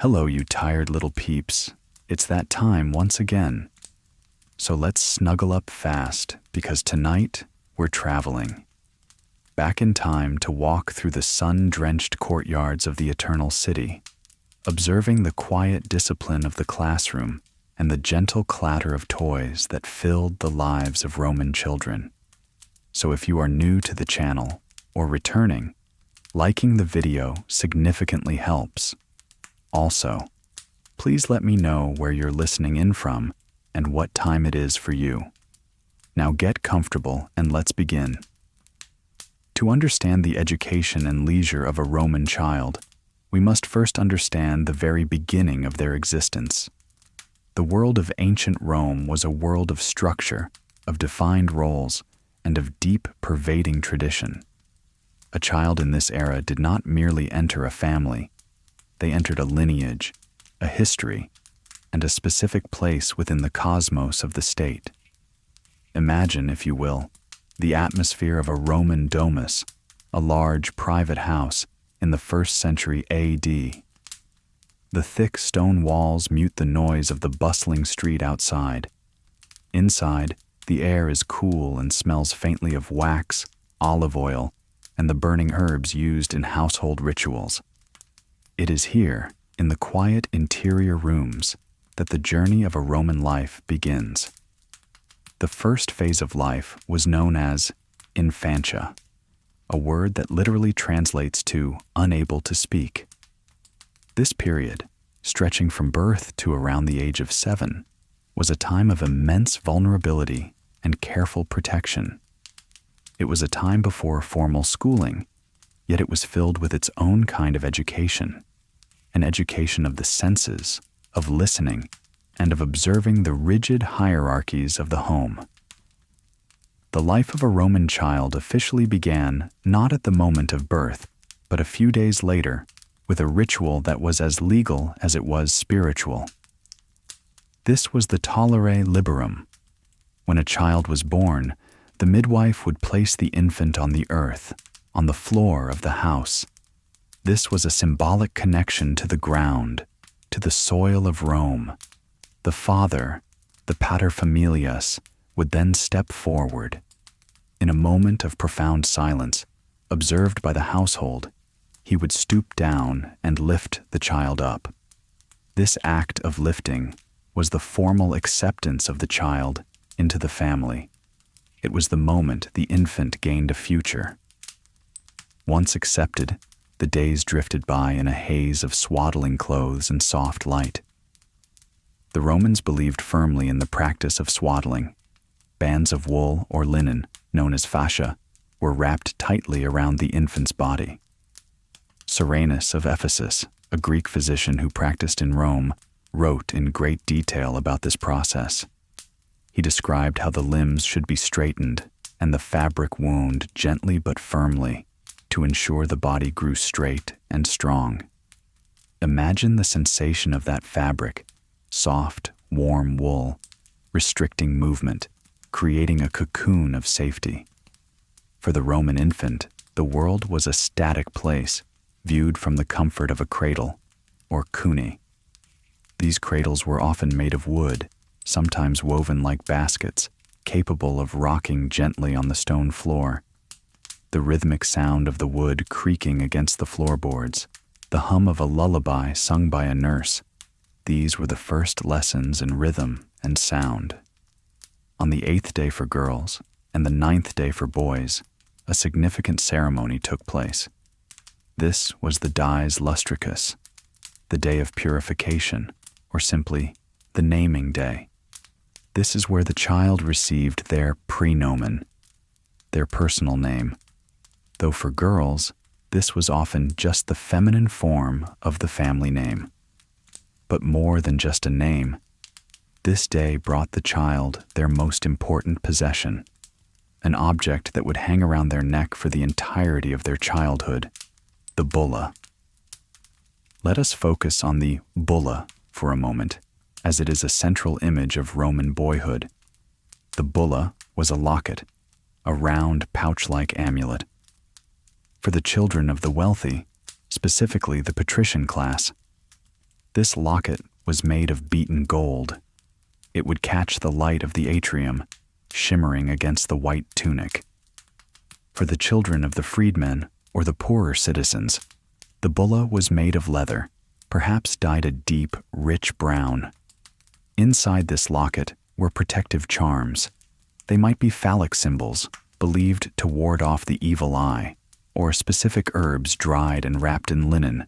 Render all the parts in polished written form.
Hello, you tired little peeps. It's that time once again. So let's snuggle up fast because tonight we're traveling back in time to walk through the sun-drenched courtyards of the Eternal City, observing the quiet discipline of the classroom and the gentle clatter of toys that filled the lives of Roman children. So if you are new to the channel or returning, liking the video significantly helps. Also, please let me know where you're listening in from and what time it is for you. Now get comfortable and let's begin. To understand the education and leisure of a Roman child, we must first understand the very beginning of their existence. The world of ancient Rome was a world of structure, of defined roles, and of deep, pervading tradition. A child in this era did not merely enter a family. They entered a lineage, a history, and a specific place within the cosmos of the state. Imagine, if you will, the atmosphere of a Roman domus, a large private house in the 1st century AD. The thick stone walls mute the noise of the bustling street outside. Inside, the air is cool and smells faintly of wax, olive oil, and the burning herbs used in household rituals. It is here, in the quiet interior rooms, that the journey of a Roman life begins. The first phase of life was known as infantia, a word that literally translates to unable to speak. This period, stretching from birth to around the age of 7, was a time of immense vulnerability and careful protection. It was a time before formal schooling, yet it was filled with its own kind of education, an education of the senses, of listening, and of observing the rigid hierarchies of the home. The life of a Roman child officially began not at the moment of birth, but a few days later, with a ritual that was as legal as it was spiritual. This was the tollere liberum. When a child was born, the midwife would place the infant on the earth, on the floor of the house. This was a symbolic connection to the ground, to the soil of Rome. The father, the paterfamilias, would then step forward. In a moment of profound silence, observed by the household, he would stoop down and lift the child up. This act of lifting was the formal acceptance of the child into the family. It was the moment the infant gained a future. Once accepted, the days drifted by in a haze of swaddling clothes and soft light. The Romans believed firmly in the practice of swaddling. Bands of wool or linen, known as fascia, were wrapped tightly around the infant's body. Cyrenus of Ephesus, a Greek physician who practiced in Rome, wrote in great detail about this process. He described how the limbs should be straightened and the fabric wound gently but firmly to ensure the body grew straight and strong. Imagine the sensation of that fabric, soft, warm wool, restricting movement, creating a cocoon of safety. For the Roman infant, the world was a static place, viewed from the comfort of a cradle, or cuni. These cradles were often made of wood, sometimes woven like baskets, capable of rocking gently on the stone floor. The rhythmic sound of the wood creaking against the floorboards, the hum of a lullaby sung by a nurse, these were the first lessons in rhythm and sound. On the 8th day for girls and the 9th day for boys, a significant ceremony took place. This was the dies lustricus, the day of purification, or simply the naming day. This is where the child received their praenomen, their personal name, though for girls, this was often just the feminine form of the family name. But more than just a name, this day brought the child their most important possession, an object that would hang around their neck for the entirety of their childhood, the bulla. Let us focus on the bulla for a moment, as it is a central image of Roman boyhood. The bulla was a locket, a round pouch-like amulet. For the children of the wealthy, specifically the patrician class, This locket was made of beaten gold. It would catch the light of the atrium, shimmering against the white tunic. For the children of the freedmen or the poorer citizens, the bulla was made of leather, perhaps dyed a deep, rich brown. Inside this locket were protective charms. They might be phallic symbols, believed to ward off the evil eye, or specific herbs dried and wrapped in linen.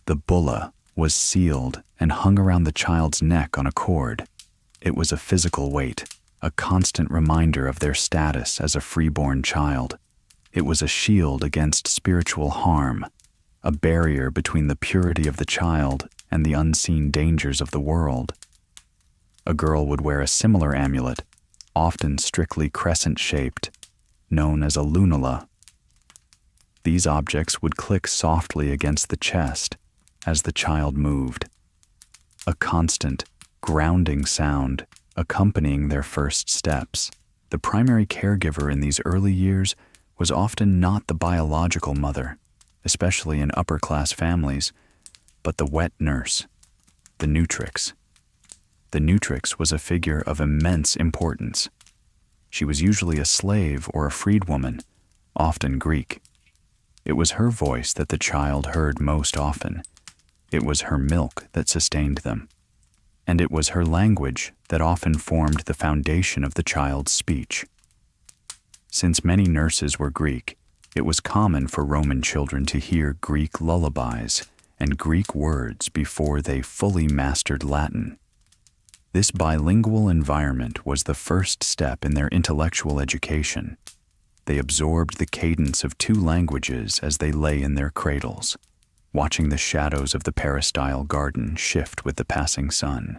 The bulla was sealed and hung around the child's neck on a cord. It was a physical weight, a constant reminder of their status as a freeborn child. It was a shield against spiritual harm, a barrier between the purity of the child and the unseen dangers of the world. A girl would wear a similar amulet, often strictly crescent-shaped, known as a lunula. These objects would click softly against the chest as the child moved, a constant, grounding sound accompanying their first steps. The primary caregiver in these early years was often not the biological mother, especially in upper-class families, but the wet nurse, the nutrix. The nutrix was a figure of immense importance. She was usually a slave or a freedwoman, often Greek. It was her voice that the child heard most often. It was her milk that sustained them. And it was her language that often formed the foundation of the child's speech. Since many nurses were Greek, it was common for Roman children to hear Greek lullabies and Greek words before they fully mastered Latin. This bilingual environment was the first step in their intellectual education. They absorbed the cadence of two languages as they lay in their cradles, watching the shadows of the peristyle garden shift with the passing sun.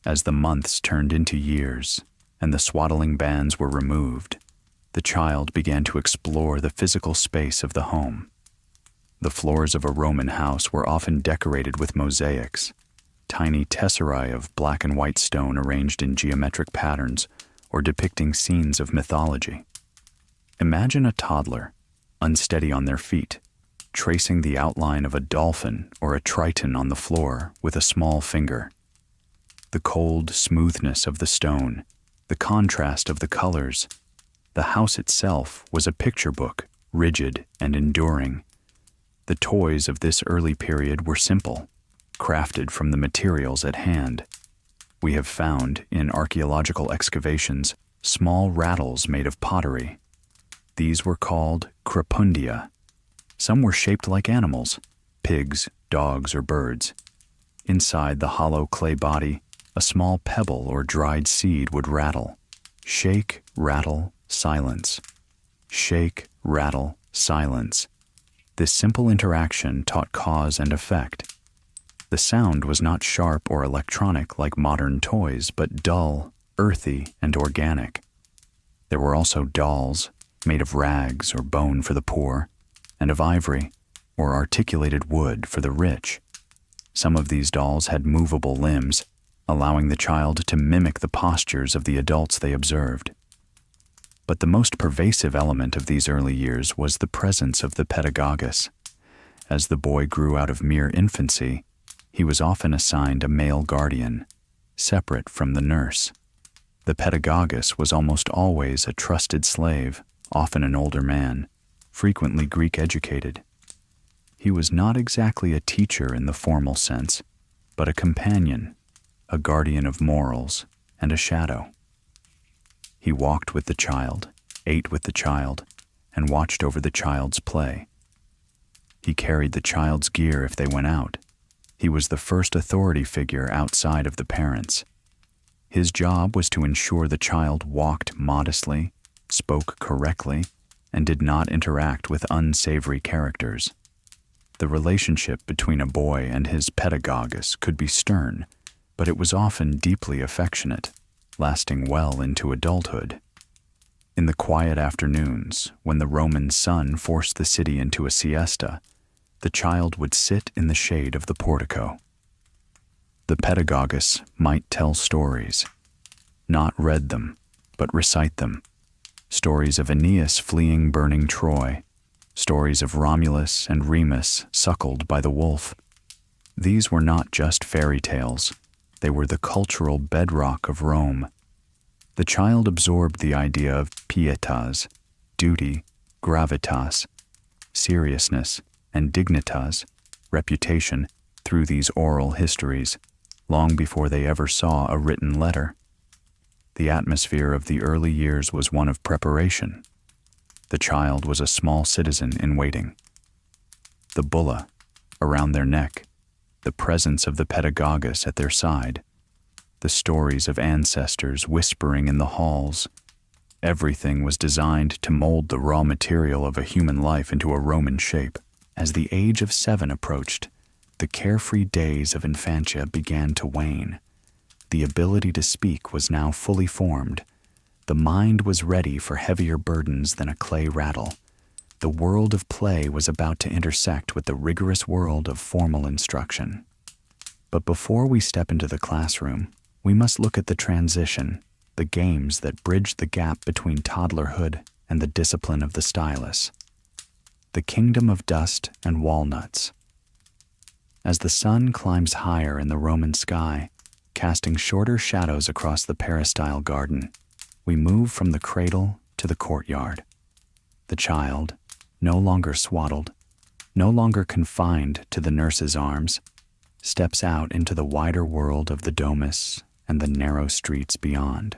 As the months turned into years and the swaddling bands were removed, the child began to explore the physical space of the home. The floors of a Roman house were often decorated with mosaics, tiny tesserae of black and white stone arranged in geometric patterns or depicting scenes of mythology. Imagine a toddler, unsteady on their feet, tracing the outline of a dolphin or a triton on the floor with a small finger. The cold smoothness of the stone, the contrast of the colors. The house itself was a picture book, rigid and enduring. The toys of this early period were simple, crafted from the materials at hand. We have found, in archaeological excavations, small rattles made of pottery. These were called crepundia. Some were shaped like animals, pigs, dogs, or birds. Inside the hollow clay body, a small pebble or dried seed would rattle. Shake, rattle, silence. Shake, rattle, silence. This simple interaction taught cause and effect. The sound was not sharp or electronic like modern toys, but dull, earthy, and organic. There were also dolls, made of rags or bone for the poor, and of ivory or articulated wood for the rich. Some of these dolls had movable limbs, allowing the child to mimic the postures of the adults they observed. But the most pervasive element of these early years was the presence of the pedagogus. As the boy grew out of mere infancy, he was often assigned a male guardian, separate from the nurse. The pedagogus was almost always a trusted slave, often an older man, frequently Greek-educated. He was not exactly a teacher in the formal sense, but a companion, a guardian of morals, and a shadow. He walked with the child, ate with the child, and watched over the child's play. He carried the child's gear if they went out. He was the first authority figure outside of the parents. His job was to ensure the child walked modestly, spoke correctly, and did not interact with unsavory characters. The relationship between a boy and his pedagogus could be stern, but it was often deeply affectionate, lasting well into adulthood. In the quiet afternoons, when the Roman sun forced the city into a siesta, the child would sit in the shade of the portico. The pedagogus might tell stories, not read them, but recite them. Stories of Aeneas fleeing burning Troy, stories of Romulus and Remus suckled by the wolf, These were not just fairy tales, they were the cultural bedrock of Rome. The child absorbed the idea of pietas, duty, gravitas, seriousness, and dignitas, reputation, through these oral histories, long before they ever saw a written letter. The atmosphere of the early years was one of preparation. The child was a small citizen in waiting. The bulla around their neck, the presence of the pedagogus at their side, the stories of ancestors whispering in the halls, everything was designed to mold the raw material of a human life into a Roman shape. As the age of 7 approached, the carefree days of infantia began to wane. The ability to speak was now fully formed. The mind was ready for heavier burdens than a clay rattle. The world of play was about to intersect with the rigorous world of formal instruction. But before we step into the classroom, we must look at the transition, the games that bridge the gap between toddlerhood and the discipline of the stylus. The kingdom of dust and walnuts. As the sun climbs higher in the Roman sky, casting shorter shadows across the peristyle garden, we move from the cradle to the courtyard. The child, no longer swaddled, no longer confined to the nurse's arms, steps out into the wider world of the domus and the narrow streets beyond.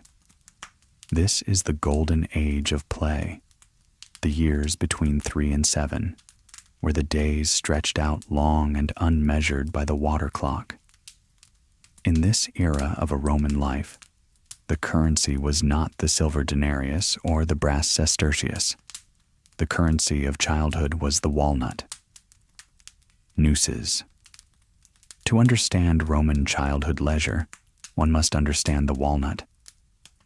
This is the golden age of play, the years between 3 and 7, where the days stretched out long and unmeasured by the water clock. In this era of a Roman life, the currency was not the silver denarius or the brass sestertius. The currency of childhood was the walnut. Nooses. To understand Roman childhood leisure, one must understand the walnut.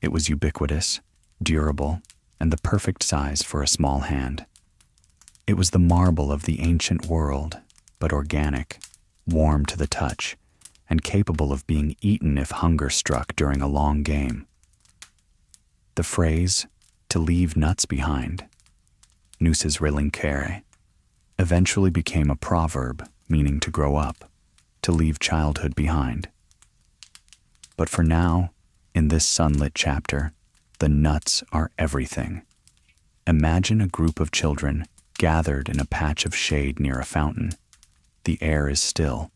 It was ubiquitous, durable, and the perfect size for a small hand. It was the marble of the ancient world, but organic, warm to the touch, and capable of being eaten if hunger struck during a long game. The phrase, "to leave nuts behind," nuces relincere, eventually became a proverb meaning to grow up, to leave childhood behind. But for now, in this sunlit chapter, the nuts are everything. Imagine a group of children gathered in a patch of shade near a fountain. The air is still,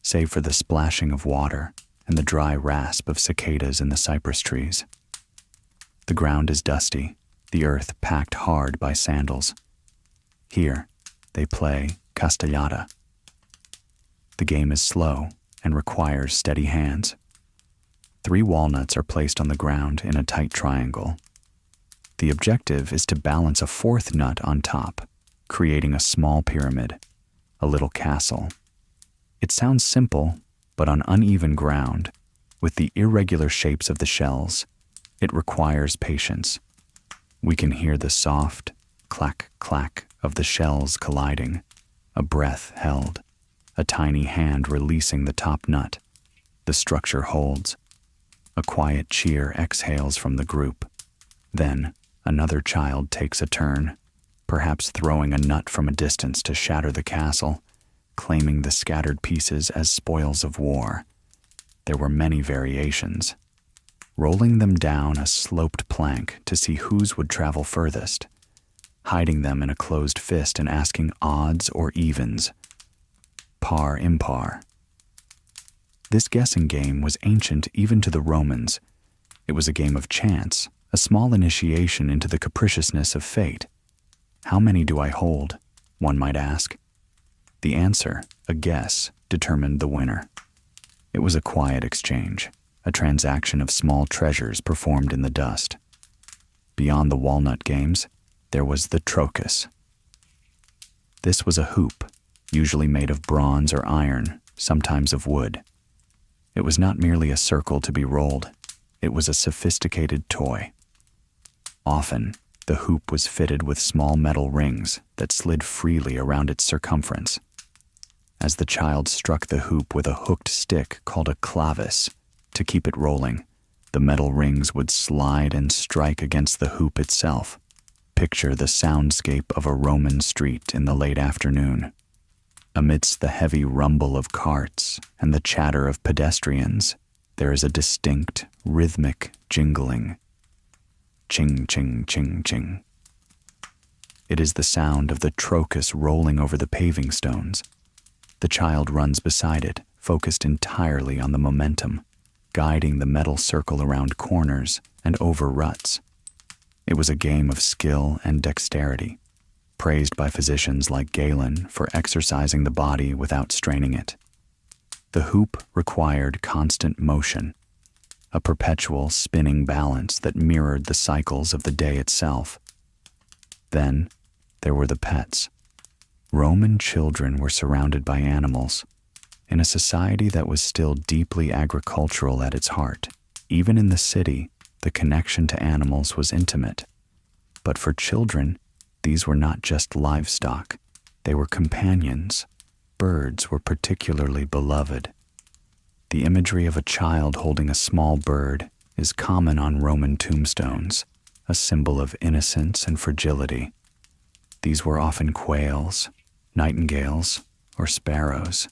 save for the splashing of water and the dry rasp of cicadas in the cypress trees. The ground is dusty, the earth packed hard by sandals. Here, they play castellata. The game is slow and requires steady hands. 3 walnuts are placed on the ground in a tight triangle. The objective is to balance a 4th nut on top, creating a small pyramid, a little castle. It sounds simple, but on uneven ground, with the irregular shapes of the shells, it requires patience. We can hear the soft clack, clack of the shells colliding, a breath held, a tiny hand releasing the top nut. The structure holds. A quiet cheer exhales from the group. Then, another child takes a turn, perhaps throwing a nut from a distance to shatter the castle, claiming the scattered pieces as spoils of war. There were many variations. Rolling them down a sloped plank to see whose would travel furthest, hiding them in a closed fist and asking odds or evens, par impar. This guessing game was ancient even to the Romans. It was a game of chance, a small initiation into the capriciousness of fate. How many do I hold? One might ask. The answer, a guess, determined the winner. It was a quiet exchange, a transaction of small treasures performed in the dust. Beyond the walnut games, there was the trochus. This was a hoop, usually made of bronze or iron, sometimes of wood. It was not merely a circle to be rolled, it was a sophisticated toy. Often, the hoop was fitted with small metal rings that slid freely around its circumference. As the child struck the hoop with a hooked stick called a clavis to keep it rolling, the metal rings would slide and strike against the hoop itself. Picture the soundscape of a Roman street in the late afternoon. Amidst the heavy rumble of carts and the chatter of pedestrians, there is a distinct, rhythmic jingling. Ching, ching, ching, ching. It is the sound of the trochus rolling over the paving stones. The child runs beside it, focused entirely on the momentum, guiding the metal circle around corners and over ruts. It was a game of skill and dexterity, praised by physicians like Galen for exercising the body without straining it. The hoop required constant motion, a perpetual spinning balance that mirrored the cycles of the day itself. Then, there were the pets. Roman children were surrounded by animals. In a society that was still deeply agricultural at its heart, even in the city, the connection to animals was intimate. But for children, these were not just livestock. They were companions. Birds were particularly beloved. The imagery of a child holding a small bird is common on Roman tombstones, a symbol of innocence and fragility. These were often quails, nightingales, or sparrows.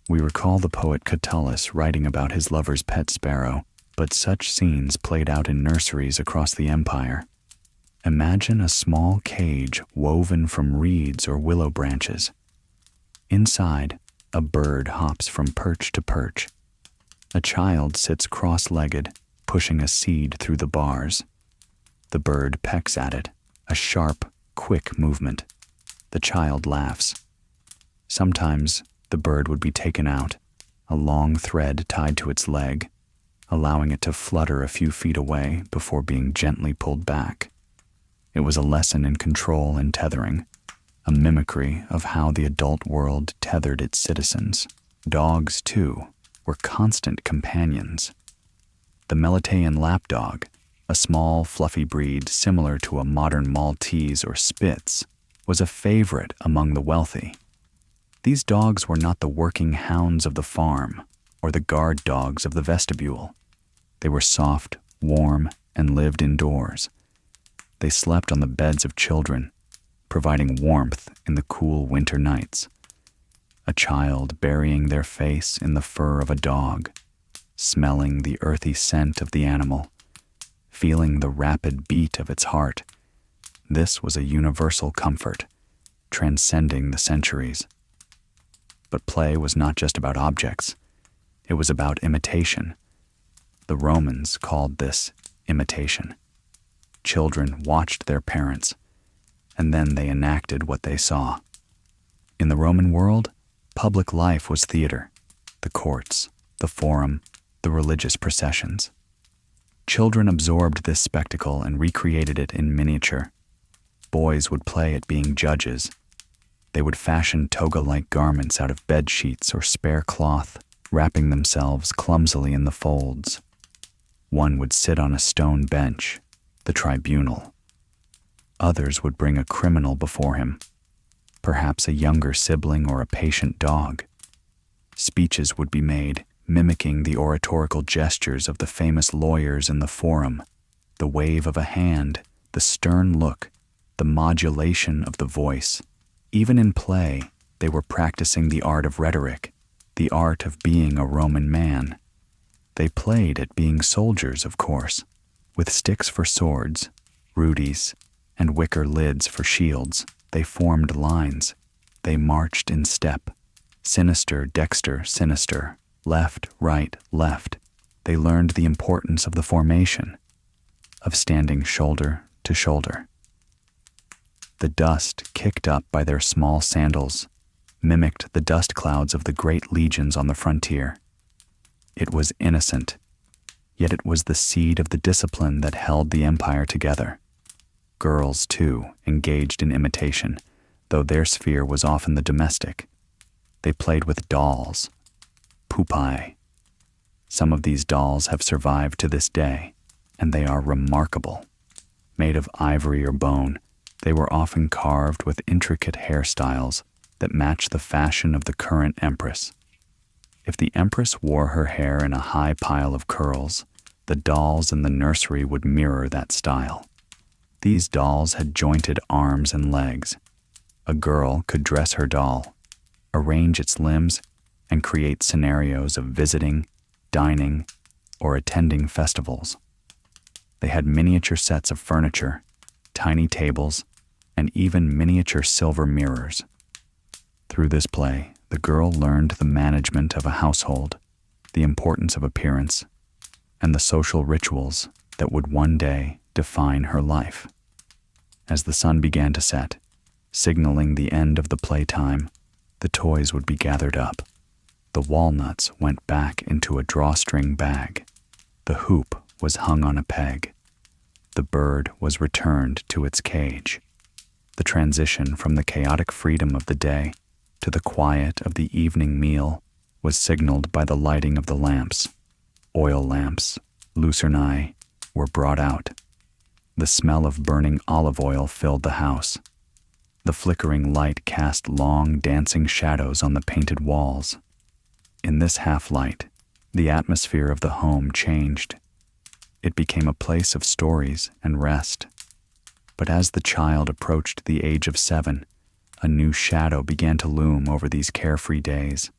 We recall the poet Catullus writing about his lover's pet sparrow, but such scenes played out in nurseries across the empire. Imagine a small cage woven from reeds or willow branches. Inside, a bird hops from perch to perch. A child sits cross-legged, pushing a seed through the bars. The bird pecks at it, a sharp, quick movement. The child laughs. Sometimes the bird would be taken out, a long thread tied to its leg, allowing it to flutter a few feet away before being gently pulled back. It was a lesson in control and tethering, a mimicry of how the adult world tethered its citizens. Dogs, too, were constant companions. The Melitaean lapdog, a small, fluffy breed similar to a modern Maltese or Spitz, was a favorite among the wealthy. These dogs were not the working hounds of the farm or the guard dogs of the vestibule. They were soft, warm, and lived indoors. They slept on the beds of children, providing warmth in the cool winter nights. A child burying their face in the fur of a dog, smelling the earthy scent of the animal, feeling the rapid beat of its heart. This was a universal comfort, transcending the centuries. But play was not just about objects. It was about imitation. The Romans called this imitation. Children watched their parents, and then they enacted what they saw. In the Roman world, public life was theater, the courts, the forum, the religious processions. Children absorbed this spectacle and recreated it in miniature. Boys would play at being judges. They would fashion toga-like garments out of bed sheets or spare cloth, wrapping themselves clumsily in the folds. One would sit on a stone bench, the tribunal. Others would bring a criminal before him, perhaps a younger sibling or a patient dog. Speeches would be made, mimicking the oratorical gestures of the famous lawyers in the forum, the wave of a hand, the stern look, the modulation of the voice. Even in play, they were practicing the art of rhetoric, the art of being a Roman man. They played at being soldiers, of course, with sticks for swords, rudies, and wicker lids for shields. They formed lines. They marched in step. Sinister, dexter, sinister. Left, right, left. They learned the importance of the formation, of standing shoulder to shoulder. The dust kicked up by their small sandals mimicked the dust clouds of the great legions on the frontier. It was innocent, yet it was the seed of the discipline that held the empire together. Girls, too, engaged in imitation, though their sphere was often the domestic. They played with dolls, pupae. Some of these dolls have survived to this day, and they are remarkable. Made of ivory or bone, they were often carved with intricate hairstyles that match the fashion of the current empress. If the empress wore her hair in a high pile of curls, the dolls in the nursery would mirror that style. These dolls had jointed arms and legs. A girl could dress her doll. arrange its limbs, and create scenarios of visiting, dining, or attending festivals. They had miniature sets of furniture, tiny tables, and even miniature silver mirrors. Through this play, the girl learned the management of a household, the importance of appearance, and the social rituals that would one day define her life. As the sun began to set, signaling the end of the playtime, the toys would be gathered up. The walnuts went back into a drawstring bag. The hoop was hung on a peg. The bird was returned to its cage. The transition from the chaotic freedom of the day to the quiet of the evening meal was signaled by the lighting of the lamps. Oil lamps, lucernae, were brought out. The smell of burning olive oil filled the house. The flickering light cast long, dancing shadows on the painted walls. In this half-light, the atmosphere of the home changed. It became a place of stories and rest. But as the child approached the age of 7, a new shadow began to loom over these carefree days.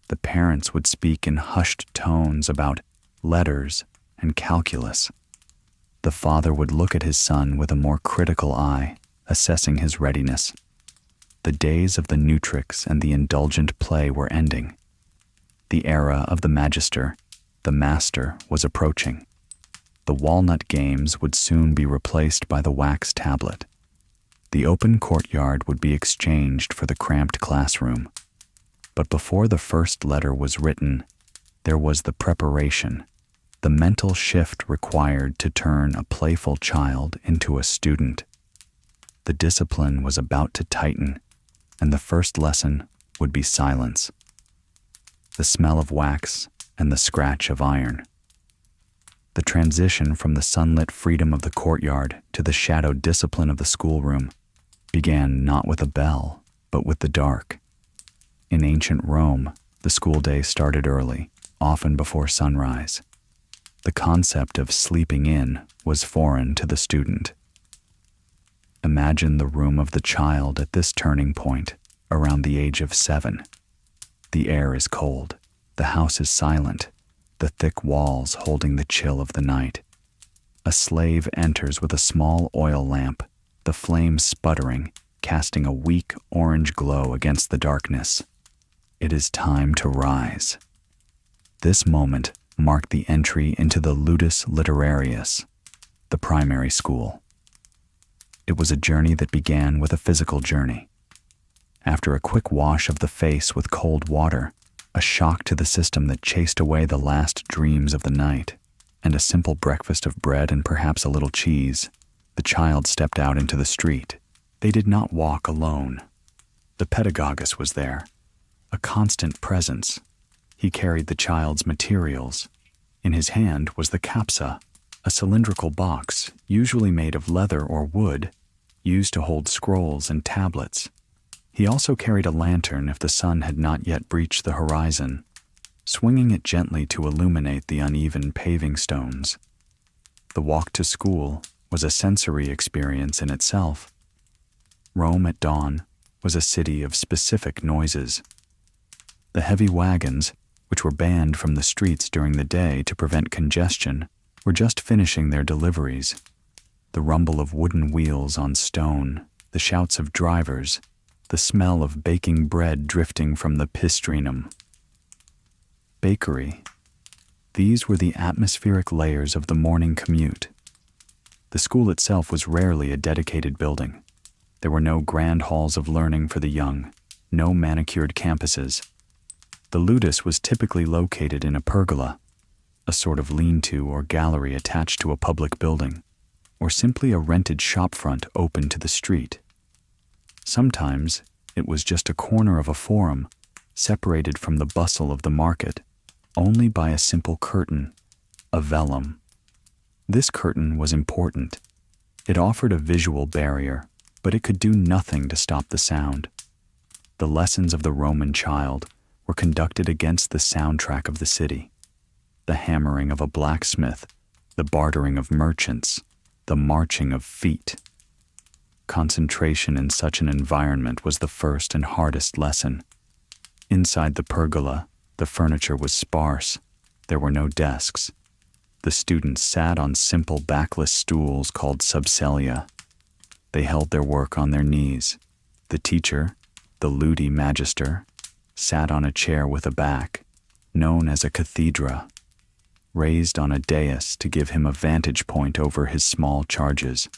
The parents would speak in hushed tones about letters and calculus. The father would look at his son with a more critical eye, assessing his readiness. The days of the new tricks and the indulgent play were ending. The era of the magister, the master, was approaching. The walnut games would soon be replaced by the wax tablet. The open courtyard would be exchanged for the cramped classroom. But before the first letter was written, there was the preparation, the mental shift required to turn a playful child into a student. The discipline was about to tighten, and the first lesson would be silence. The smell of wax and the scratch of iron. The transition from the sunlit freedom of the courtyard to the shadowed discipline of the schoolroom began not with a bell, but with the dark. In ancient Rome, the school day started early, often before sunrise. The concept of sleeping in was foreign to the student. Imagine the room of the child at this turning point, around the age of 7. The air is cold, the house is silent, the thick walls holding the chill of the night. A slave enters with a small oil lamp, the flame sputtering, casting a weak orange glow against the darkness. It is time to rise. This moment marked the entry into the ludus literarius, the primary school. It was a journey that began with a physical journey. After a quick wash of the face with cold water, a shock to the system that chased away the last dreams of the night, and a simple breakfast of bread and perhaps a little cheese, the child stepped out into the street. They did not walk alone. The pedagogus was there, a constant presence. He carried the child's materials. In his hand was the capsa, a cylindrical box, usually made of leather or wood, used to hold scrolls and tablets. He also carried a lantern if the sun had not yet breached the horizon, swinging it gently to illuminate the uneven paving stones. The walk to school was a sensory experience in itself. Rome at dawn was a city of specific noises. The heavy wagons, which were banned from the streets during the day to prevent congestion, were just finishing their deliveries. The rumble of wooden wheels on stone, the shouts of drivers, the smell of baking bread drifting from the pistrinum. Bakery. These were the atmospheric layers of the morning commute. The school itself was rarely a dedicated building. There were no grand halls of learning for the young, no manicured campuses. The ludus was typically located in a pergola, a sort of lean-to or gallery attached to a public building, or simply a rented shopfront open to the street. Sometimes it was just a corner of a forum, separated from the bustle of the market, only by a simple curtain, a vellum. This curtain was important. It offered a visual barrier, but it could do nothing to stop the sound. The lessons of the Roman child were conducted against the soundtrack of the city. The hammering of a blacksmith, the bartering of merchants, the marching of feet. Concentration in such an environment was the first and hardest lesson. Inside the pergola, the furniture was sparse. There were no desks. The students sat on simple backless stools called subsellia. They held their work on their knees. The teacher, the ludi magister, sat on a chair with a back, known as a cathedra, raised on a dais to give him a vantage point over his small charges.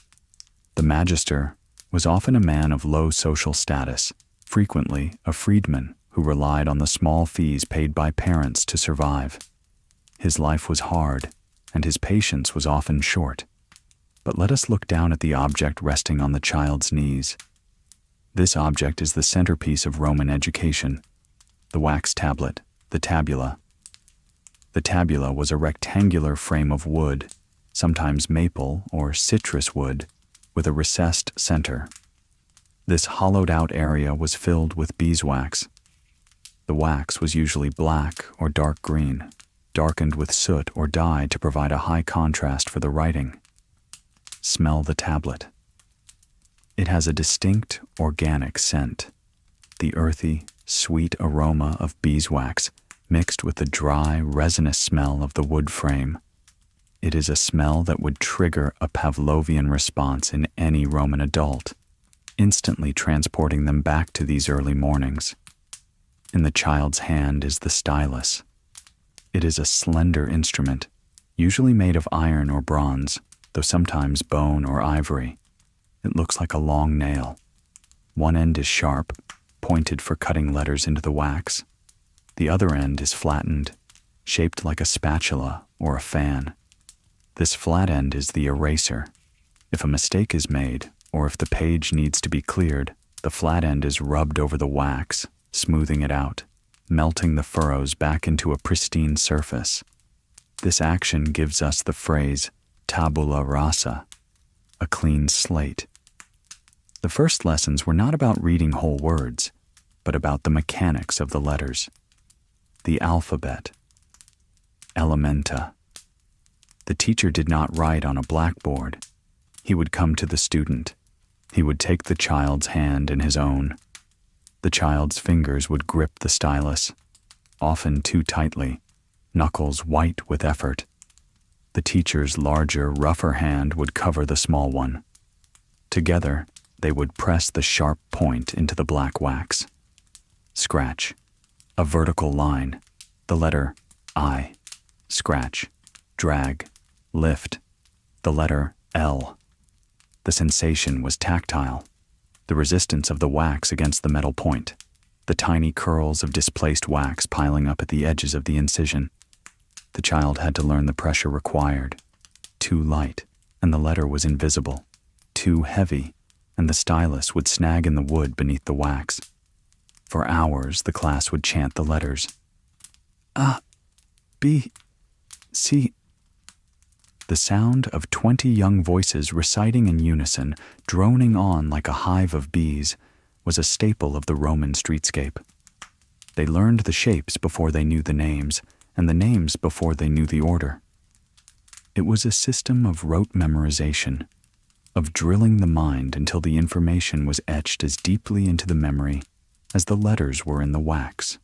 The magister was often a man of low social status, frequently a freedman who relied on the small fees paid by parents to survive. His life was hard, and his patience was often short. But let us look down at the object resting on the child's knees. This object is the centerpiece of Roman education, the wax tablet, the tabula. The tabula was a rectangular frame of wood, sometimes maple or citrus wood, with a recessed center. This hollowed-out area was filled with beeswax. The wax was usually black or dark green, darkened with soot or dye to provide a high contrast for the writing. Smell the tablet. It has a distinct organic scent, the earthy, sweet aroma of beeswax mixed with the dry, resinous smell of the wood frame. It is a smell that would trigger a Pavlovian response in any Roman adult, instantly transporting them back to these early mornings. In the child's hand is the stylus. It is a slender instrument, usually made of iron or bronze, though sometimes bone or ivory. It looks like a long nail. One end is sharp, pointed for cutting letters into the wax. The other end is flattened, shaped like a spatula or a fan. This flat end is the eraser. If a mistake is made, or if the page needs to be cleared, the flat end is rubbed over the wax, smoothing it out, melting the furrows back into a pristine surface. This action gives us the phrase tabula rasa, a clean slate. The first lessons were not about reading whole words, but about the mechanics of the letters. The alphabet. Elementa. The teacher did not write on a blackboard. He would come to the student. He would take the child's hand in his own. The child's fingers would grip the stylus, often too tightly, knuckles white with effort. The teacher's larger, rougher hand would cover the small one. Together, they would press the sharp point into the black wax. Scratch. A vertical line. The letter I. Scratch. Drag. Lift. The letter L. The sensation was tactile. The resistance of the wax against the metal point. The tiny curls of displaced wax piling up at the edges of the incision. The child had to learn the pressure required. Too light, and the letter was invisible. Too heavy, and the stylus would snag in the wood beneath the wax. For hours, the class would chant the letters. A, B, C. The sound of 20 young voices reciting in unison, droning on like a hive of bees, was a staple of the Roman streetscape. They learned the shapes before they knew the names, and the names before they knew the order. It was a system of rote memorization, of drilling the mind until the information was etched as deeply into the memory as the letters were in the wax.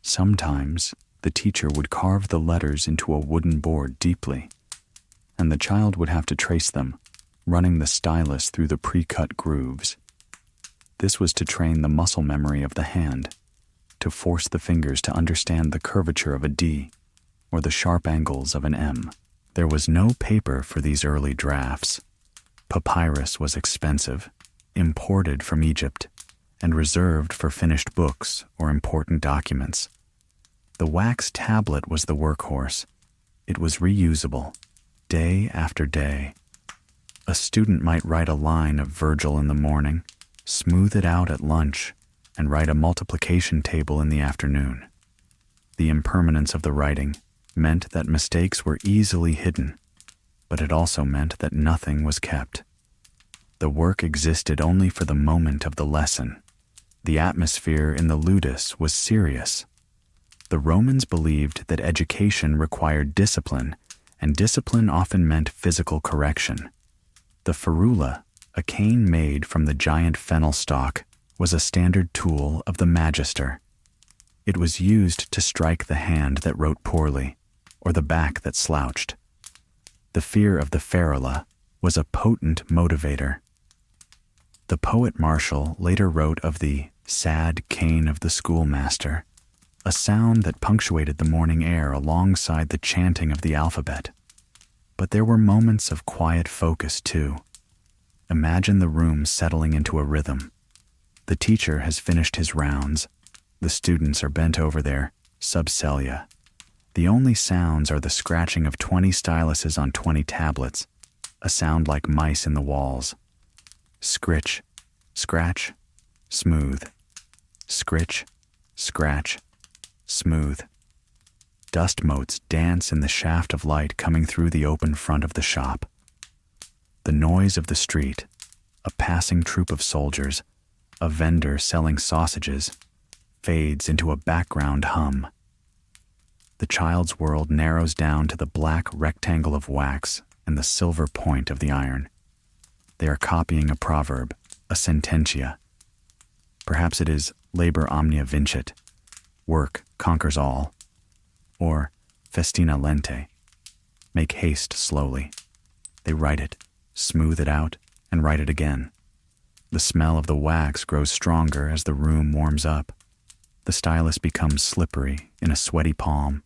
Sometimes the teacher would carve the letters into a wooden board deeply, and the child would have to trace them, running the stylus through the pre-cut grooves. This was to train the muscle memory of the hand, to force the fingers to understand the curvature of a D or the sharp angles of an M. There was no paper for these early drafts. Papyrus was expensive, imported from Egypt, and reserved for finished books or important documents. The wax tablet was the workhorse. It was reusable, day after day. A student might write a line of Virgil in the morning, smooth it out at lunch, and write a multiplication table in the afternoon. The impermanence of the writing meant that mistakes were easily hidden, but it also meant that nothing was kept. The work existed only for the moment of the lesson. The atmosphere in the ludus was serious. The Romans believed that education required discipline, and discipline often meant physical correction. The ferula, A cane made from the giant fennel stalk was a standard tool of the magister. It was used to strike the hand that wrote poorly, or the back that slouched. The fear of the ferula was a potent motivator. The poet Martial later wrote of the sad cane of the schoolmaster, a sound that punctuated the morning air alongside the chanting of the alphabet. But there were moments of quiet focus too. Imagine the room settling into a rhythm. The teacher has finished his rounds. The students are bent over their subcellia. The only sounds are the scratching of 20 styluses on 20 tablets, a sound like mice in the walls. Scritch, scratch, smooth. Scritch, scratch, smooth. Dust motes dance in the shaft of light coming through the open front of the shop. The noise of the street, a passing troop of soldiers, a vendor selling sausages, fades into a background hum. The child's world narrows down to the black rectangle of wax and the silver point of the iron. They are copying a proverb, a sententia. Perhaps it is labor omnia vincit, work conquers all, or festina lente, make haste slowly. They write it, smooth it out, and write it again. The smell of the wax grows stronger as the room warms up. The stylus becomes slippery in a sweaty palm.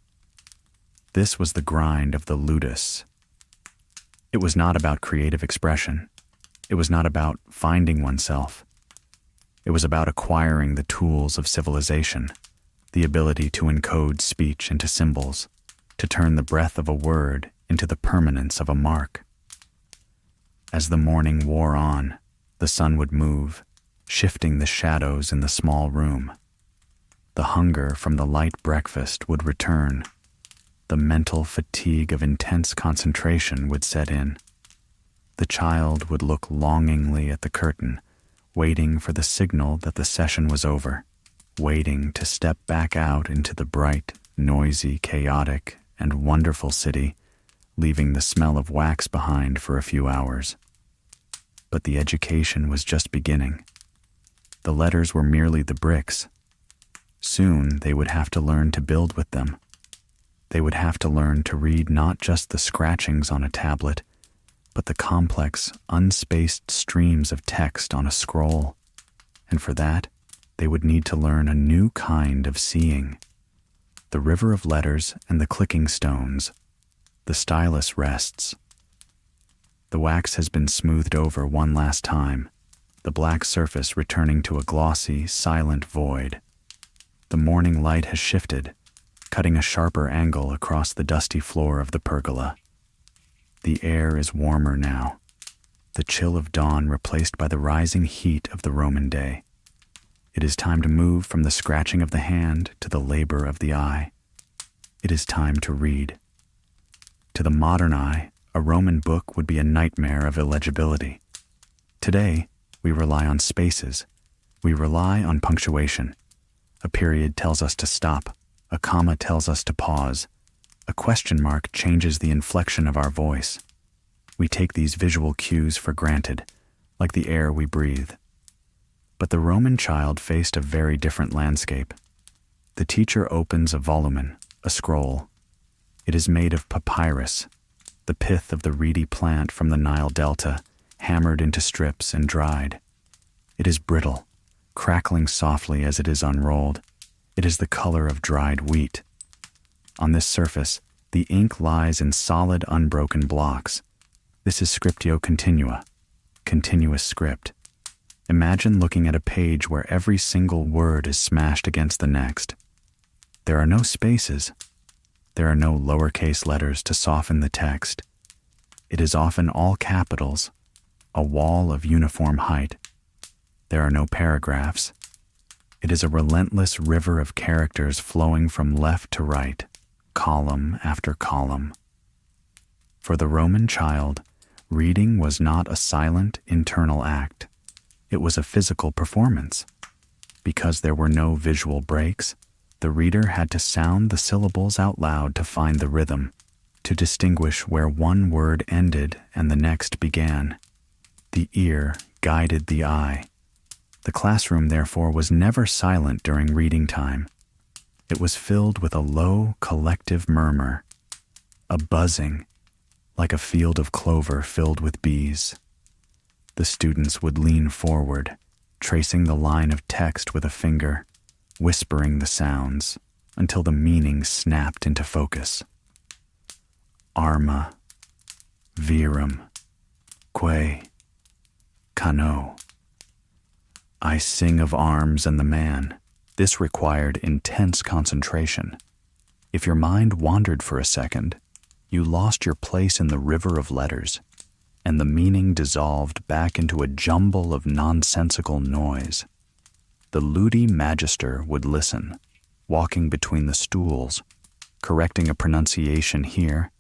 This was the grind of the ludus. It was not about creative expression. It was not about finding oneself. It was about acquiring the tools of civilization, the ability to encode speech into symbols, to turn the breath of a word into the permanence of a mark. As the morning wore on, the sun would move, shifting the shadows in the small room. The hunger from the light breakfast would return. The mental fatigue of intense concentration would set in. The child would look longingly at the curtain, waiting for the signal that the session was over, waiting to step back out into the bright, noisy, chaotic, and wonderful city, leaving the smell of wax behind for a few hours. But the education was just beginning. The letters were merely the bricks. Soon they would have to learn to build with them. They would have to learn to read not just the scratchings on a tablet, but the complex, unspaced streams of text on a scroll. And for that, they would need to learn a new kind of seeing. The river of letters and the clicking stones. The stylus rests. The wax has been smoothed over one last time, the black surface returning to a glossy, silent void. The morning light has shifted, cutting a sharper angle across the dusty floor of the pergola. The air is warmer now, the chill of dawn replaced by the rising heat of the Roman day. It is time to move from the scratching of the hand to the labor of the eye. It is time to read. To the modern eye, a Roman book would be a nightmare of illegibility. Today, we rely on spaces. We rely on punctuation. A period tells us to stop. A comma tells us to pause. A question mark changes the inflection of our voice. We take these visual cues for granted, like the air we breathe. But the Roman child faced a very different landscape. The teacher opens a volumen, a scroll. It is made of papyrus, the pith of the reedy plant from the Nile Delta, hammered into strips and dried. It is brittle, crackling softly as it is unrolled. It is the color of dried wheat. On this surface, the ink lies in solid, unbroken blocks. This is scriptio continua, continuous script. Imagine looking at a page where every single word is smashed against the next. There are no spaces. There are no lowercase letters to soften the text. It is often all capitals, a wall of uniform height. There are no paragraphs. It is a relentless river of characters flowing from left to right, column after column. For the Roman child, reading was not a silent, internal act. It was a physical performance. Because there were no visual breaks, the reader had to sound the syllables out loud to find the rhythm, to distinguish where one word ended and the next began. The ear guided the eye. The classroom, therefore, was never silent during reading time. It was filled with a low, collective murmur, a buzzing, like a field of clover filled with bees. The students would lean forward, tracing the line of text with a finger, whispering the sounds until the meaning snapped into focus. Arma, virum, quae, cano. I sing of arms and the man. This required intense concentration. If your mind wandered for a second, you lost your place in the river of letters, and the meaning dissolved back into a jumble of nonsensical noise. The ludi magister would listen, walking between the stools, correcting a pronunciation here,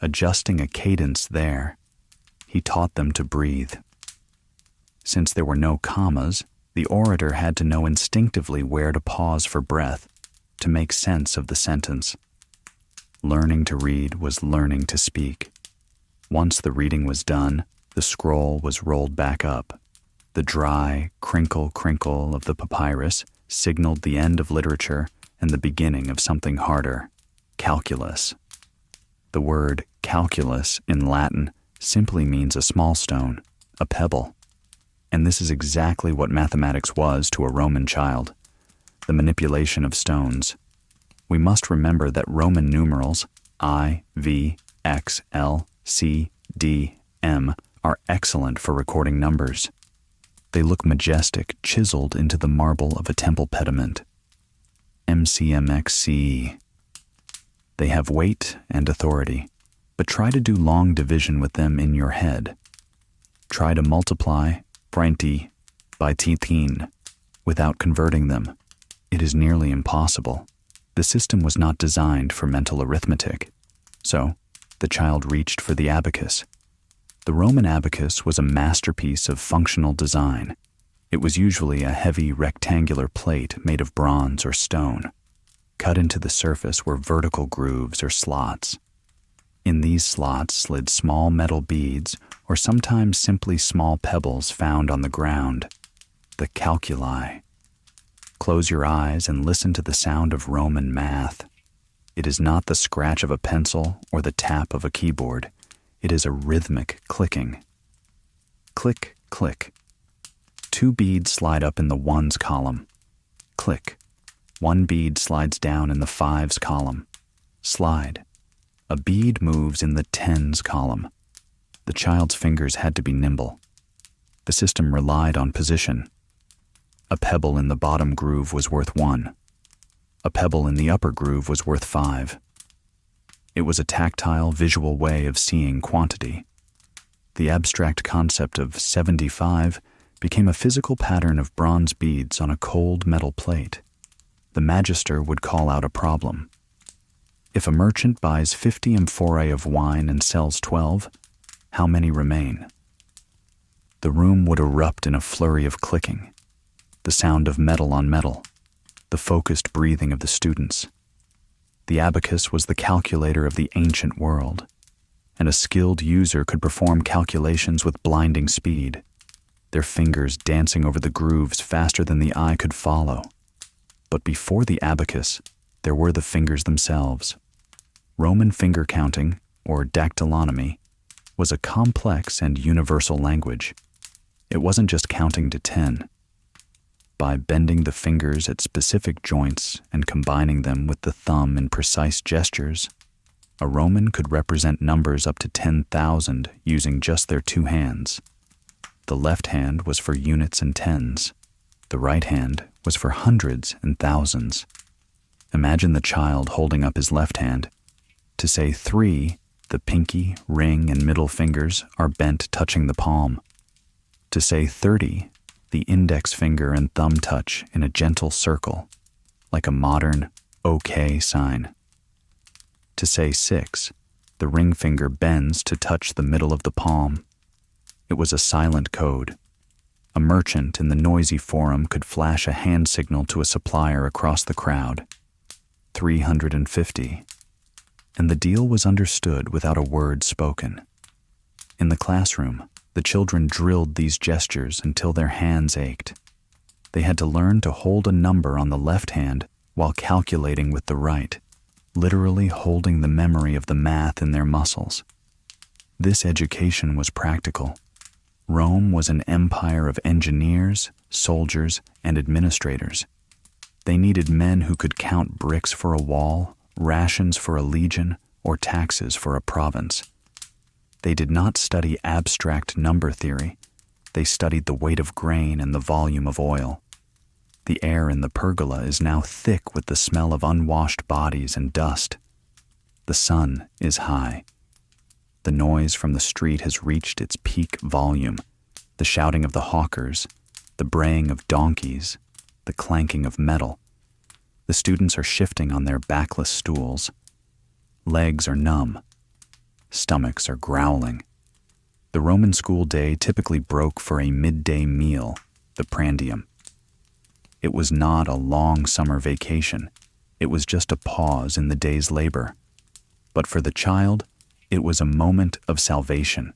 adjusting a cadence there. He taught them to breathe. Since there were no commas, the orator had to know instinctively where to pause for breath to make sense of the sentence. Learning to read was learning to speak. Once the reading was done, the scroll was rolled back up. The dry crinkle of the papyrus signaled the end of literature and the beginning of something harder, calculus. The word calculus in Latin simply means a small stone, a pebble. And this is exactly what mathematics was to a Roman child, the manipulation of stones. We must remember that Roman numerals I, V, X, L, C, D, M are excellent for recording numbers. They look majestic, chiseled into the marble of a temple pediment. MCMXCE. They have weight and authority, but try to do long division with them in your head. Try to multiply 20 by 13 without converting them. It is nearly impossible. The system was not designed for mental arithmetic. So, the child reached for the abacus. The Roman abacus was a masterpiece of functional design. It was usually a heavy rectangular plate made of bronze or stone. Cut into the surface were vertical grooves or slots. In these slots slid small metal beads or sometimes simply small pebbles found on the ground, the calculi. Close your eyes and listen to the sound of Roman math. It is not the scratch of a pencil or the tap of a keyboard. It is a rhythmic clicking. Click, click. 2 beads slide up in the ones column. Click. 1 bead slides down in the fives column. Slide. A bead moves in the tens column. The child's fingers had to be nimble. The system relied on position. A pebble in the bottom groove was worth 1. A pebble in the upper groove was worth 5. It was a tactile, visual way of seeing quantity. The abstract concept of 75 became a physical pattern of bronze beads on a cold metal plate. The magister would call out a problem. If a merchant buys 50 amphorae of wine and sells 12, how many remain? The room would erupt in a flurry of clicking, the sound of metal on metal, the focused breathing of the students. The abacus was the calculator of the ancient world, and a skilled user could perform calculations with blinding speed, their fingers dancing over the grooves faster than the eye could follow. But before the abacus, there were the fingers themselves. Roman finger counting, or dactylonomy, was a complex and universal language. It wasn't just counting to 10. By bending the fingers at specific joints and combining them with the thumb in precise gestures, a Roman could represent numbers up to 10,000 using just their 2 hands. The left hand was for units and tens. The right hand was for hundreds and thousands. Imagine the child holding up his left hand. To say 3, the pinky, ring, and middle fingers are bent touching the palm. To say 30, the index finger and thumb touch in a gentle circle, like a modern OK sign. To say 6, the ring finger bends to touch the middle of the palm. It was a silent code. A merchant in the noisy forum could flash a hand signal to a supplier across the crowd. 350. And the deal was understood without a word spoken. In the classroom, The children drilled these gestures until their hands ached. They had to learn to hold a number on the left hand while calculating with the right, literally holding the memory of the math in their muscles. This education was practical. Rome was an empire of engineers, soldiers, and administrators. They needed men who could count bricks for a wall, rations for a legion, or taxes for a province. They did not study abstract number theory. They studied the weight of grain and the volume of oil. The air in the pergola is now thick with the smell of unwashed bodies and dust. The sun is high. The noise from the street has reached its peak volume. The shouting of the hawkers, the braying of donkeys, the clanking of metal. The students are shifting on their backless stools. Legs are numb. Stomachs are growling. The Roman school day typically broke for a midday meal, the prandium. It was not a long summer vacation. It was just a pause in the day's labor. But for the child, it was a moment of salvation.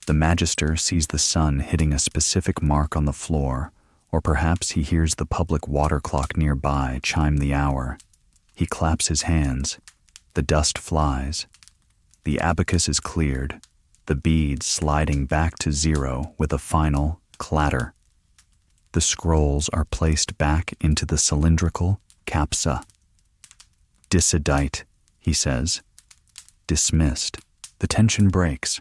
The magister sees the sun hitting a specific mark on the floor, or perhaps he hears the public water clock nearby chime the hour. He claps his hands. The dust flies. The abacus is cleared, the beads sliding back to zero with a final clatter. The scrolls are placed back into the cylindrical capsa. Dissedite, he says. Dismissed. The tension breaks.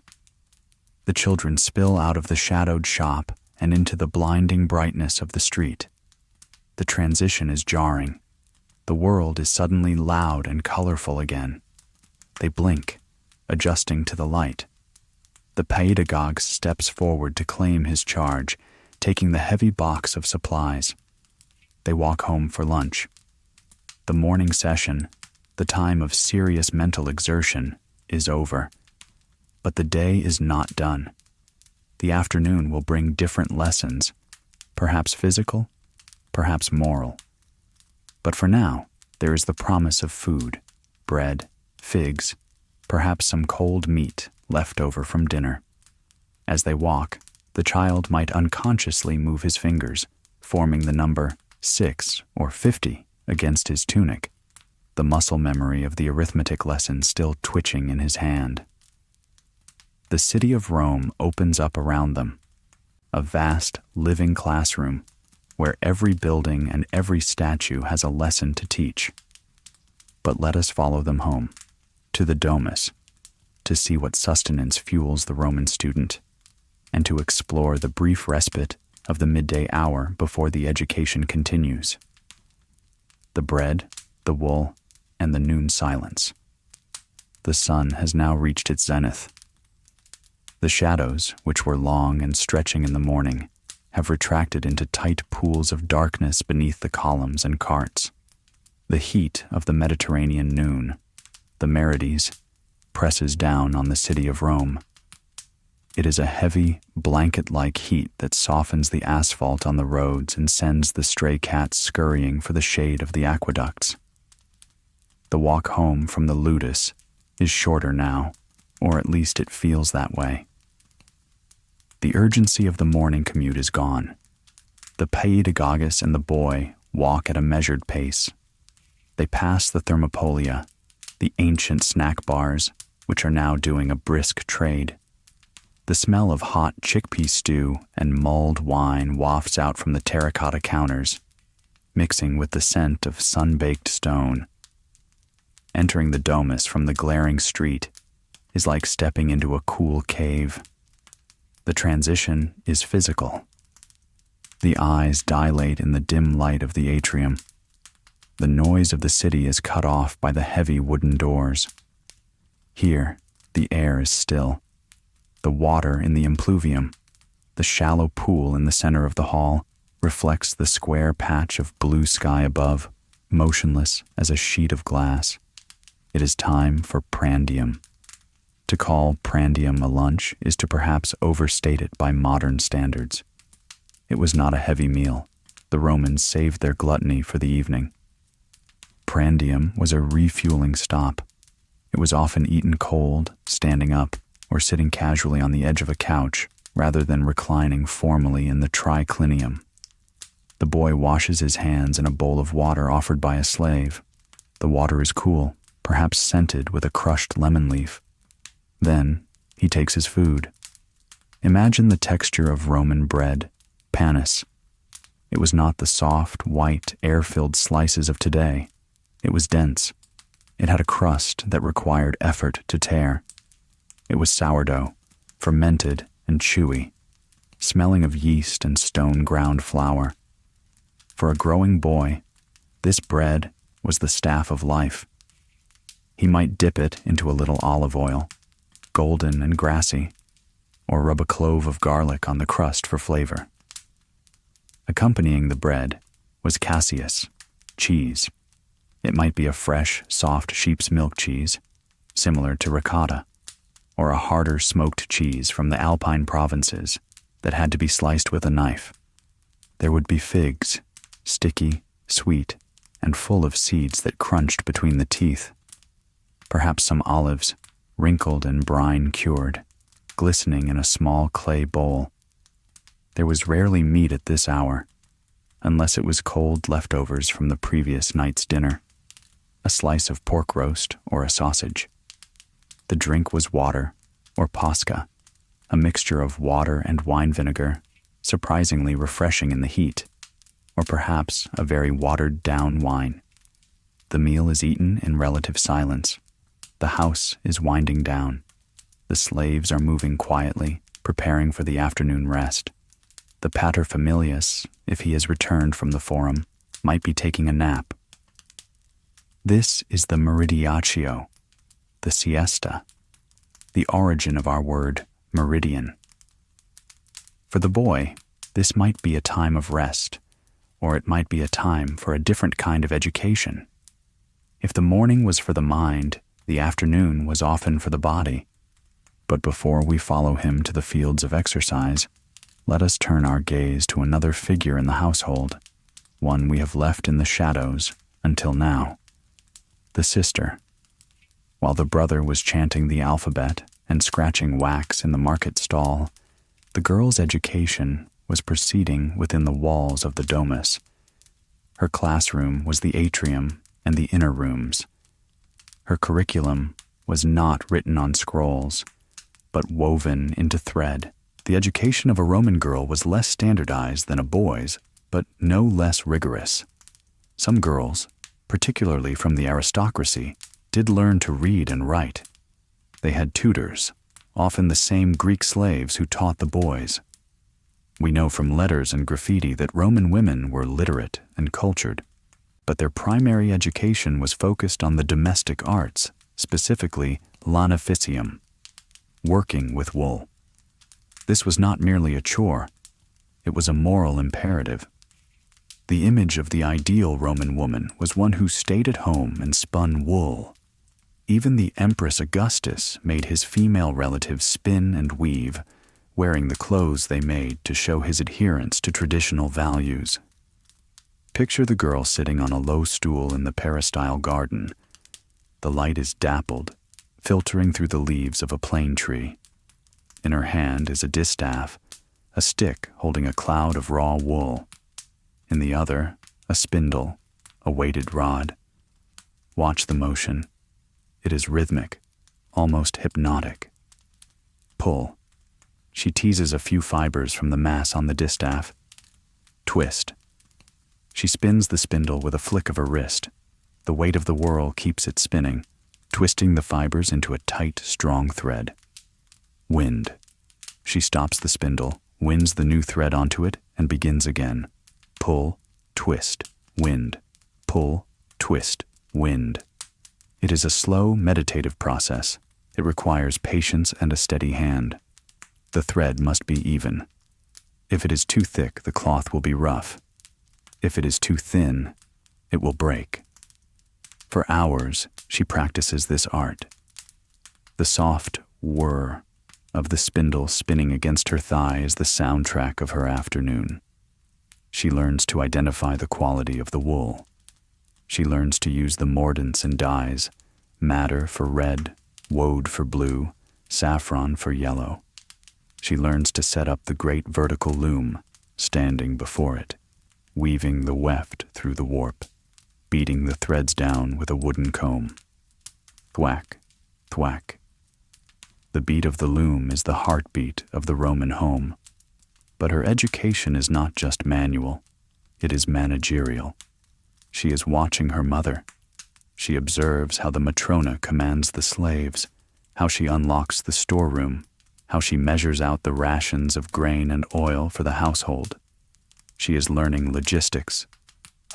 The children spill out of the shadowed shop and into the blinding brightness of the street. The transition is jarring. The world is suddenly loud and colorful again. They blink, adjusting to the light. The pedagogue steps forward to claim his charge, taking the heavy box of supplies. They walk home for lunch. The morning session, the time of serious mental exertion, is over. But the day is not done. The afternoon will bring different lessons, perhaps physical, perhaps moral. But for now, there is the promise of food, bread, figs, perhaps some cold meat left over from dinner. As they walk, the child might unconsciously move his fingers, forming the number 6 or 50 against his tunic, the muscle memory of the arithmetic lesson still twitching in his hand. The city of Rome opens up around them, a vast, living classroom where every building and every statue has a lesson to teach. But let us follow them home, to the Domus, to see what sustenance fuels the Roman student, and to explore the brief respite of the midday hour before the education continues. The bread, the wool, and the noon silence. The sun has now reached its zenith. The shadows, which were long and stretching in the morning, have retracted into tight pools of darkness beneath the columns and carts. The heat of the Mediterranean noon, the Merides, presses down on the city of Rome. It is a heavy, blanket-like heat that softens the asphalt on the roads and sends the stray cats scurrying for the shade of the aqueducts. The walk home from the ludus is shorter now, or at least it feels that way. The urgency of the morning commute is gone. The pedagogus and the boy walk at a measured pace. They pass the thermopolia, the ancient snack bars, which are now doing a brisk trade. The smell of hot chickpea stew and mulled wine wafts out from the terracotta counters, mixing with the scent of sun-baked stone. Entering the Domus from the glaring street is like stepping into a cool cave. The transition is physical. The eyes dilate in the dim light of the atrium. The noise of the city is cut off by the heavy wooden doors. Here, the air is still. The water in the impluvium, the shallow pool in the center of the hall, reflects the square patch of blue sky above, motionless as a sheet of glass. It is time for prandium. To call prandium a lunch is to perhaps overstate it by modern standards. It was not a heavy meal. The Romans saved their gluttony for the evening. Prandium was a refueling stop. It was often eaten cold, standing up, or sitting casually on the edge of a couch, rather than reclining formally in the triclinium. The boy washes his hands in a bowl of water offered by a slave. The water is cool, perhaps scented with a crushed lemon leaf. Then he takes his food. Imagine the texture of Roman bread, panis. It was not the soft, white, air-filled slices of today. It was dense. It had a crust that required effort to tear. It was sourdough, fermented and chewy, smelling of yeast and stone-ground flour. For a growing boy, this bread was the staff of life. He might dip it into a little olive oil, golden and grassy, or rub a clove of garlic on the crust for flavor. Accompanying the bread was caseus, cheese. It might be a fresh, soft sheep's milk cheese, similar to ricotta, or a harder smoked cheese from the Alpine provinces that had to be sliced with a knife. There would be figs, sticky, sweet, and full of seeds that crunched between the teeth. Perhaps some olives, wrinkled and brine-cured, glistening in a small clay bowl. There was rarely meat at this hour, unless it was cold leftovers from the previous night's dinner, a slice of pork roast or a sausage. The drink was water, or posca, a mixture of water and wine vinegar, surprisingly refreshing in the heat, or perhaps a very watered-down wine. The meal is eaten in relative silence. The house is winding down. The slaves are moving quietly, preparing for the afternoon rest. The paterfamilias, if he has returned from the forum, might be taking a nap. This is the meridiatio, the siesta, the origin of our word meridian. For the boy, this might be a time of rest, or it might be a time for a different kind of education. If the morning was for the mind, the afternoon was often for the body. But before we follow him to the fields of exercise, let us turn our gaze to another figure in the household, one we have left in the shadows until now. The sister. While the brother was chanting the alphabet and scratching wax in the market stall, the girl's education was proceeding within the walls of the domus. Her classroom was the atrium and the inner rooms. Her curriculum was not written on scrolls, but woven into thread. The education of a Roman girl was less standardized than a boy's, but no less rigorous. Some girls, particularly from the aristocracy, did learn to read and write. They had tutors, often the same Greek slaves who taught the boys. We know from letters and graffiti that Roman women were literate and cultured, but their primary education was focused on the domestic arts, specifically lanificium, working with wool. This was not merely a chore, it was a moral imperative. The image of the ideal Roman woman was one who stayed at home and spun wool. Even the Empress Augustus made his female relatives spin and weave, wearing the clothes they made to show his adherence to traditional values. Picture the girl sitting on a low stool in the peristyle garden. The light is dappled, filtering through the leaves of a plane tree. In her hand is a distaff, a stick holding a cloud of raw wool. In the other, a spindle, a weighted rod. Watch the motion. It is rhythmic, almost hypnotic. Pull. She teases a few fibers from the mass on the distaff. Twist. She spins the spindle with a flick of her wrist. The weight of the whirl keeps it spinning, twisting the fibers into a tight, strong thread. Wind. She stops the spindle, winds the new thread onto it, and begins again. Pull, twist, wind. Pull, twist, wind. It is a slow, meditative process. It requires patience and a steady hand. The thread must be even. If it is too thick, the cloth will be rough. If it is too thin, it will break. For hours, she practices this art. The soft whir of the spindle spinning against her thigh is the soundtrack of her afternoon. She learns to identify the quality of the wool. She learns to use the mordants and dyes, madder for red, woad for blue, saffron for yellow. She learns to set up the great vertical loom, standing before it, weaving the weft through the warp, beating the threads down with a wooden comb. Thwack, thwack. The beat of the loom is the heartbeat of the Roman home. But her education is not just manual, it is managerial. She is watching her mother. She observes how the matrona commands the slaves, how she unlocks the storeroom, how she measures out the rations of grain and oil for the household. She is learning logistics.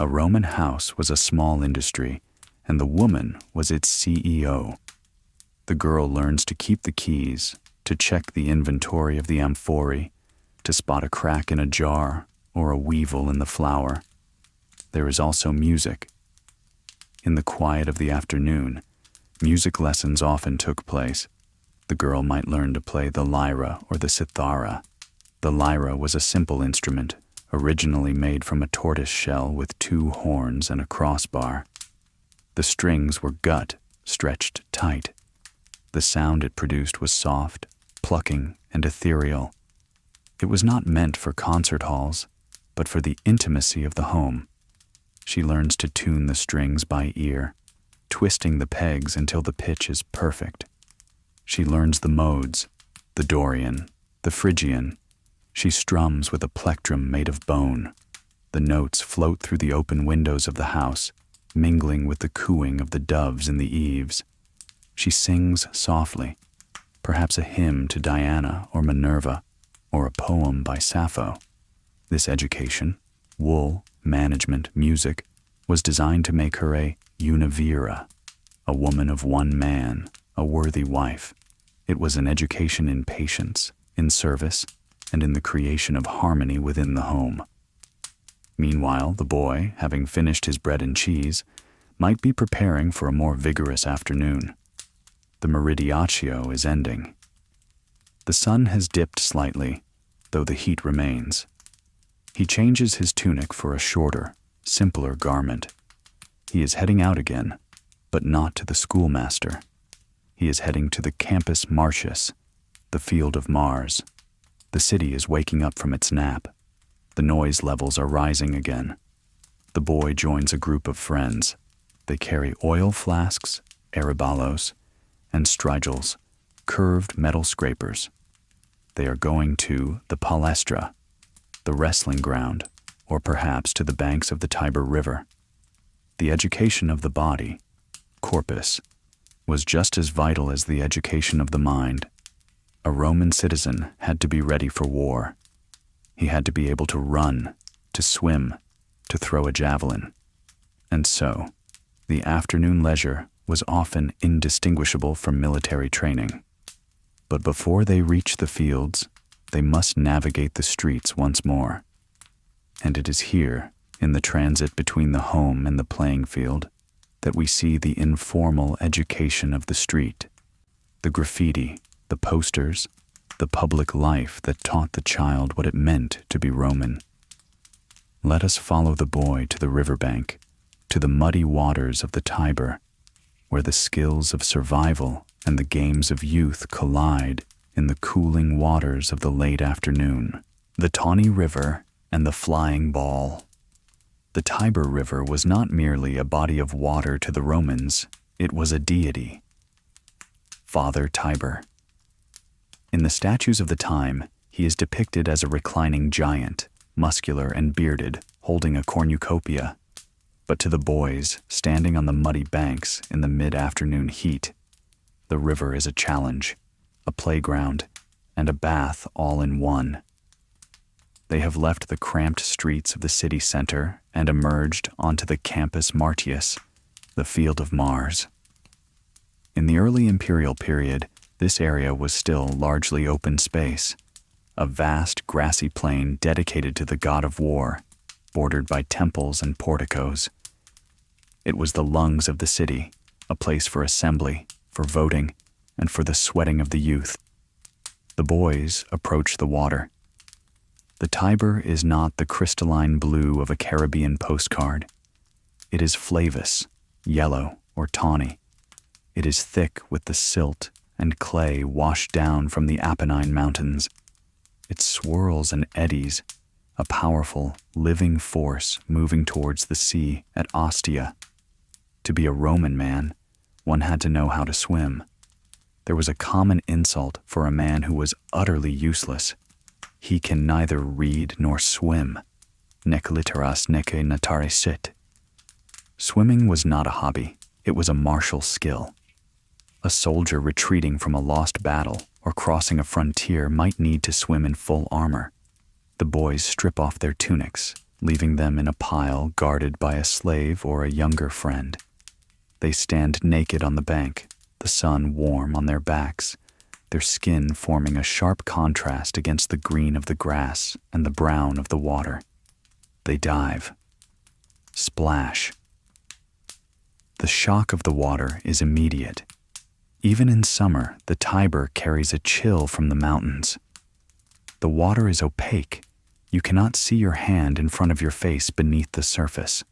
A Roman house was a small industry, and the woman was its CEO. The girl learns to keep the keys, to check the inventory of the amphorae, to spot a crack in a jar or a weevil in the flour. There is also music. In the quiet of the afternoon, music lessons often took place. The girl might learn to play the lyra or the cithara. The lyra was a simple instrument, originally made from a tortoise shell with 2 horns and a crossbar. The strings were gut, stretched tight. The sound it produced was soft, plucking, and ethereal. It was not meant for concert halls, but for the intimacy of the home. She learns to tune the strings by ear, twisting the pegs until the pitch is perfect. She learns the modes, the Dorian, the Phrygian. She strums with a plectrum made of bone. The notes float through the open windows of the house, mingling with the cooing of the doves in the eaves. She sings softly, perhaps a hymn to Diana or Minerva, or a poem by Sappho. This education, wool, management, music, was designed to make her a univira, a woman of one man, a worthy wife. It was an education in patience, in service, and in the creation of harmony within the home. Meanwhile, the boy, having finished his bread and cheese, might be preparing for a more vigorous afternoon. The meridiaccio is ending. The sun has dipped slightly, though the heat remains. He changes his tunic for a shorter, simpler garment. He is heading out again, but not to the schoolmaster. He is heading to the Campus Martius, the field of Mars. The city is waking up from its nap. The noise levels are rising again. The boy joins a group of friends. They carry oil flasks, arabalos, and strigils, curved metal scrapers. They are going to the palestra, the wrestling ground, or perhaps to the banks of the Tiber River. The education of the body, corpus, was just as vital as the education of the mind. A Roman citizen had to be ready for war. He had to be able to run, to swim, to throw a javelin. And so, the afternoon leisure was often indistinguishable from military training. But before they reach the fields, they must navigate the streets once more. And it is here, in the transit between the home and the playing field, that we see the informal education of the street, the graffiti, the posters, the public life that taught the child what it meant to be Roman. Let us follow the boy to the riverbank, to the muddy waters of the Tiber, where the skills of survival and the games of youth collide in the cooling waters of the late afternoon. The tawny river and the flying ball. The Tiber River was not merely a body of water to the Romans, it was a deity. Father Tiber. In the statues of the time, he is depicted as a reclining giant, muscular and bearded, holding a cornucopia. But to the boys, standing on the muddy banks in the mid-afternoon heat, the river is a challenge, a playground, and a bath all in one. They have left the cramped streets of the city center and emerged onto the Campus Martius, the field of Mars. In the early imperial period, this area was still largely open space, a vast grassy plain dedicated to the god of war, bordered by temples and porticos. It was the lungs of the city, a place for assembly, for voting, and for the sweating of the youth. The boys approach the water. The Tiber is not the crystalline blue of a Caribbean postcard. It is flavous, yellow, or tawny. It is thick with the silt and clay washed down from the Apennine Mountains. It swirls and eddies, a powerful, living force moving towards the sea at Ostia. To be a Roman man, one had to know how to swim. There was a common insult for a man who was utterly useless. He can neither read nor swim. Nec litteras nec natare sit. Swimming was not a hobby, it was a martial skill. A soldier retreating from a lost battle or crossing a frontier might need to swim in full armor. The boys strip off their tunics, leaving them in a pile guarded by a slave or a younger friend. They stand naked on the bank, the sun warm on their backs, their skin forming a sharp contrast against the green of the grass and the brown of the water. They dive. Splash. The shock of the water is immediate. Even in summer, the Tiber carries a chill from the mountains. The water is opaque. You cannot see your hand in front of your face beneath the surface.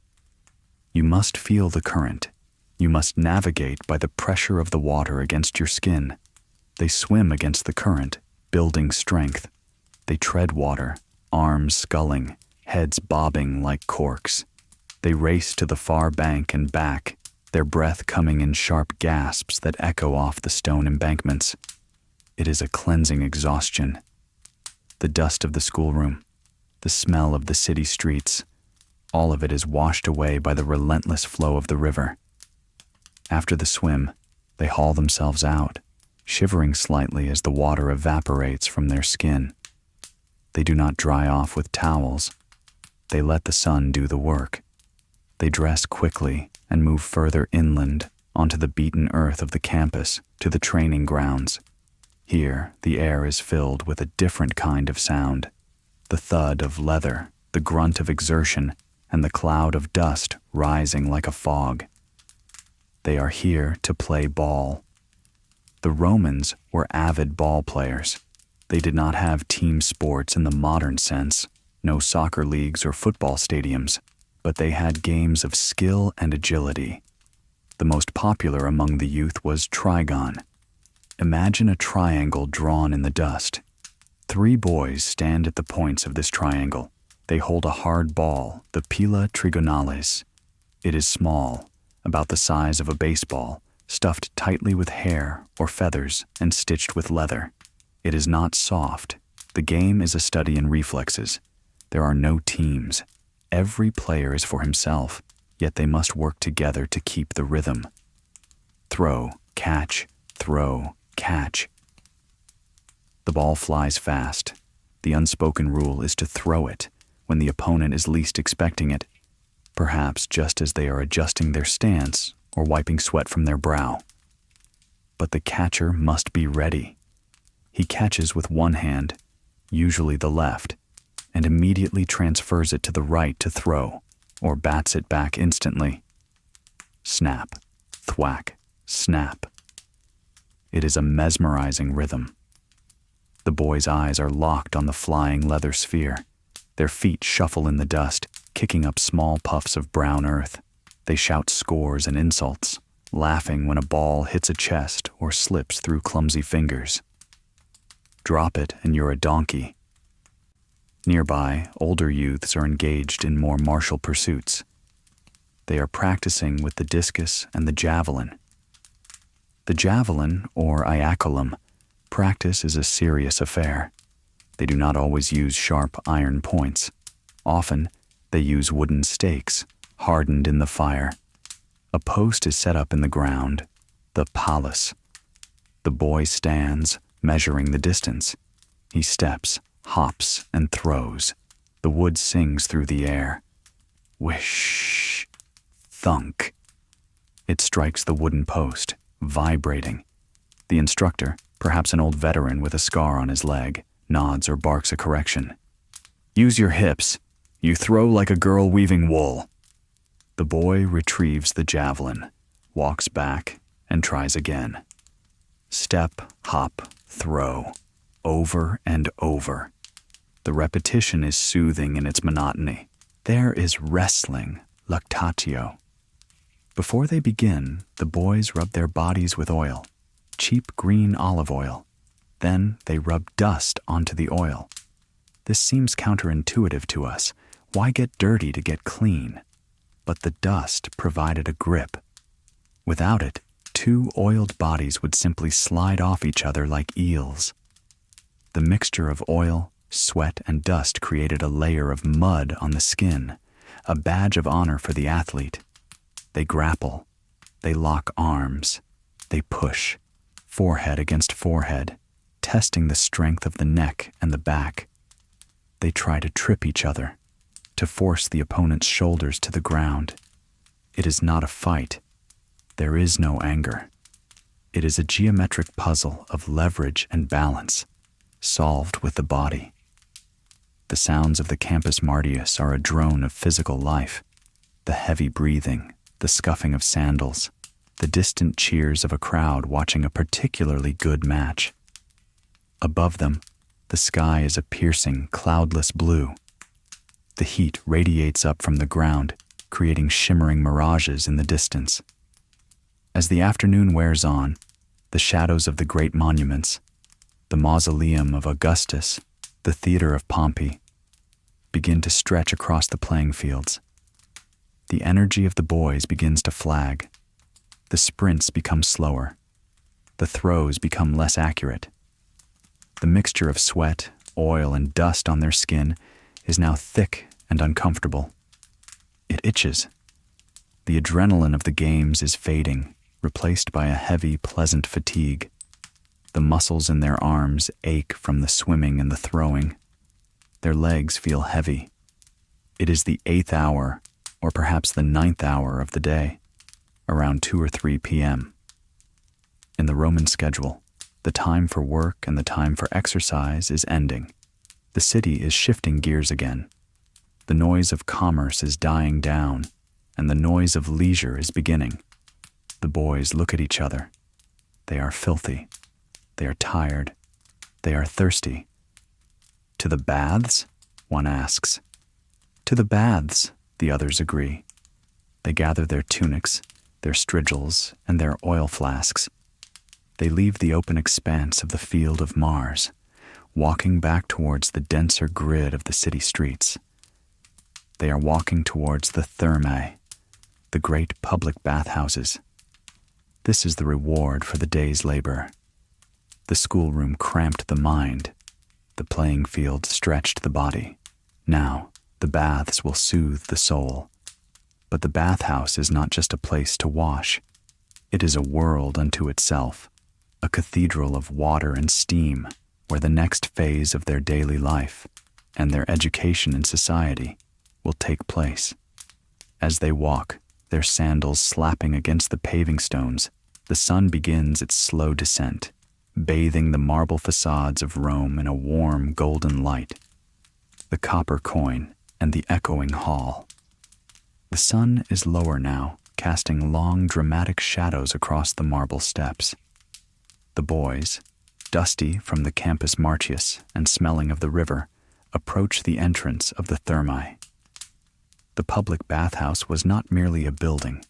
You must feel the current. You must navigate by the pressure of the water against your skin. They swim against the current, building strength. They tread water, arms sculling, heads bobbing like corks. They race to the far bank and back, their breath coming in sharp gasps that echo off the stone embankments. It is a cleansing exhaustion. The dust of the schoolroom, the smell of the city streets, all of it is washed away by the relentless flow of the river. After the swim, they haul themselves out, shivering slightly as the water evaporates from their skin. They do not dry off with towels. They let the sun do the work. They dress quickly and move further inland onto the beaten earth of the campus to the training grounds. Here, the air is filled with a different kind of sound, the thud of leather, the grunt of exertion, and the cloud of dust rising like a fog. They are here to play ball. The Romans were avid ball players. They did not have team sports in the modern sense, no soccer leagues or football stadiums, but they had games of skill and agility. The most popular among the youth was trigon. Imagine a triangle drawn in the dust. 3 boys stand at the points of this triangle. They hold a hard ball, the pila trigonales. It is small, about the size of a baseball, stuffed tightly with hair or feathers and stitched with leather. It is not soft. The game is a study in reflexes. There are no teams. Every player is for himself, yet they must work together to keep the rhythm. Throw, catch, throw, catch. The ball flies fast. The unspoken rule is to throw it when the opponent is least expecting it, perhaps just as they are adjusting their stance or wiping sweat from their brow. But the catcher must be ready. He catches with one hand, usually the left, and immediately transfers it to the right to throw, or bats it back instantly. Snap, thwack, snap. It is a mesmerizing rhythm. The boys' eyes are locked on the flying leather sphere. Their feet shuffle in the dust, kicking up small puffs of brown earth. They shout scores and insults, laughing when a ball hits a chest or slips through clumsy fingers. Drop it and you're a donkey. Nearby, older youths are engaged in more martial pursuits. They are practicing with the discus and the javelin. The javelin, or iaculum, practice is a serious affair. They do not always use sharp iron points. Often, they use wooden stakes, hardened in the fire. A post is set up in the ground, the palace. The boy stands, measuring the distance. He steps, hops, and throws. The wood sings through the air. Whish! Thunk! It strikes the wooden post, vibrating. The instructor, perhaps an old veteran with a scar on his leg, nods or barks a correction. Use your hips. You throw like a girl weaving wool. The boy retrieves the javelin, walks back, and tries again. Step, hop, throw, over and over. The repetition is soothing in its monotony. There is wrestling, lactatio. Before they begin, the boys rub their bodies with oil, cheap green olive oil. Then they rub dust onto the oil. This seems counterintuitive to us. Why get dirty to get clean? But the dust provided a grip. Without it, two oiled bodies would simply slide off each other like eels. The mixture of oil, sweat, and dust created a layer of mud on the skin, a badge of honor for the athlete. They grapple, they lock arms, they push, forehead against forehead, testing the strength of the neck and the back. They try to trip each other, to force the opponent's shoulders to the ground. It is not a fight. There is no anger. It is a geometric puzzle of leverage and balance, solved with the body. The sounds of the Campus Martius are a drone of physical life. The heavy breathing, the scuffing of sandals, the distant cheers of a crowd watching a particularly good match. Above them, the sky is a piercing, cloudless blue. The heat radiates up from the ground, creating shimmering mirages in the distance. As the afternoon wears on, the shadows of the great monuments, the mausoleum of Augustus, the theater of Pompey, begin to stretch across the playing fields. The energy of the boys begins to flag. The sprints become slower. The throws become less accurate. The mixture of sweat, oil, and dust on their skin is now thick and uncomfortable. It itches. The adrenaline of the games is fading, replaced by a heavy, pleasant fatigue. The muscles in their arms ache from the swimming and the throwing. Their legs feel heavy. It is the 8th hour, or perhaps the 9th hour of the day, around 2 or 3 p.m. In the Roman schedule, the time for work and the time for exercise is ending. The city is shifting gears again. The noise of commerce is dying down, and the noise of leisure is beginning. The boys look at each other. They are filthy. They are tired. They are thirsty. To the baths? One asks. To the baths, the others agree. They gather their tunics, their strigils, and their oil flasks. They leave the open expanse of the field of Mars, walking back towards the denser grid of the city streets. They are walking towards the thermae, the great public bathhouses. This is the reward for the day's labor. The schoolroom cramped the mind. The playing field stretched the body. Now, the baths will soothe the soul. But the bathhouse is not just a place to wash. It is a world unto itself, a cathedral of water and steam, where the next phase of their daily life and their education in society will take place. As they walk, their sandals slapping against the paving stones, the sun begins its slow descent, bathing the marble facades of Rome in a warm golden light. The copper coin and the echoing hall. The sun is lower now, casting long, dramatic shadows across the marble steps. The boys, dusty from the Campus Martius and smelling of the river, approach the entrance of the thermae. The public bathhouse was not merely a building.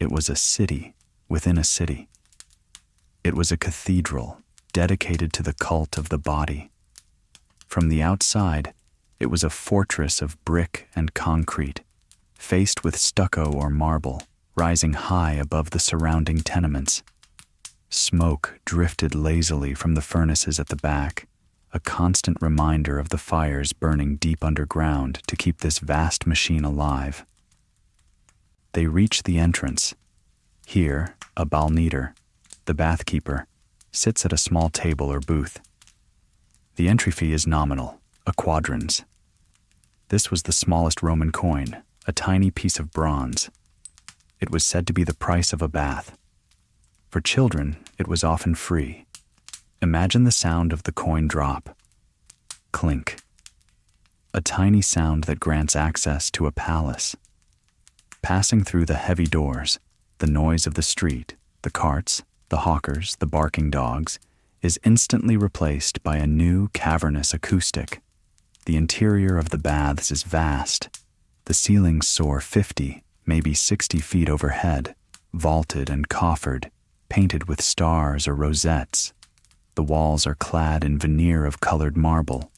It was a city within a city. It was a cathedral dedicated to the cult of the body. From the outside, it was a fortress of brick and concrete, faced with stucco or marble, rising high above the surrounding tenements. Smoke drifted lazily from the furnaces at the back, a constant reminder of the fires burning deep underground to keep this vast machine alive. They reach the entrance. Here, a balneator, the bathkeeper, sits at a small table or booth. The entry fee is nominal, a quadrans. This was the smallest Roman coin, a tiny piece of bronze. It was said to be the price of a bath. For children, it was often free. Imagine the sound of the coin drop. Clink. A tiny sound that grants access to a palace. Passing through the heavy doors, the noise of the street, the carts, the hawkers, the barking dogs, is instantly replaced by a new cavernous acoustic. The interior of the baths is vast. The ceilings soar 50, maybe 60 feet overhead, vaulted and coffered, painted with stars or rosettes. The walls are clad in veneer of colored marble.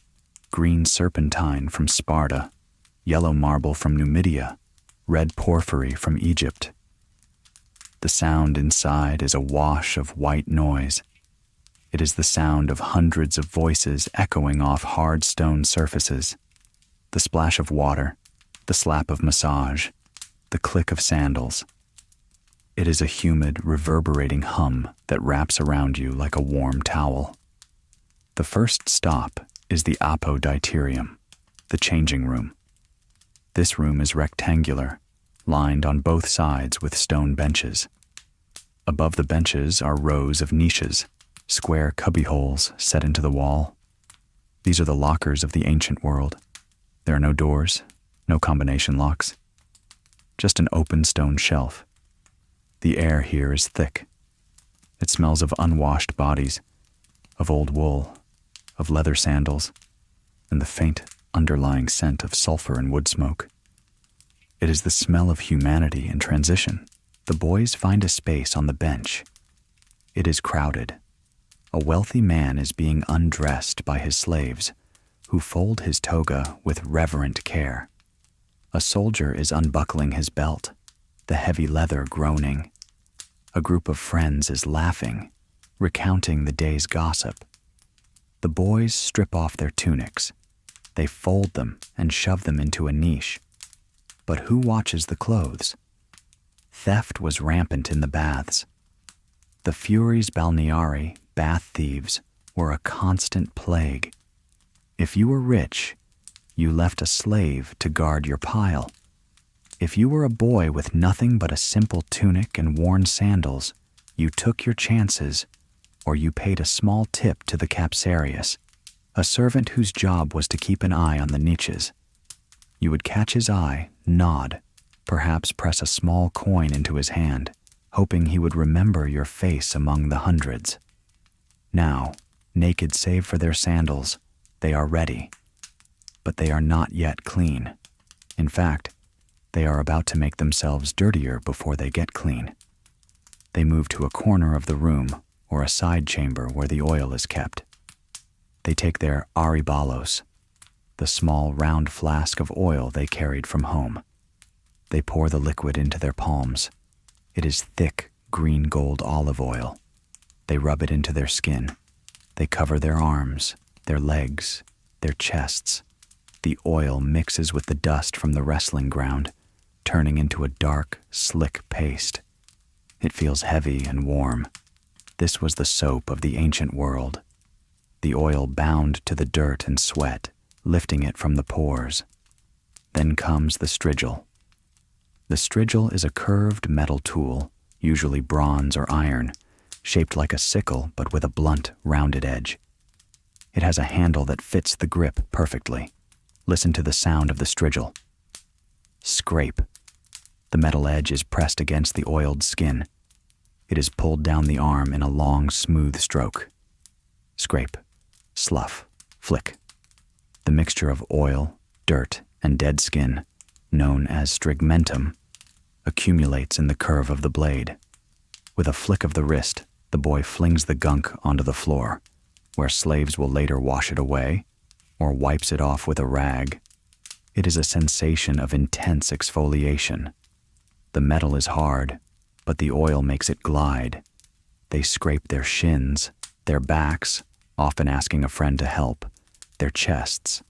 green serpentine from Sparta, yellow marble from Numidia, red porphyry from Egypt. The sound inside is a wash of white noise. It is the sound of hundreds of voices echoing off hard stone surfaces. The splash of water, the slap of massage, the click of sandals. It is a humid, reverberating hum that wraps around you like a warm towel. The first stop is the apoditirium, the changing room. This room is rectangular, lined on both sides with stone benches. Above the benches are rows of niches, square cubbyholes set into the wall. These are the lockers of the ancient world. There are no doors, no combination locks, just an open stone shelf. The air here is thick. It smells of unwashed bodies, of old wool, of leather sandals, and the faint underlying scent of sulfur and wood smoke. It is the smell of humanity in transition. The boys find a space on the bench. It is crowded. A wealthy man is being undressed by his slaves, who fold his toga with reverent care. A soldier is unbuckling his belt, the heavy leather groaning. A group of friends is laughing, recounting the day's gossip. The boys strip off their tunics. They fold them and shove them into a niche. But who watches the clothes? Theft was rampant in the baths. The Furies Balneari, bath thieves, were a constant plague. If you were rich, you left a slave to guard your pile. If you were a boy with nothing but a simple tunic and worn sandals, you took your chances, or you paid a small tip to the capsarius, a servant whose job was to keep an eye on the niches. You would catch his eye, nod, perhaps press a small coin into his hand, hoping he would remember your face among the hundreds. Now, naked save for their sandals, they are ready. But they are not yet clean. In fact, they are about to make themselves dirtier before they get clean. They move to a corner of the room or a side chamber where the oil is kept. They take their aribalos, the small round flask of oil they carried from home. They pour the liquid into their palms. It is thick green gold olive oil. They rub it into their skin. They cover their arms, their legs, their chests. The oil mixes with the dust from the wrestling ground, turning into a dark, slick paste. It feels heavy and warm. This was the soap of the ancient world. The oil bound to the dirt and sweat, lifting it from the pores. Then comes the strigil. The strigil is a curved metal tool, usually bronze or iron, shaped like a sickle but with a blunt, rounded edge. It has a handle that fits the grip perfectly. Listen to the sound of the strigil. Scrape. The metal edge is pressed against the oiled skin. It is pulled down the arm in a long, smooth stroke. Scrape. Slough. Flick. The mixture of oil, dirt, and dead skin, known as strigmentum, accumulates in the curve of the blade. With a flick of the wrist, the boy flings the gunk onto the floor, where slaves will later wash it away, or wipes it off with a rag. It is a sensation of intense exfoliation. The metal is hard, but the oil makes it glide. They scrape their shins, their backs, often asking a friend to help, their chests.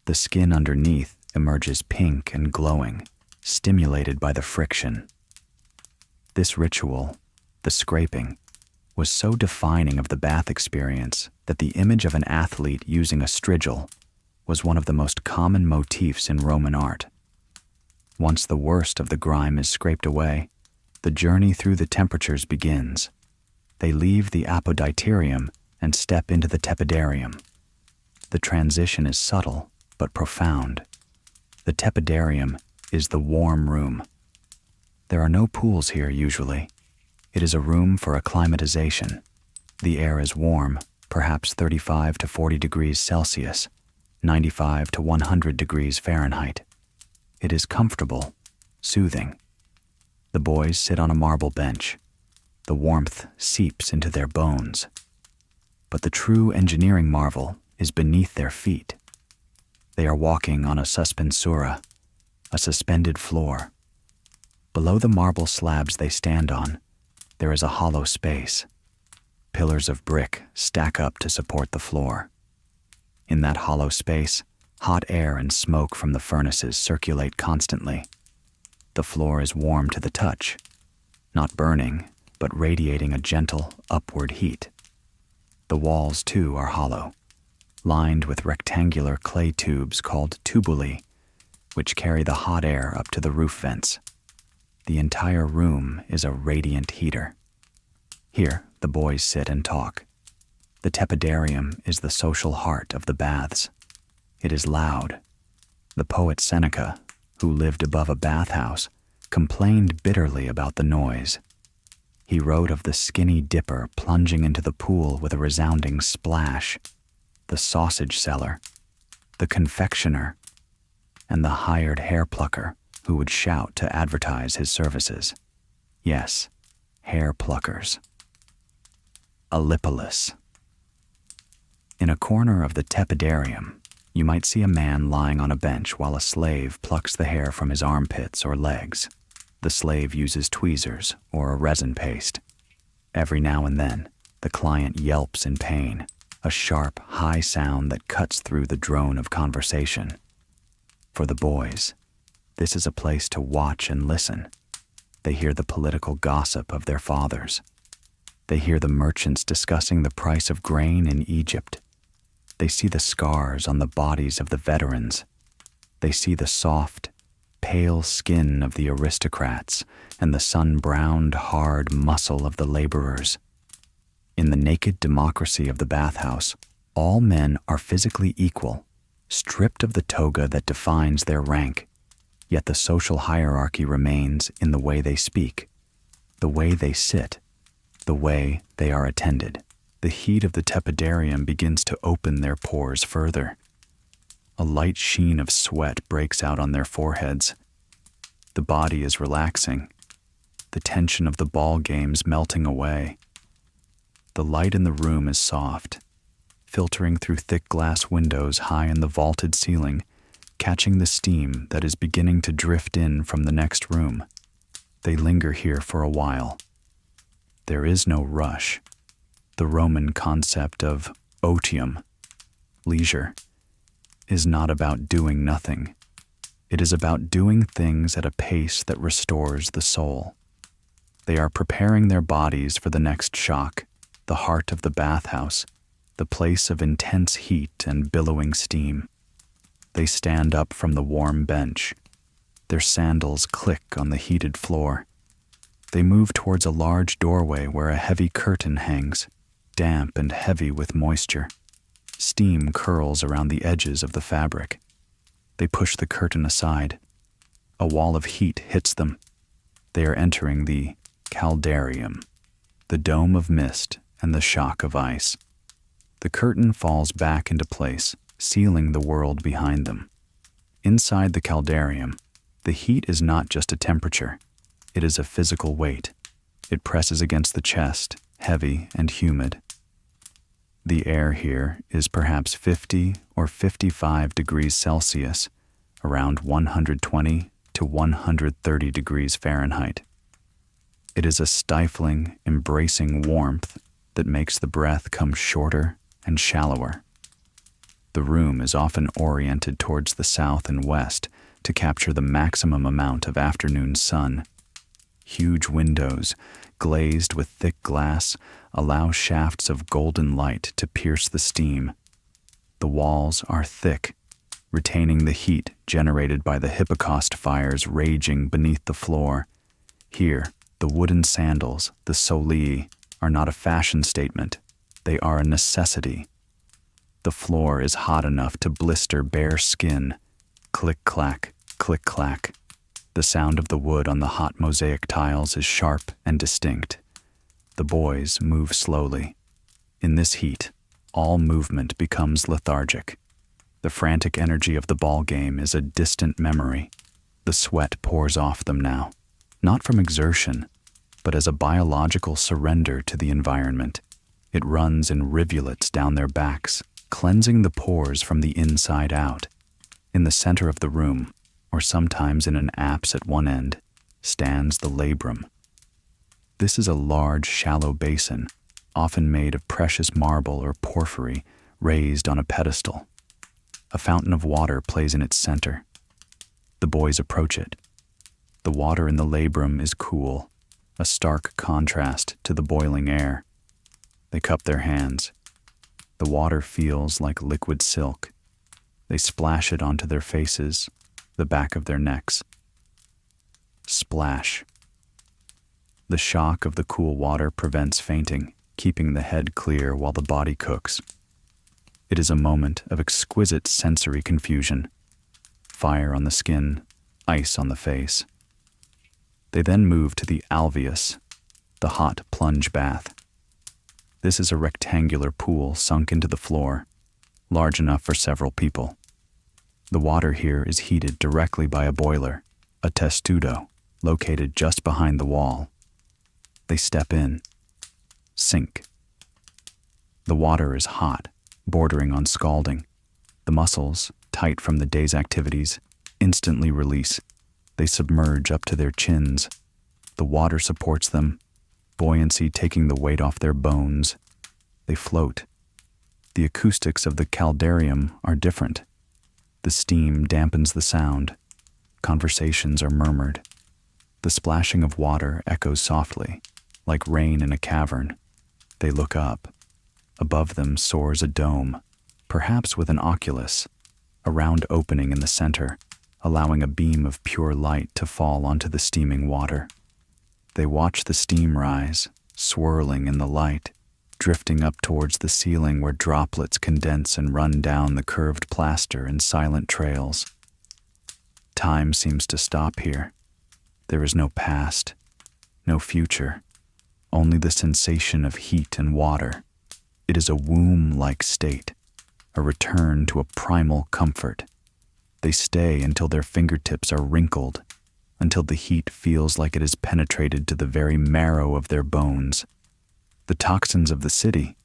The skin underneath emerges pink and glowing, stimulated by the friction. This ritual, the scraping, was so defining of the bath experience that the image of an athlete using a strigil was one of the most common motifs in Roman art. Once the worst of the grime is scraped away, the journey through the temperatures begins. They leave the apoditirium and step into the tepidarium. The transition is subtle but profound. The tepidarium is the warm room. There are no pools here usually. It is a room for acclimatization. The air is warm, perhaps 35 to 40 degrees Celsius, 95 to 100 degrees Fahrenheit. It is comfortable, soothing. The boys sit on a marble bench. The warmth seeps into their bones. But the true engineering marvel is beneath their feet. They are walking on a suspensura, a suspended floor. Below the marble slabs they stand on, there is a hollow space. Pillars of brick stack up to support the floor. In that hollow space, hot air and smoke from the furnaces circulate constantly. The floor is warm to the touch, not burning, but radiating a gentle, upward heat. The walls, too, are hollow, lined with rectangular clay tubes called tubuli, which carry the hot air up to the roof vents. The entire room is a radiant heater. Here, the boys sit and talk. The tepidarium is the social heart of the baths. It is loud. The poet Seneca, who lived above a bathhouse, complained bitterly about the noise. He wrote of the skinny dipper plunging into the pool with a resounding splash, the sausage seller, the confectioner, and the hired hair plucker who would shout to advertise his services. Yes, hair pluckers. Allipolis. In a corner of the tepidarium, you might see a man lying on a bench while a slave plucks the hair from his armpits or legs. The slave uses tweezers or a resin paste. Every now and then, the client yelps in pain, a sharp, high sound that cuts through the drone of conversation. For the boys, this is a place to watch and listen. They hear the political gossip of their fathers. They hear the merchants discussing the price of grain in Egypt. They see the scars on the bodies of the veterans. They see the soft, pale skin of the aristocrats and the sun-browned, hard muscle of the laborers. In the naked democracy of the bathhouse, all men are physically equal, stripped of the toga that defines their rank, yet the social hierarchy remains in the way they speak, the way they sit, the way they are attended. The heat of the tepidarium begins to open their pores further. A light sheen of sweat breaks out on their foreheads. The body is relaxing, the tension of the ball games melting away. The light in the room is soft, filtering through thick glass windows high in the vaulted ceiling, catching the steam that is beginning to drift in from the next room. They linger here for a while. There is no rush. The Roman concept of otium, leisure, is not about doing nothing. It is about doing things at a pace that restores the soul. They are preparing their bodies for the next shock, the heart of the bathhouse, the place of intense heat and billowing steam. They stand up from the warm bench. Their sandals click on the heated floor. They move towards a large doorway where a heavy curtain hangs, damp and heavy with moisture. Steam curls around the edges of the fabric. They push the curtain aside. A wall of heat hits them. They are entering the caldarium, the dome of mist and the shock of ice. The curtain falls back into place, sealing the world behind them. Inside the caldarium, the heat is not just a temperature. It is a physical weight. It presses against the chest, heavy and humid. The air here is perhaps 50 or 55 degrees Celsius, around 120 to 130 degrees Fahrenheit. It is a stifling, embracing warmth that makes the breath come shorter and shallower. The room is often oriented towards the south and west to capture the maximum amount of afternoon sun. Huge windows, glazed with thick glass, allow shafts of golden light to pierce the steam. The walls are thick, retaining the heat generated by the Hippocaust fires raging beneath the floor. Here, the wooden sandals, the solii, are not a fashion statement. They are a necessity. The floor is hot enough to blister bare skin. Click-clack, click-clack. The sound of the wood on the hot mosaic tiles is sharp and distinct. The boys move slowly. In this heat, all movement becomes lethargic. The frantic energy of the ball game is a distant memory. The sweat pours off them now, not from exertion, but as a biological surrender to the environment. It runs in rivulets down their backs, cleansing the pores from the inside out. In the center of the room, or sometimes in an apse at one end, stands the labrum. This is a large, shallow basin, often made of precious marble or porphyry, raised on a pedestal. A fountain of water plays in its center. The boys approach it. The water in the labrum is cool, a stark contrast to the boiling air. They cup their hands. The water feels like liquid silk. They splash it onto their faces, the back of their necks. Splash. The shock of the cool water prevents fainting, keeping the head clear while the body cooks. It is a moment of exquisite sensory confusion. Fire on the skin, ice on the face. They then move to the alveus, the hot plunge bath. This is a rectangular pool sunk into the floor, large enough for several people. The water here is heated directly by a boiler, a testudo, located just behind the wall. They step in, sink. The water is hot, bordering on scalding. The muscles, tight from the day's activities, instantly release. They submerge up to their chins. The water supports them, buoyancy taking the weight off their bones. They float. The acoustics of the caldarium are different. The steam dampens the sound. Conversations are murmured. The splashing of water echoes softly, like rain in a cavern. They look up. Above them soars a dome, perhaps with an oculus, a round opening in the center, allowing a beam of pure light to fall onto the steaming water. They watch the steam rise, swirling in the light, drifting up towards the ceiling where droplets condense and run down the curved plaster in silent trails. Time seems to stop here. There is no past, no future, only the sensation of heat and water. It is a womb-like state, a return to a primal comfort. They stay until their fingertips are wrinkled, until the heat feels like it has penetrated to the very marrow of their bones. The toxins of the city,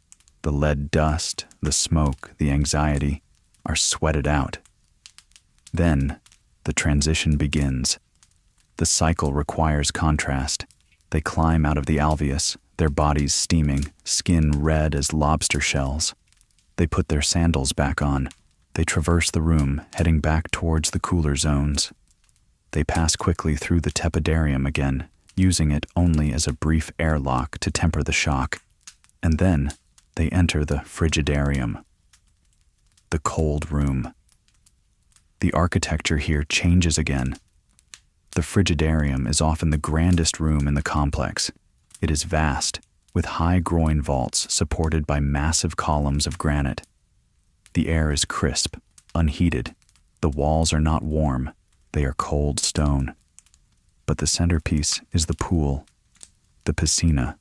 the lead dust, the smoke, the anxiety, are sweated out. Then, the transition begins. The cycle requires contrast. They climb out of the alveus, their bodies steaming, skin red as lobster shells. They put their sandals back on. They traverse the room, heading back towards the cooler zones. They pass quickly through the tepidarium again, using it only as a brief airlock to temper the shock. And then they enter the frigidarium, the cold room. The architecture here changes again. The frigidarium is often the grandest room in the complex. It is vast, with high groin vaults supported by massive columns of granite. The air is crisp, unheated. The walls are not warm, they are cold stone. But the centerpiece is the pool, the piscina.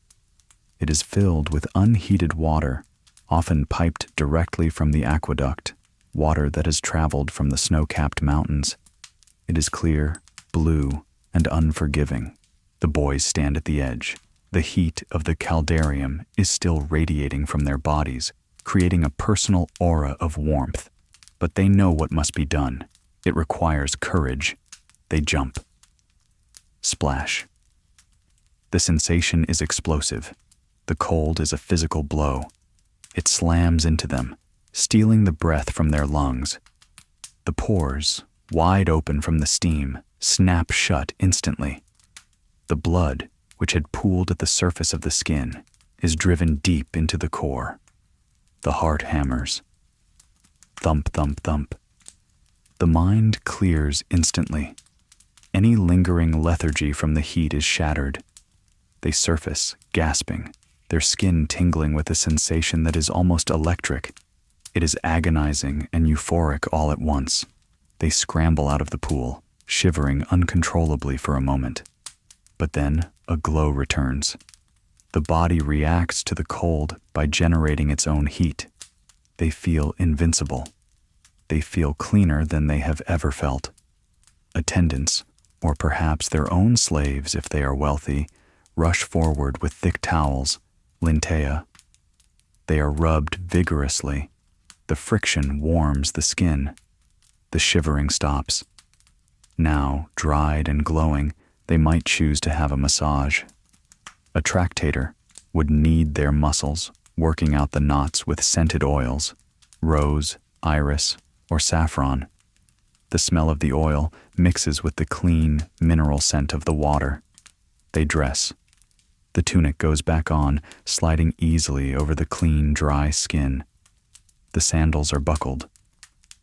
It is filled with unheated water, often piped directly from the aqueduct, water that has traveled from the snow-capped mountains. It is clear, blue, and unforgiving. The boys stand at the edge. The heat of the caldarium is still radiating from their bodies, creating a personal aura of warmth. But they know what must be done. It requires courage. They jump. Splash. The sensation is explosive. The cold is a physical blow. It slams into them, stealing the breath from their lungs. The pores, wide open from the steam, snap shut instantly. The blood, which had pooled at the surface of the skin, is driven deep into the core. The heart hammers. Thump, thump, thump. The mind clears instantly. Any lingering lethargy from the heat is shattered. They surface, gasping, their skin tingling with a sensation that is almost electric. It is agonizing and euphoric all at once. They scramble out of the pool, shivering uncontrollably for a moment. But then a glow returns. The body reacts to the cold by generating its own heat. They feel invincible. They feel cleaner than they have ever felt. Attendants, or perhaps their own slaves if they are wealthy, rush forward with thick towels, lintea. They are rubbed vigorously. The friction warms the skin. the shivering stops. Now, dried and glowing, they might choose to have a massage. A tractator would knead their muscles, working out the knots with scented oils, rose, iris, or saffron. The smell of the oil mixes with the clean, mineral scent of the water. They dress. The tunic goes back on, sliding easily over the clean, dry skin. The sandals are buckled.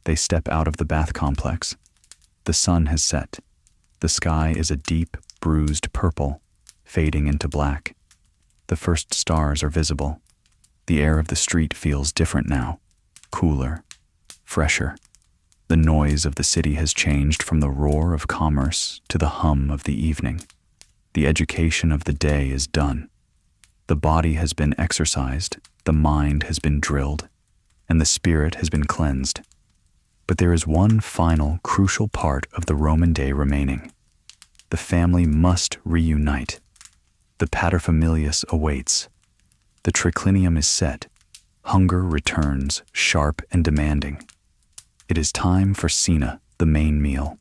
They step out of the bath complex. The sun has set. The sky is a deep, bruised purple, fading into black. The first stars are visible. The air of the street feels different now, cooler, fresher. The noise of the city has changed from the roar of commerce to the hum of the evening. The education of the day is done. The body has been exercised, the mind has been drilled, and the spirit has been cleansed. But there is one final, crucial part of the Roman day remaining. The family must reunite. The paterfamilias awaits. The triclinium is set. Hunger returns, sharp and demanding. It is time for cena, the main meal.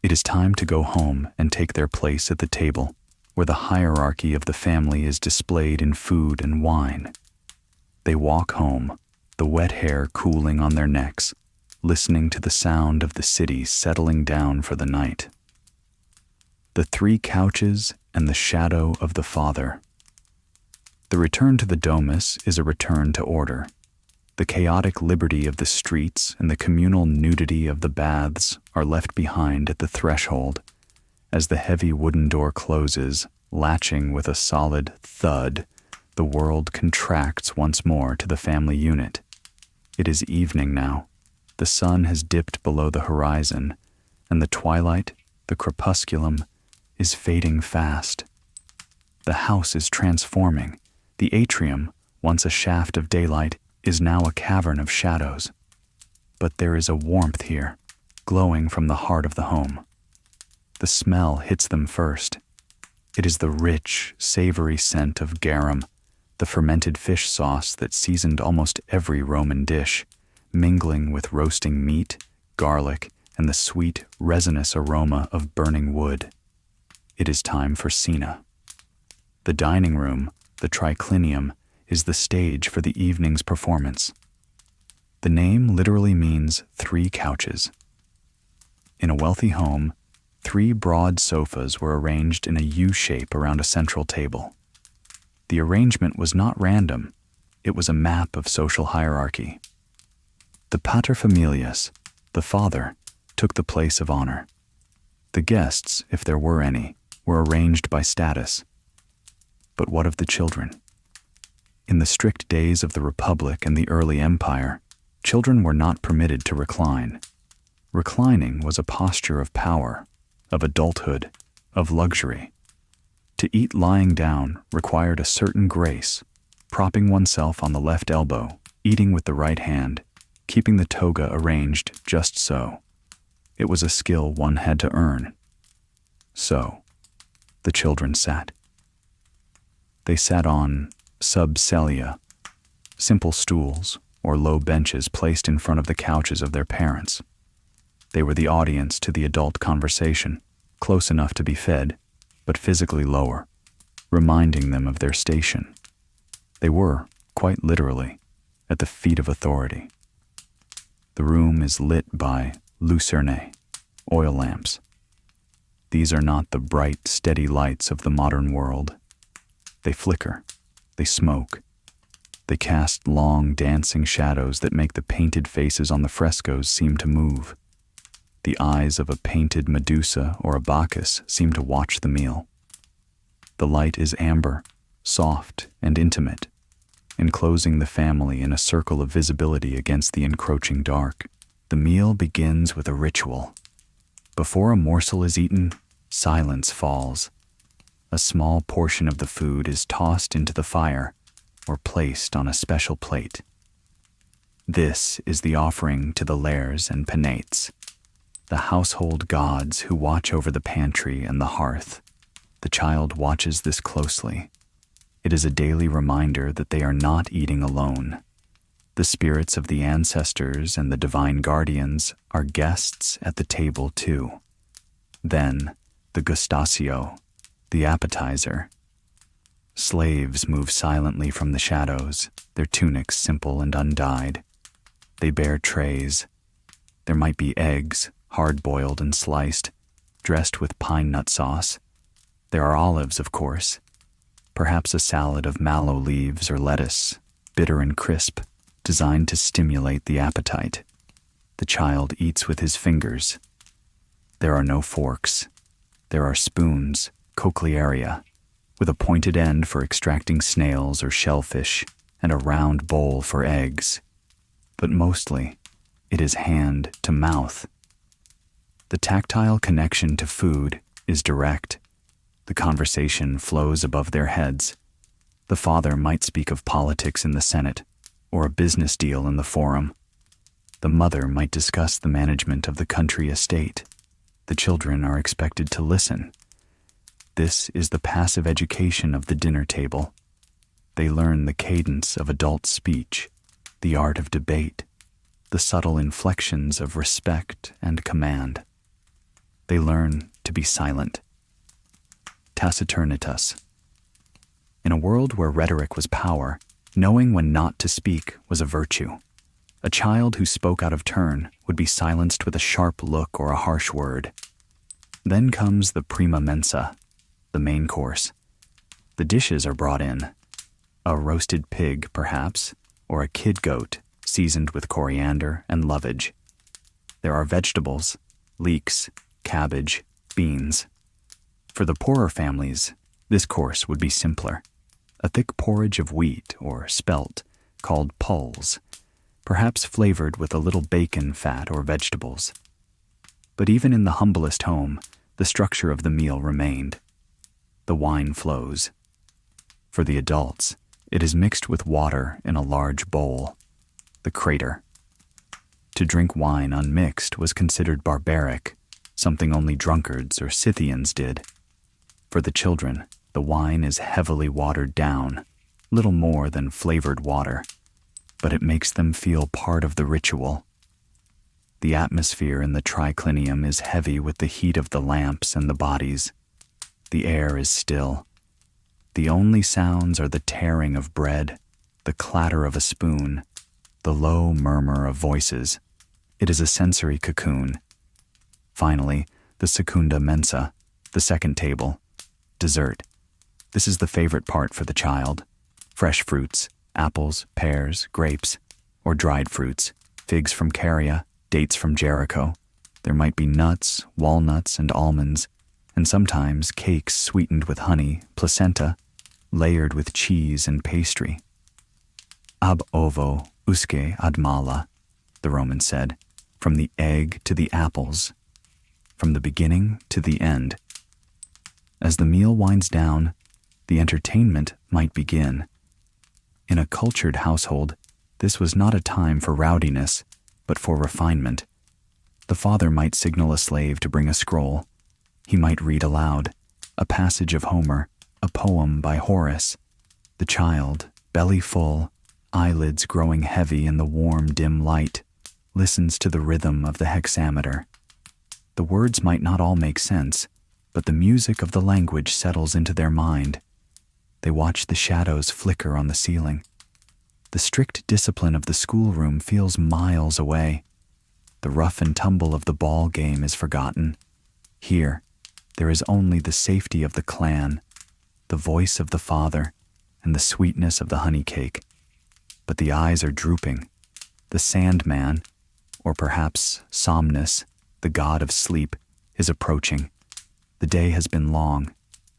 It is time to go home and take their place at the table, where the hierarchy of the family is displayed in food and wine. They walk home, the wet hair cooling on their necks, listening to the sound of the city settling down for the night. The 3 couches and the shadow of the Father. The return to the domus is a return to order. The chaotic liberty of the streets and the communal nudity of the baths are left behind at the threshold. As the heavy wooden door closes, latching with a solid thud, the world contracts once more to the family unit. It is evening now. The sun has dipped below the horizon, and the twilight, the crepusculum, is fading fast. The house is transforming. The atrium, once a shaft of daylight, is now a cavern of shadows. But there is a warmth here, glowing from the heart of the home. The smell hits them first. It is the rich, savory scent of garum, the fermented fish sauce that seasoned almost every Roman dish, mingling with roasting meat, garlic, and the sweet, resinous aroma of burning wood. It is time for cena. The dining room, the triclinium, is the stage for the evening's performance. The name literally means 3 couches. In a wealthy home, 3 broad sofas were arranged in a U shape around a central table. The arrangement was not random. It was a map of social hierarchy. The paterfamilias, the father, took the place of honor. The guests, if there were any, were arranged by status. But what of the children? In the strict days of the Republic and the early Empire, children were not permitted to recline. Reclining was a posture of power, of adulthood, of luxury. To eat lying down required a certain grace, propping oneself on the left elbow, eating with the right hand, keeping the toga arranged just so. It was a skill one had to earn. So, the children sat. They sat on subcellia, simple stools or low benches placed in front of the couches of their parents. They were the audience to the adult conversation, close enough to be fed, but physically lower, reminding them of their station. They were, quite literally, at the feet of authority. The room is lit by lucerne, oil lamps. These are not the bright, steady lights of the modern world. They flicker. They smoke. They cast long, dancing shadows that make the painted faces on the frescoes seem to move. The eyes of a painted Medusa or a Bacchus seem to watch the meal. The light is amber, soft, and intimate, enclosing the family in a circle of visibility against the encroaching dark. The meal begins with a ritual. Before a morsel is eaten, silence falls. A small portion of the food is tossed into the fire or placed on a special plate. This is the offering to the lares and penates, the household gods who watch over the pantry and the hearth. The child watches this closely. It is a daily reminder that they are not eating alone. The spirits of the ancestors and the divine guardians are guests at the table too. Then, the gustatio, the appetizer. Slaves move silently from the shadows, their tunics simple and undyed. They bear trays. There might be eggs, hard-boiled and sliced, dressed with pine nut sauce. There are olives, of course. Perhaps a salad of mallow leaves or lettuce, bitter and crisp, designed to stimulate the appetite. The child eats with his fingers. There are no forks. There are spoons, cochlearia, with a pointed end for extracting snails or shellfish, and a round bowl for eggs. But mostly, it is hand to mouth. The tactile connection to food is direct. The conversation flows above their heads. The father might speak of politics in the Senate, or a business deal in the forum. The mother might discuss the management of the country estate. The children are expected to listen. This is the passive education of the dinner table. They learn the cadence of adult speech, the art of debate, the subtle inflections of respect and command. They learn to be silent. Taciturnitas. In a world where rhetoric was power, knowing when not to speak was a virtue. A child who spoke out of turn would be silenced with a sharp look or a harsh word. Then comes the prima mensa, the main course. The dishes are brought in. A roasted pig, perhaps, or a kid goat seasoned with coriander and lovage. There are vegetables, leeks, cabbage, beans. For the poorer families, this course would be simpler. A thick porridge of wheat or spelt called pulse, perhaps flavored with a little bacon fat or vegetables. But even in the humblest home, the structure of the meal remained. The wine flows. For the adults, it is mixed with water in a large bowl, the crater. To drink wine unmixed was considered barbaric, something only drunkards or Scythians did. For the children, the wine is heavily watered down, little more than flavored water, but it makes them feel part of the ritual. The atmosphere in the triclinium is heavy with the heat of the lamps and the bodies. The air is still. The only sounds are the tearing of bread, the clatter of a spoon, the low murmur of voices. It is a sensory cocoon. Finally, the secunda mensa, the second table, dessert. This is the favorite part for the child. Fresh fruits, apples, pears, grapes, or dried fruits, figs from Caria, dates from Jericho. There might be nuts, walnuts, and almonds, and sometimes cakes sweetened with honey, placenta, layered with cheese and pastry. Ab ovo usque ad mala, the Romans said, from the egg to the apples, from the beginning to the end. As the meal winds down, the entertainment might begin. In a cultured household, this was not a time for rowdiness, but for refinement. The father might signal a slave to bring a scroll. He might read aloud a passage of Homer, a poem by Horace. The child, belly full, eyelids growing heavy in the warm, dim light, listens to the rhythm of the hexameter. The words might not all make sense, but the music of the language settles into their mind. They watch the shadows flicker on the ceiling. The strict discipline of the schoolroom feels miles away. The rough and tumble of the ball game is forgotten. Here, there is only the safety of the clan, the voice of the father, and the sweetness of the honey cake. But the eyes are drooping. The Sandman, or perhaps Somnus, the god of sleep, is approaching. The day has been long.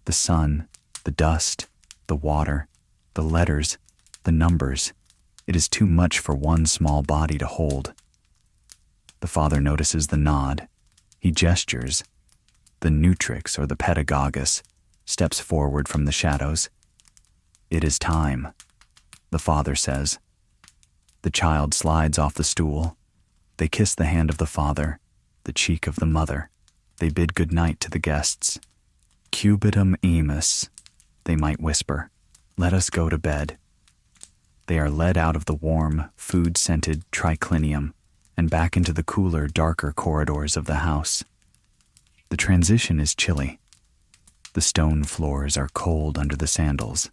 The sun, the dust, the water, the letters, the numbers. It is too much for one small body to hold. The father notices the nod. He gestures. The nutrix, or the pedagogus, steps forward from the shadows. It is time, the father says. The child slides off the stool. They kiss the hand of the father, the cheek of the mother. They bid good night to the guests. Cubitum emus, they might whisper. Let us go to bed. They are led out of the warm, food-scented triclinium and back into the cooler, darker corridors of the house. The transition is chilly. The stone floors are cold under the sandals.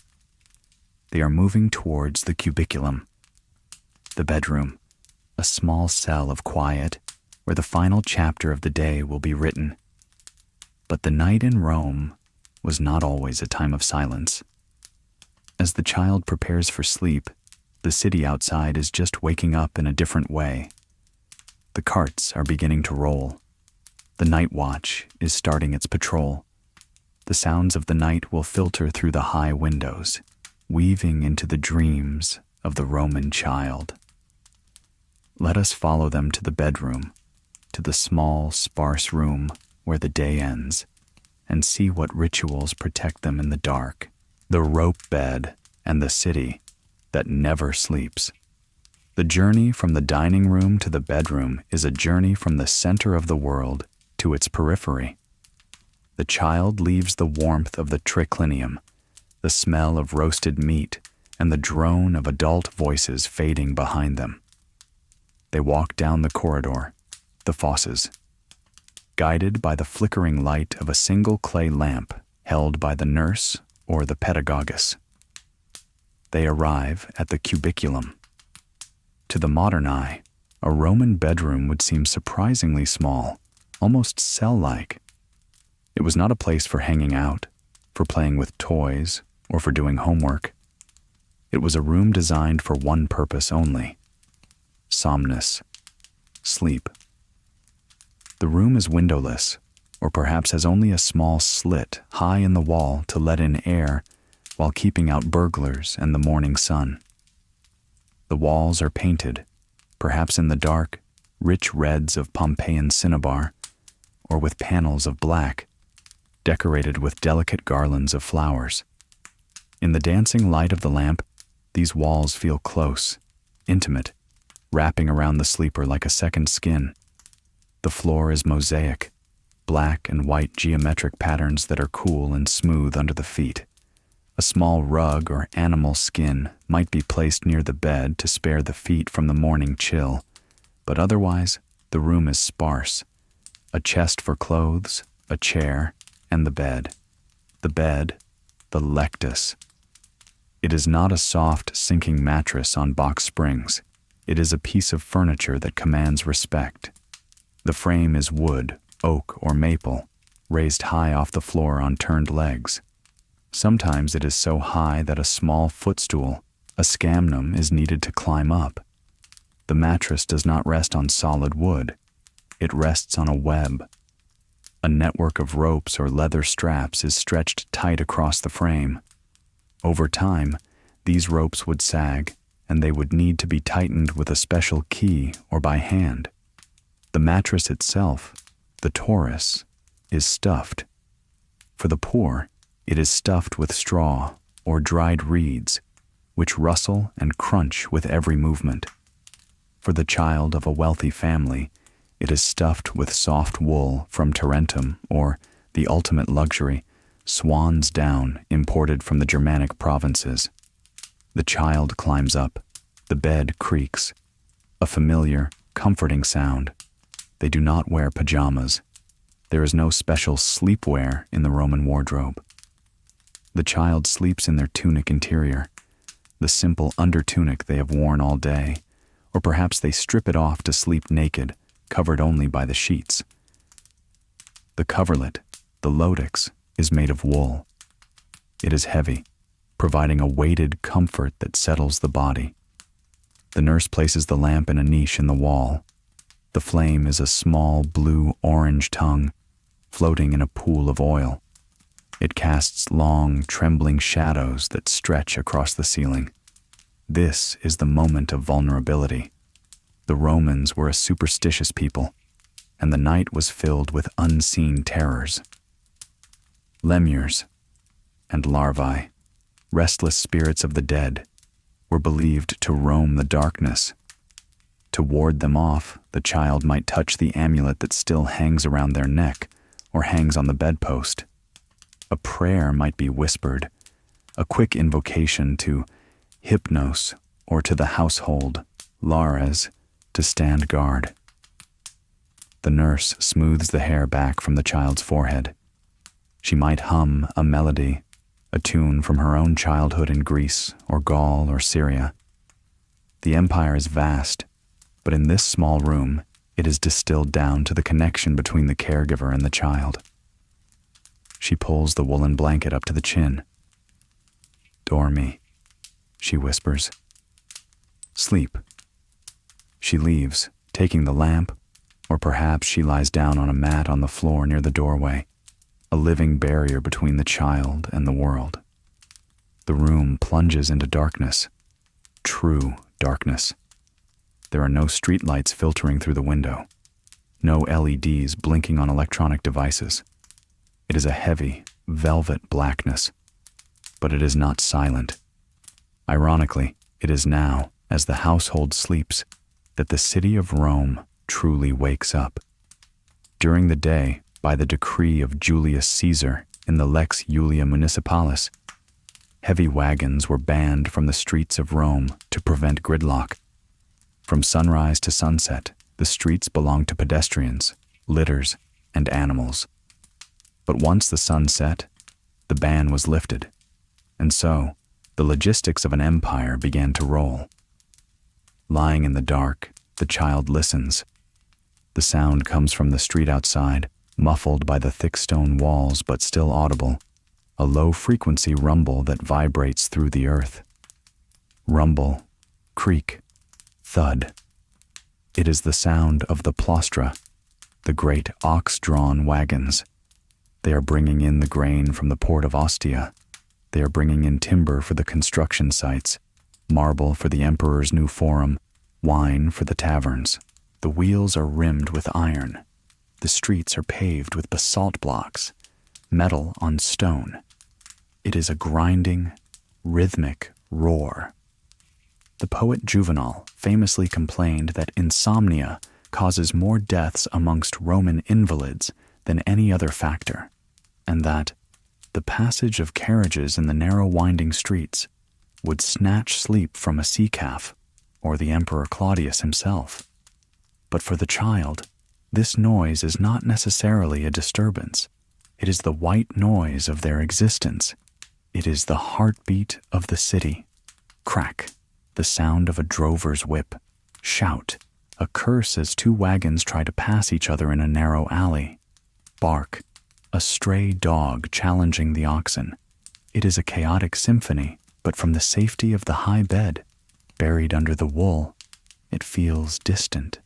They are moving towards the cubiculum, the bedroom, a small cell of quiet where the final chapter of the day will be written. But the night in Rome was not always a time of silence. As the child prepares for sleep, the city outside is just waking up in a different way. The carts are beginning to roll. The night watch is starting its patrol. The sounds of the night will filter through the high windows, weaving into the dreams of the Roman child. Let us follow them to the bedroom, to the small, sparse room where the day ends, and see what rituals protect them in the dark, the rope bed and the city that never sleeps. The journey from the dining room to the bedroom is a journey from the center of the world to its periphery. The child leaves the warmth of the triclinium, the smell of roasted meat, and the drone of adult voices fading behind them. They walk down the corridor, the fosses, guided by the flickering light of a single clay lamp held by the nurse or the pedagogus. They arrive at the cubiculum. To the modern eye, a Roman bedroom would seem surprisingly small, almost cell-like. It was not a place for hanging out, for playing with toys, or for doing homework. It was a room designed for one purpose only: somnus, sleep. The room is windowless, or perhaps has only a small slit high in the wall to let in air while keeping out burglars and the morning sun. The walls are painted, perhaps in the dark, rich reds of Pompeian cinnabar, or with panels of black, decorated with delicate garlands of flowers. In the dancing light of the lamp, these walls feel close, intimate, wrapping around the sleeper like a second skin. The floor is mosaic, black and white geometric patterns that are cool and smooth under the feet. A small rug or animal skin might be placed near the bed to spare the feet from the morning chill, but otherwise the room is sparse. A chest for clothes, a chair, and the bed. The bed, the lectus. It is not a soft, sinking mattress on box springs. It is a piece of furniture that commands respect. The frame is wood, oak, or maple, raised high off the floor on turned legs. Sometimes it is so high that a small footstool, a scamnum, is needed to climb up. The mattress does not rest on solid wood. It rests on a web. A network of ropes or leather straps is stretched tight across the frame. Over time, these ropes would sag, and they would need to be tightened with a special key or by hand. The mattress itself, the torus, is stuffed. For the poor, it is stuffed with straw or dried reeds, which rustle and crunch with every movement. For the child of a wealthy family, it is stuffed with soft wool from Tarentum, or, the ultimate luxury, swan's down imported from the Germanic provinces. The child climbs up. The bed creaks. A familiar, comforting sound. They do not wear pajamas. There is no special sleepwear in the Roman wardrobe. The child sleeps in their tunic interior, the simple undertunic they have worn all day, or perhaps they strip it off to sleep naked, covered only by the sheets. The coverlet, the lodex, is made of wool. It is heavy, providing a weighted comfort that settles the body. The nurse places the lamp in a niche in the wall. The flame is a small blue-orange tongue, floating in a pool of oil. It casts long, trembling shadows that stretch across the ceiling. This is the moment of vulnerability. The Romans were a superstitious people, and the night was filled with unseen terrors. Lemures and larvae, restless spirits of the dead, were believed to roam the darkness. To ward them off, the child might touch the amulet that still hangs around their neck or hangs on the bedpost. A prayer might be whispered, a quick invocation to Hypnos or to the household, Lares, to stand guard. The nurse smooths the hair back from the child's forehead. She might hum a melody, a tune from her own childhood in Greece or Gaul or Syria. The empire is vast, but in this small room, it is distilled down to the connection between the caregiver and the child. She pulls the woolen blanket up to the chin. "Dormi," she whispers. "Sleep." She leaves, taking the lamp, or perhaps she lies down on a mat on the floor near the doorway, a living barrier between the child and the world. The room plunges into darkness, true darkness. There are no streetlights filtering through the window, no LEDs blinking on electronic devices. It is a heavy, velvet blackness, but it is not silent. Ironically, it is now, as the household sleeps, that the city of Rome truly wakes up. During the day, by the decree of Julius Caesar in the Lex Julia Municipalis, heavy wagons were banned from the streets of Rome to prevent gridlock. From sunrise to sunset, the streets belonged to pedestrians, litters, and animals. But once the sun set, the ban was lifted, and so the logistics of an empire began to roll. Lying in the dark, the child listens. The sound comes from the street outside, muffled by the thick stone walls but still audible, a low-frequency rumble that vibrates through the earth. Rumble, creak, thud. It is the sound of the plaustra, the great ox-drawn wagons. They are bringing in the grain from the port of Ostia. They are bringing in timber for the construction sites, marble for the emperor's new forum, wine for the taverns. The wheels are rimmed with iron. The streets are paved with basalt blocks, metal on stone. It is a grinding, rhythmic roar. The poet Juvenal famously complained that insomnia causes more deaths amongst Roman invalids than any other factor, and that the passage of carriages in the narrow winding streets would snatch sleep from a sea calf or the Emperor Claudius himself. But for the child, this noise is not necessarily a disturbance. It is the white noise of their existence. It is the heartbeat of the city. Crack, the sound of a drover's whip. Shout, a curse as two wagons try to pass each other in a narrow alley. Bark, a stray dog challenging the oxen. It is a chaotic symphony, but from the safety of the high bed, buried under the wool, it feels distant.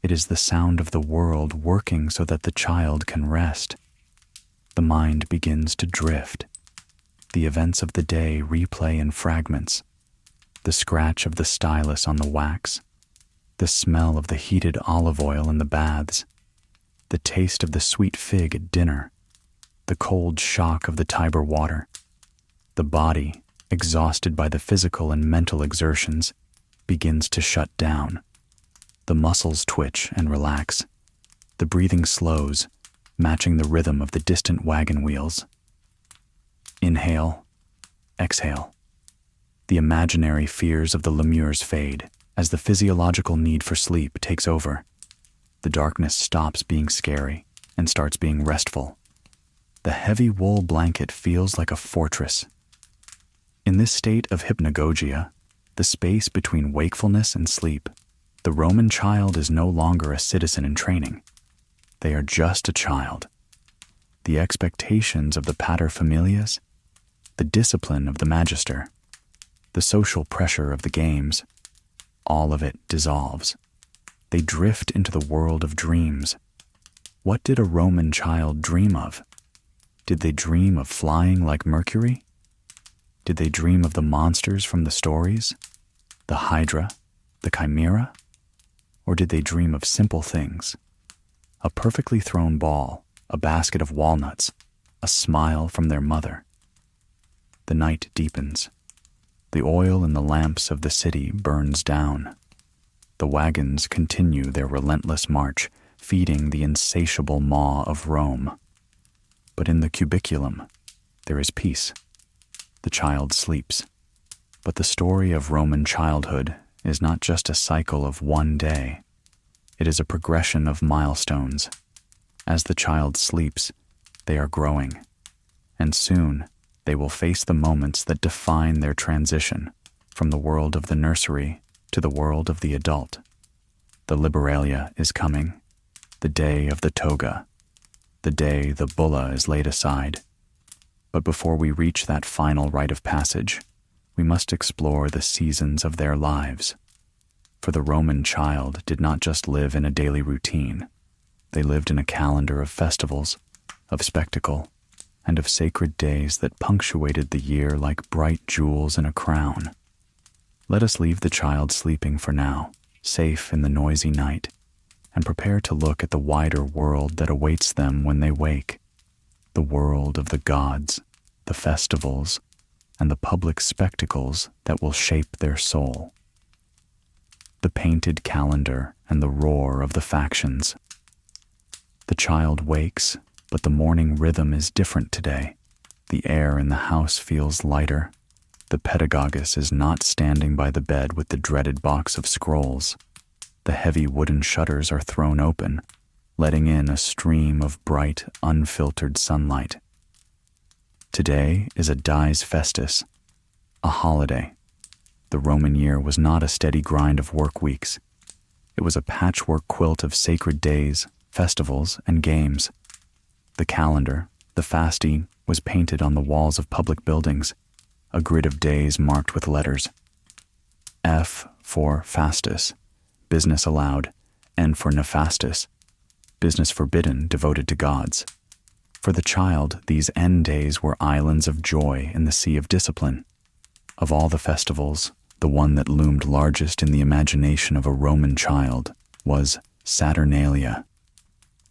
It is the sound of the world working so that the child can rest. The mind begins to drift. The events of the day replay in fragments. The scratch of the stylus on the wax, the smell of the heated olive oil in the baths, the taste of the sweet fig at dinner, the cold shock of the Tiber water. The body, exhausted by the physical and mental exertions, begins to shut down. The muscles twitch and relax. The breathing slows, matching the rhythm of the distant wagon wheels. Inhale, exhale. The imaginary fears of the lemures fade as the physiological need for sleep takes over. The darkness stops being scary and starts being restful. The heavy wool blanket feels like a fortress. In this state of hypnagogia, the space between wakefulness and sleep, the Roman child is no longer a citizen in training. They are just a child. The expectations of the paterfamilias, the discipline of the magister, the social pressure of the games, all of it dissolves. They drift into the world of dreams. What did a Roman child dream of? Did they dream of flying like Mercury? Did they dream of the monsters from the stories? The Hydra? The Chimera? Or did they dream of simple things? A perfectly thrown ball, a basket of walnuts, a smile from their mother. The night deepens. The oil in the lamps of the city burns down. The wagons continue their relentless march, feeding the insatiable maw of Rome. But in the cubiculum, there is peace. The child sleeps. But the story of Roman childhood is not just a cycle of one day. It is a progression of milestones. As the child sleeps, they are growing, and soon they will face the moments that define their transition from the world of the nursery to the world of the adult. The Liberalia is coming, the day of the toga, the day the bulla is laid aside. But before we reach that final rite of passage, we must explore the seasons of their lives. For the Roman child did not just live in a daily routine. They lived in a calendar of festivals, of spectacle, and of sacred days that punctuated the year like bright jewels in a crown. Let us leave the child sleeping for now, safe in the noisy night, and prepare to look at the wider world that awaits them when they wake, the world of the gods, the festivals, and the public spectacles that will shape their soul. The painted calendar and the roar of the factions. The child wakes, but the morning rhythm is different today. The air in the house feels lighter. The pedagogus is not standing by the bed with the dreaded box of scrolls. The heavy wooden shutters are thrown open, letting in a stream of bright, unfiltered sunlight. Today is a dies festus, a holiday. The Roman year was not a steady grind of work weeks. It was a patchwork quilt of sacred days, festivals, and games. The calendar, the fasti, was painted on the walls of public buildings, a grid of days marked with letters. F for fastus, business allowed, N for nefastus, business forbidden, devoted to gods. For the child, these N days were islands of joy in the sea of discipline. Of all the festivals, the one that loomed largest in the imagination of a Roman child was Saturnalia.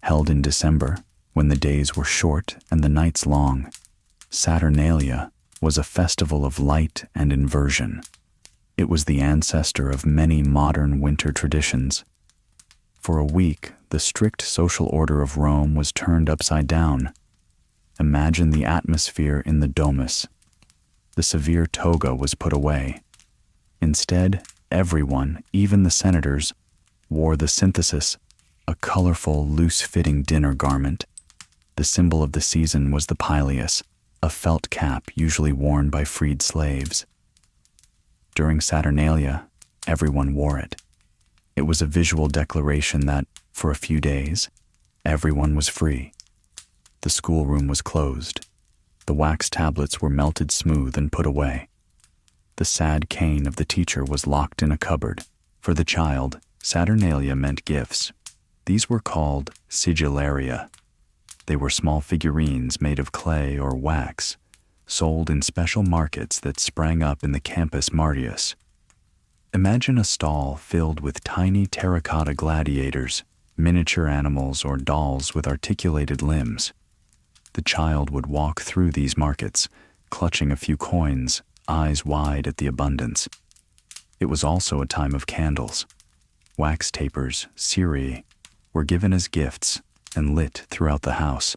Held in December, when the days were short and the nights long, Saturnalia was a festival of light and inversion. It was the ancestor of many modern winter traditions. For a week, the strict social order of Rome was turned upside down. Imagine the atmosphere in the Domus. The severe toga was put away. Instead, everyone, even the senators, wore the synthesis, a colorful, loose-fitting dinner garment. The symbol of the season was the pileus, a felt cap usually worn by freed slaves. During Saturnalia, everyone wore it. It was a visual declaration that, for a few days, everyone was free. The schoolroom was closed. The wax tablets were melted smooth and put away. The sad cane of the teacher was locked in a cupboard. For the child, Saturnalia meant gifts. These were called sigillaria. They were small figurines made of clay or wax, sold in special markets that sprang up in the Campus Martius. Imagine a stall filled with tiny terracotta gladiators, miniature animals or dolls with articulated limbs. The child would walk through these markets, clutching a few coins, eyes wide at the abundance. It was also a time of candles. Wax tapers, ceriae, were given as gifts and lit throughout the house.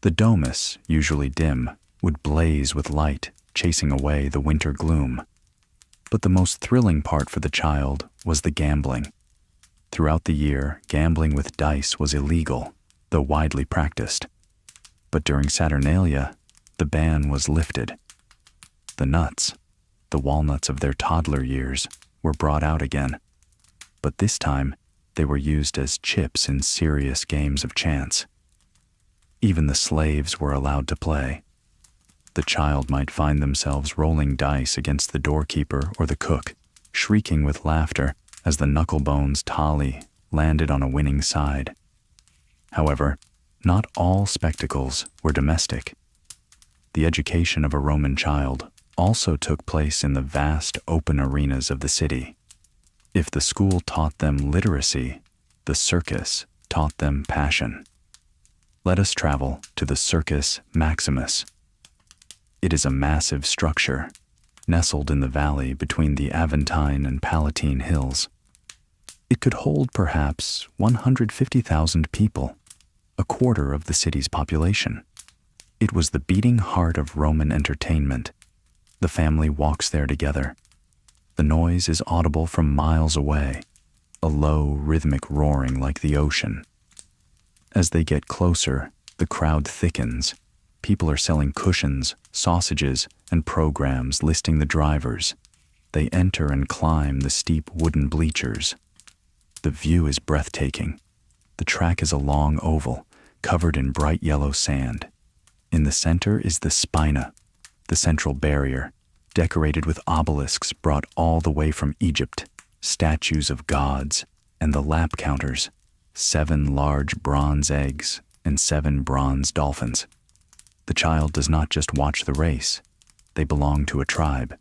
The domus, usually dim, would blaze with light, chasing away the winter gloom. But the most thrilling part for the child was the gambling. Throughout the year, gambling with dice was illegal, though widely practiced. But during Saturnalia, the ban was lifted. The nuts, the walnuts of their toddler years, were brought out again. But this time, they were used as chips in serious games of chance. Even the slaves were allowed to play. The child might find themselves rolling dice against the doorkeeper or the cook, shrieking with laughter as the knucklebones tally landed on a winning side. However, not all spectacles were domestic. The education of a Roman child also took place in the vast open arenas of the city. If the school taught them literacy, the circus taught them passion. Let us travel to the Circus Maximus. It is a massive structure, nestled in the valley between the Aventine and Palatine hills. It could hold perhaps 150,000 people, a quarter of the city's population. It was the beating heart of Roman entertainment. The family walks there together. The noise is audible from miles away, a low, rhythmic roaring like the ocean. As they get closer, the crowd thickens. People are selling cushions, sausages, and programs listing the drivers. They enter and climb the steep wooden bleachers. The view is breathtaking. The track is a long oval, covered in bright yellow sand. In the center is the spina, the central barrier, decorated with obelisks brought all the way from Egypt, statues of gods, and the lap counters, 7 large bronze eggs and 7 bronze dolphins. The child does not just watch the race. They belong to a tribe.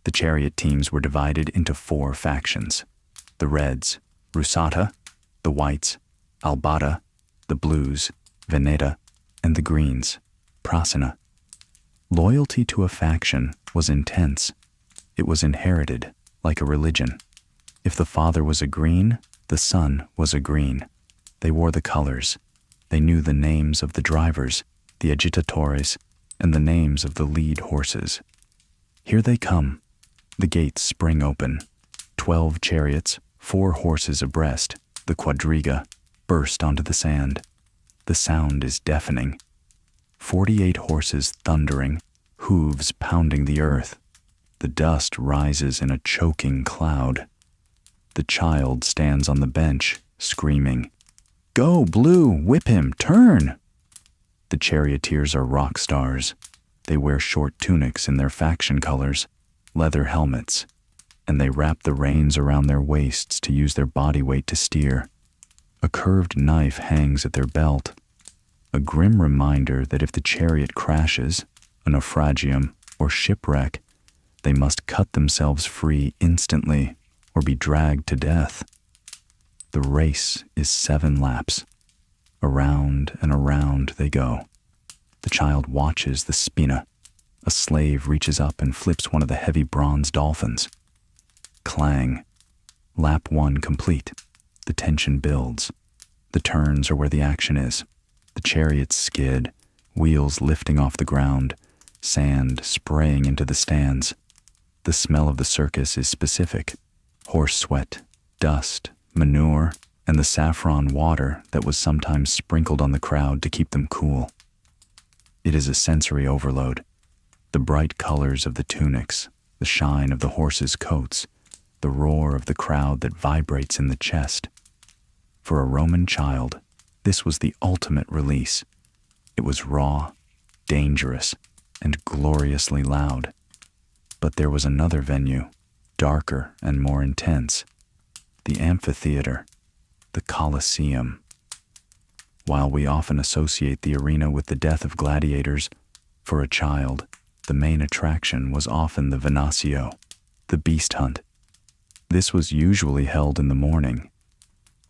The chariot teams were divided into 4 factions. The Reds, Rusata; the Whites, Albata; the Blues, Veneta; and the Greens, Prasina. Loyalty to a faction was intense. It was inherited, like a religion. If the father was a green, the son was a green. They wore the colors. They knew the names of the drivers, the agitatores, and the names of the lead horses. Here they come. The gates spring open. 12 chariots, 4 horses abreast, the quadriga, burst onto the sand. The sound is deafening. 48 horses thundering, hooves pounding the earth. The dust rises in a choking cloud. The child stands on the bench, screaming, "Go, Blue! Whip him! Turn!" The charioteers are rock stars. They wear short tunics in their faction colors, leather helmets, and they wrap the reins around their waists to use their body weight to steer. A curved knife hangs at their belt, a grim reminder that if the chariot crashes, a naufragium, or shipwreck, they must cut themselves free instantly or be dragged to death. The race is 7 laps. Around and around they go. The child watches the spina. A slave reaches up and flips one of the heavy bronze dolphins. Clang. Lap 1 complete. The tension builds. The turns are where the action is. The chariots skid, wheels lifting off the ground, sand spraying into the stands. The smell of the circus is specific. Horse sweat, dust, manure, and the saffron water that was sometimes sprinkled on the crowd to keep them cool. It is a sensory overload. The bright colors of the tunics, the shine of the horses' coats, the roar of the crowd that vibrates in the chest. For a Roman child, this was the ultimate release. It was raw, dangerous, and gloriously loud. But there was another venue, darker and more intense. The amphitheater, the Colosseum. While we often associate the arena with the death of gladiators, for a child, the main attraction was often the venatio, the beast hunt. This was usually held in the morning.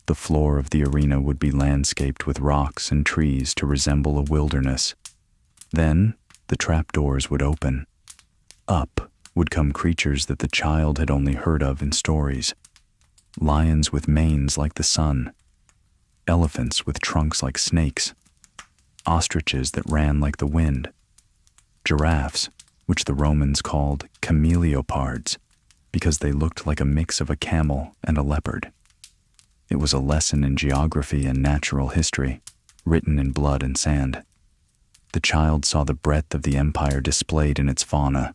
The floor of the arena would be landscaped with rocks and trees to resemble a wilderness. Then, the trapdoors would open. Up would come creatures that the child had only heard of in stories. Lions with manes like the sun, elephants with trunks like snakes, ostriches that ran like the wind, giraffes, which the Romans called cameleopards, because they looked like a mix of a camel and a leopard. It was a lesson in geography and natural history, written in blood and sand. The child saw the breadth of the empire displayed in its fauna.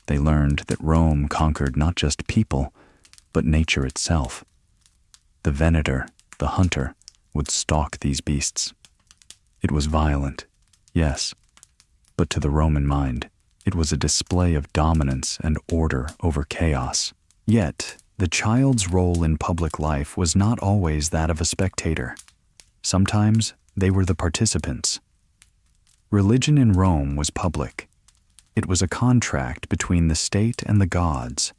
They learned that Rome conquered not just people, but nature itself. The venator, the hunter, would stalk these beasts. It was violent, yes, but to the Roman mind, it was a display of dominance and order over chaos. Yet, the child's role in public life was not always that of a spectator. Sometimes they were the participants. Religion in Rome was public. It was a contract between the state and the gods,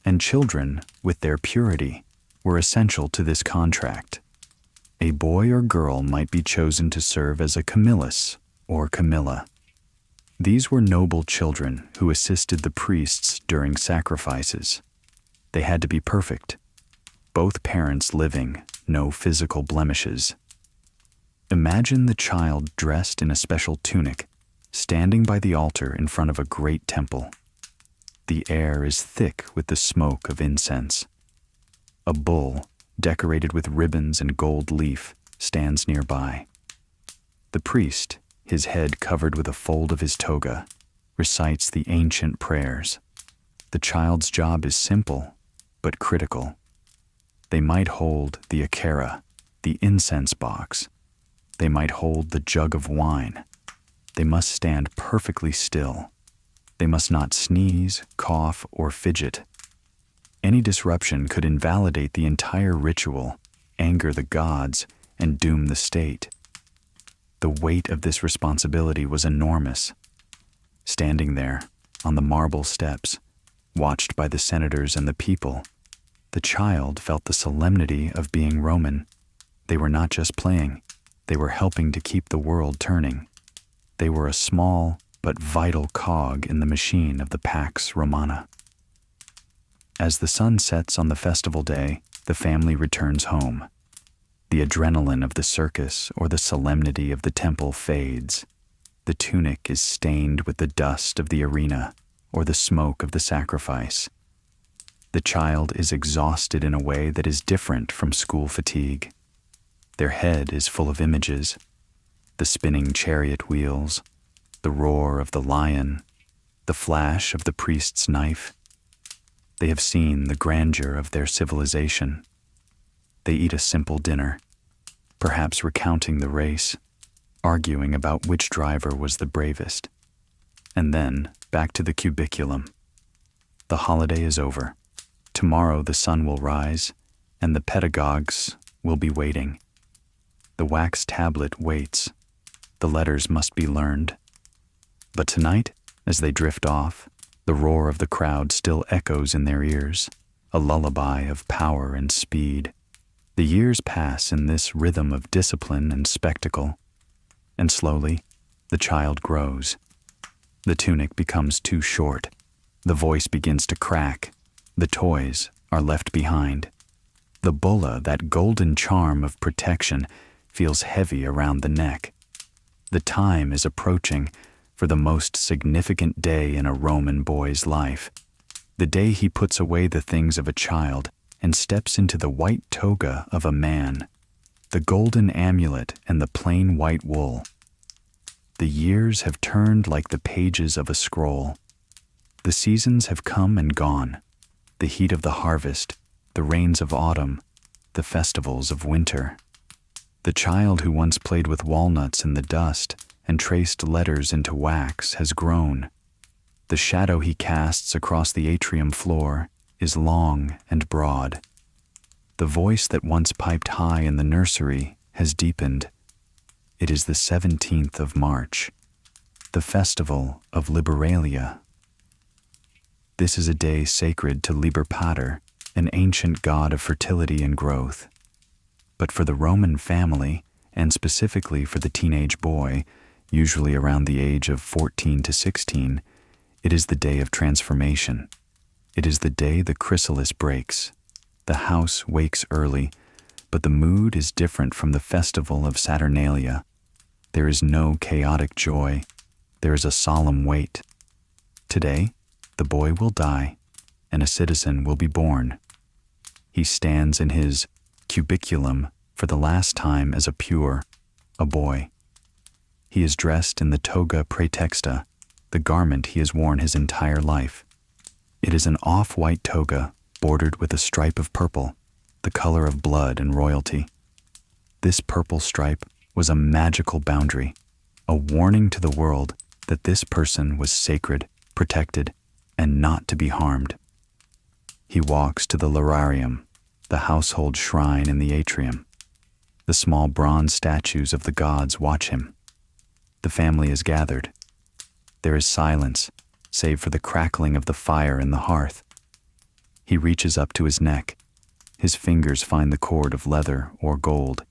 and children, with their purity, were essential to this contract. A boy or girl might be chosen to serve as a Camillus or Camilla. These were noble children who assisted the priests during sacrifices. They had to be perfect, both parents living, no physical blemishes. Imagine the child dressed in a special tunic, standing by the altar in front of a great temple. The air is thick with the smoke of incense. A bull, decorated with ribbons and gold leaf, stands nearby. The priest, his head covered with a fold of his toga, recites the ancient prayers. The child's job is simple, but critical. They might hold the akara, the incense box. They might hold the jug of wine. They must stand perfectly still. They must not sneeze, cough, or fidget. Any disruption could invalidate the entire ritual, anger the gods, and doom the state. The weight of this responsibility was enormous. Standing there, on the marble steps, watched by the senators and the people, the child felt the solemnity of being Roman. They were not just playing, they were helping to keep the world turning. They were a small but vital cog in the machine of the Pax Romana. As the sun sets on the festival day, the family returns home. The adrenaline of the circus or the solemnity of the temple fades. The tunic is stained with the dust of the arena or the smoke of the sacrifice. The child is exhausted in a way that is different from school fatigue. Their head is full of images, the spinning chariot wheels, the roar of the lion, the flash of the priest's knife. They have seen the grandeur of their civilization. They eat a simple dinner, perhaps recounting the race, arguing about which driver was the bravest. And then, back to the cubiculum. The holiday is over. Tomorrow the sun will rise, and the pedagogues will be waiting. The wax tablet waits. The letters must be learned. But tonight, as they drift off, the roar of the crowd still echoes in their ears, a lullaby of power and speed. The years pass in this rhythm of discipline and spectacle, and slowly, the child grows. The tunic becomes too short. The voice begins to crack. The toys are left behind. The bulla, that golden charm of protection, feels heavy around the neck. The time is approaching for the most significant day in a Roman boy's life, the day he puts away the things of a child and steps into the white toga of a man, the golden amulet and the plain white wool. The years have turned like the pages of a scroll. The seasons have come and gone, the heat of the harvest, the rains of autumn, the festivals of winter. The child who once played with walnuts in the dust and traced letters into wax has grown. The shadow he casts across the atrium floor is long and broad. The voice that once piped high in the nursery has deepened. It is the 17th of March, the festival of Liberalia. This is a day sacred to Liber Pater, an ancient god of fertility and growth. But for the Roman family, and specifically for the teenage boy, usually around the age of 14 to 16, it is the day of transformation. It is the day the chrysalis breaks. The house wakes early, but the mood is different from the festival of Saturnalia. There is no chaotic joy. There is a solemn wait. Today, the boy will die, and a citizen will be born. He stands in his cubiculum for the last time as a boy. He is dressed in the toga praetexta, the garment he has worn his entire life. It is an off-white toga bordered with a stripe of purple, the color of blood and royalty. This purple stripe was a magical boundary, a warning to the world that this person was sacred, protected, and not to be harmed. He walks to the lararium, the household shrine in the atrium. The small bronze statues of the gods watch him. The family is gathered. There is silence, save for the crackling of the fire in the hearth. He reaches up to his neck. His fingers find the cord of leather or gold.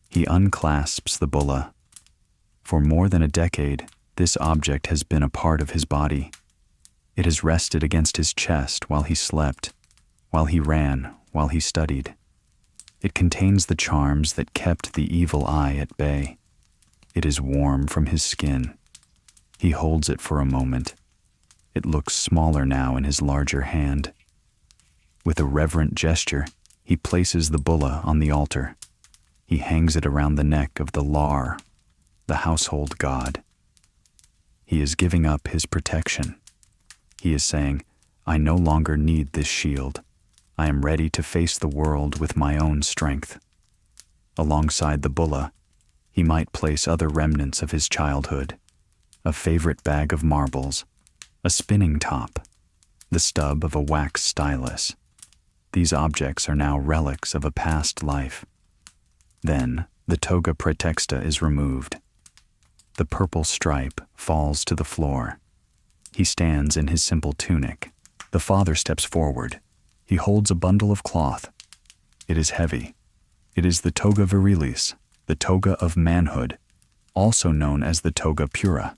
He unclasps the bulla. For more than a decade, this object has been a part of his body. It has rested against his chest while he slept, while he ran, while he studied. It contains the charms that kept the evil eye at bay. It is warm from his skin. He holds it for a moment. It looks smaller now in his larger hand. With a reverent gesture, he places the bulla on the altar. He hangs it around the neck of the lar, the household god. He is giving up his protection. He is saying, I no longer need this shield. I am ready to face the world with my own strength. Alongside the bulla, he might place other remnants of his childhood, a favorite bag of marbles, a spinning top, the stub of a wax stylus. These objects are now relics of a past life. Then the toga praetexta is removed. The purple stripe falls to the floor. He stands in his simple tunic. The father steps forward. He holds a bundle of cloth. It is heavy. It is the toga virilis, the toga of manhood, also known as the toga pura.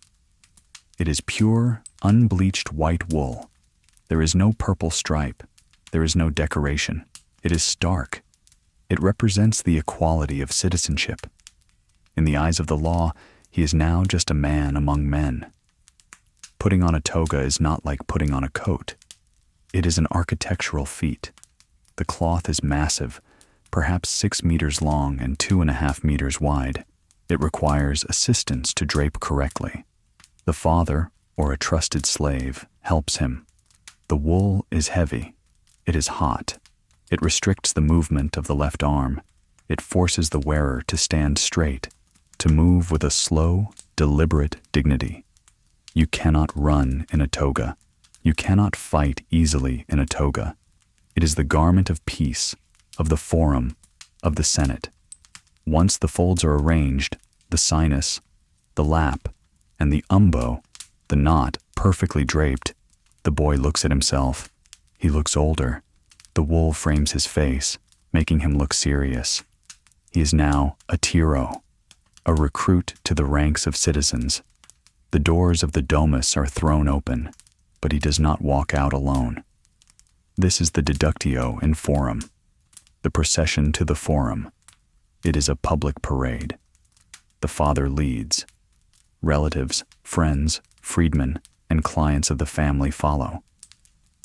It is pure, unbleached white wool. There is no purple stripe. There is no decoration. It is stark. It represents the equality of citizenship. In the eyes of the law, he is now just a man among men. Putting on a toga is not like putting on a coat. It is an architectural feat. The cloth is massive, perhaps 6 meters long and 2.5 meters wide. It requires assistance to drape correctly. The father, or a trusted slave, helps him. The wool is heavy. It is hot. It restricts the movement of the left arm. It forces the wearer to stand straight, to move with a slow, deliberate dignity. You cannot run in a toga. You cannot fight easily in a toga. It is the garment of peace, of the forum, of the Senate. Once the folds are arranged, the sinus, the lap, and the umbo, the knot, perfectly draped, the boy looks at himself. He looks older. The wool frames his face, making him look serious. He is now a tiro, a recruit to the ranks of citizens. The doors of the domus are thrown open, but he does not walk out alone. This is the deductio in forum, the procession to the forum. It is a public parade. The father leads. Relatives, friends, freedmen, and clients of the family follow.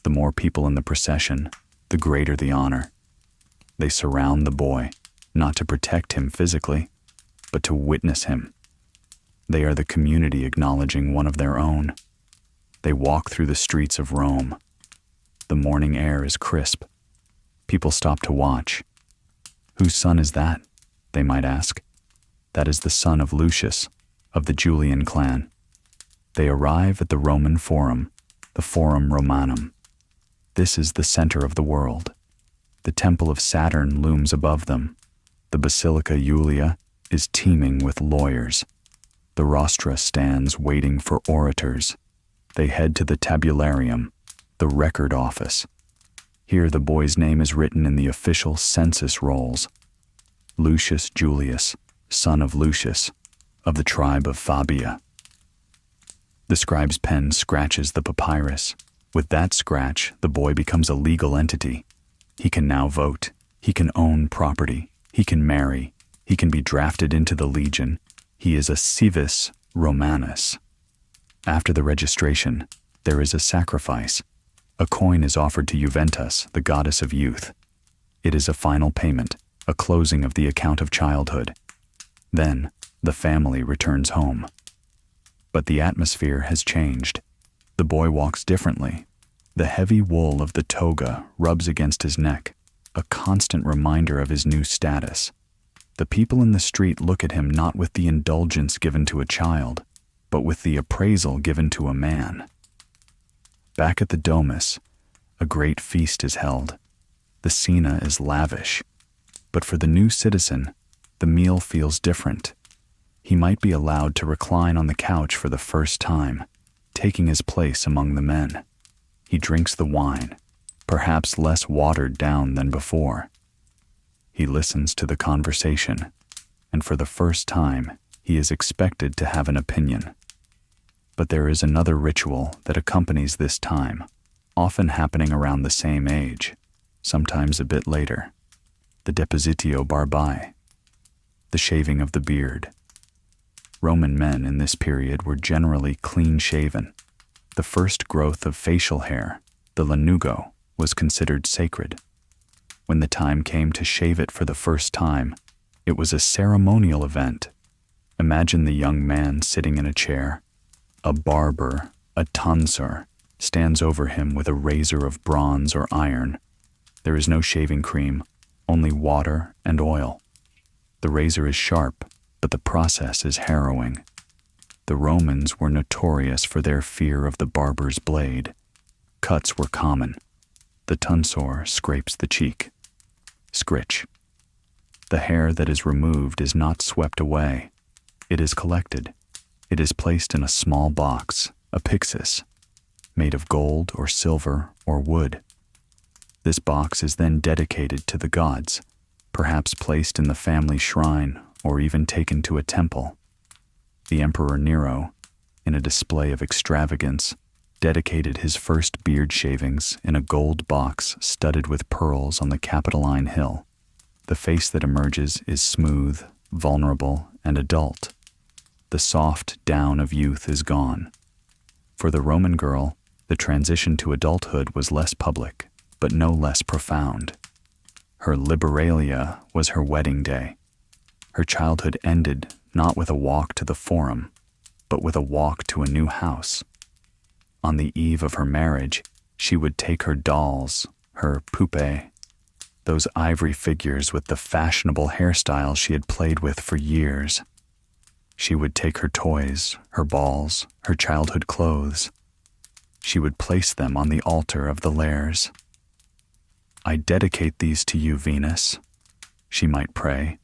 The more people in the procession, the greater the honor. They surround the boy, not to protect him physically, but to witness him. They are the community acknowledging one of their own. They walk through the streets of Rome. The morning air is crisp. People stop to watch. Whose son is that? They might ask. That is the son of Lucius, of the Julian clan. They arrive at the Roman Forum, the Forum Romanum. This is the center of the world. The temple of Saturn looms above them. The Basilica Julia is teeming with lawyers. The rostra stands waiting for orators. They head to the tabularium, the record office. Here the boy's name is written in the official census rolls. Lucius Julius, son of Lucius, of the tribe of Fabia. The scribe's pen scratches the papyrus. With that scratch, the boy becomes a legal entity. He can now vote. He can own property. He can marry. He can be drafted into the legion. He is a civis Romanus. After the registration, there is a sacrifice. A coin is offered to Juventus, the goddess of youth. It is a final payment, a closing of the account of childhood. Then, the family returns home. But the atmosphere has changed. The boy walks differently. The heavy wool of the toga rubs against his neck, a constant reminder of his new status. The people in the street look at him not with the indulgence given to a child, but with the appraisal given to a man. Back at the domus, a great feast is held. The scena is lavish. But for the new citizen, the meal feels different. He might be allowed to recline on the couch for the first time, taking his place among the men. He drinks the wine, perhaps less watered down than before. He listens to the conversation, and for the first time, he is expected to have an opinion. But there is another ritual that accompanies this time, often happening around the same age, sometimes a bit later. The depositio barbae, the shaving of the beard. Roman men in this period were generally clean-shaven. The first growth of facial hair, the lanugo, was considered sacred. When the time came to shave it for the first time, it was a ceremonial event. Imagine the young man sitting in a chair. A barber, a tonsor, stands over him with a razor of bronze or iron. There is no shaving cream, only water and oil. The razor is sharp, but the process is harrowing. The Romans were notorious for their fear of the barber's blade. Cuts were common. The tonsor scrapes the cheek. Scritch. The hair that is removed is not swept away. It is collected. It is placed in a small box, a pyxis, made of gold or silver or wood. This box is then dedicated to the gods, perhaps placed in the family shrine or even taken to a temple. The Emperor Nero, in a display of extravagance, dedicated his first beard shavings in a gold box studded with pearls on the Capitoline Hill. The face that emerges is smooth, vulnerable, and adult. The soft down of youth is gone. For the Roman girl, the transition to adulthood was less public, but no less profound. Her liberalia was her wedding day. Her childhood ended not with a walk to the forum, but with a walk to a new house. On the eve of her marriage, she would take her dolls, her poupées, those ivory figures with the fashionable hairstyles she had played with for years. She would take her toys, her balls, her childhood clothes. She would place them on the altar of the Lares. "I dedicate these to you, Venus," she might pray.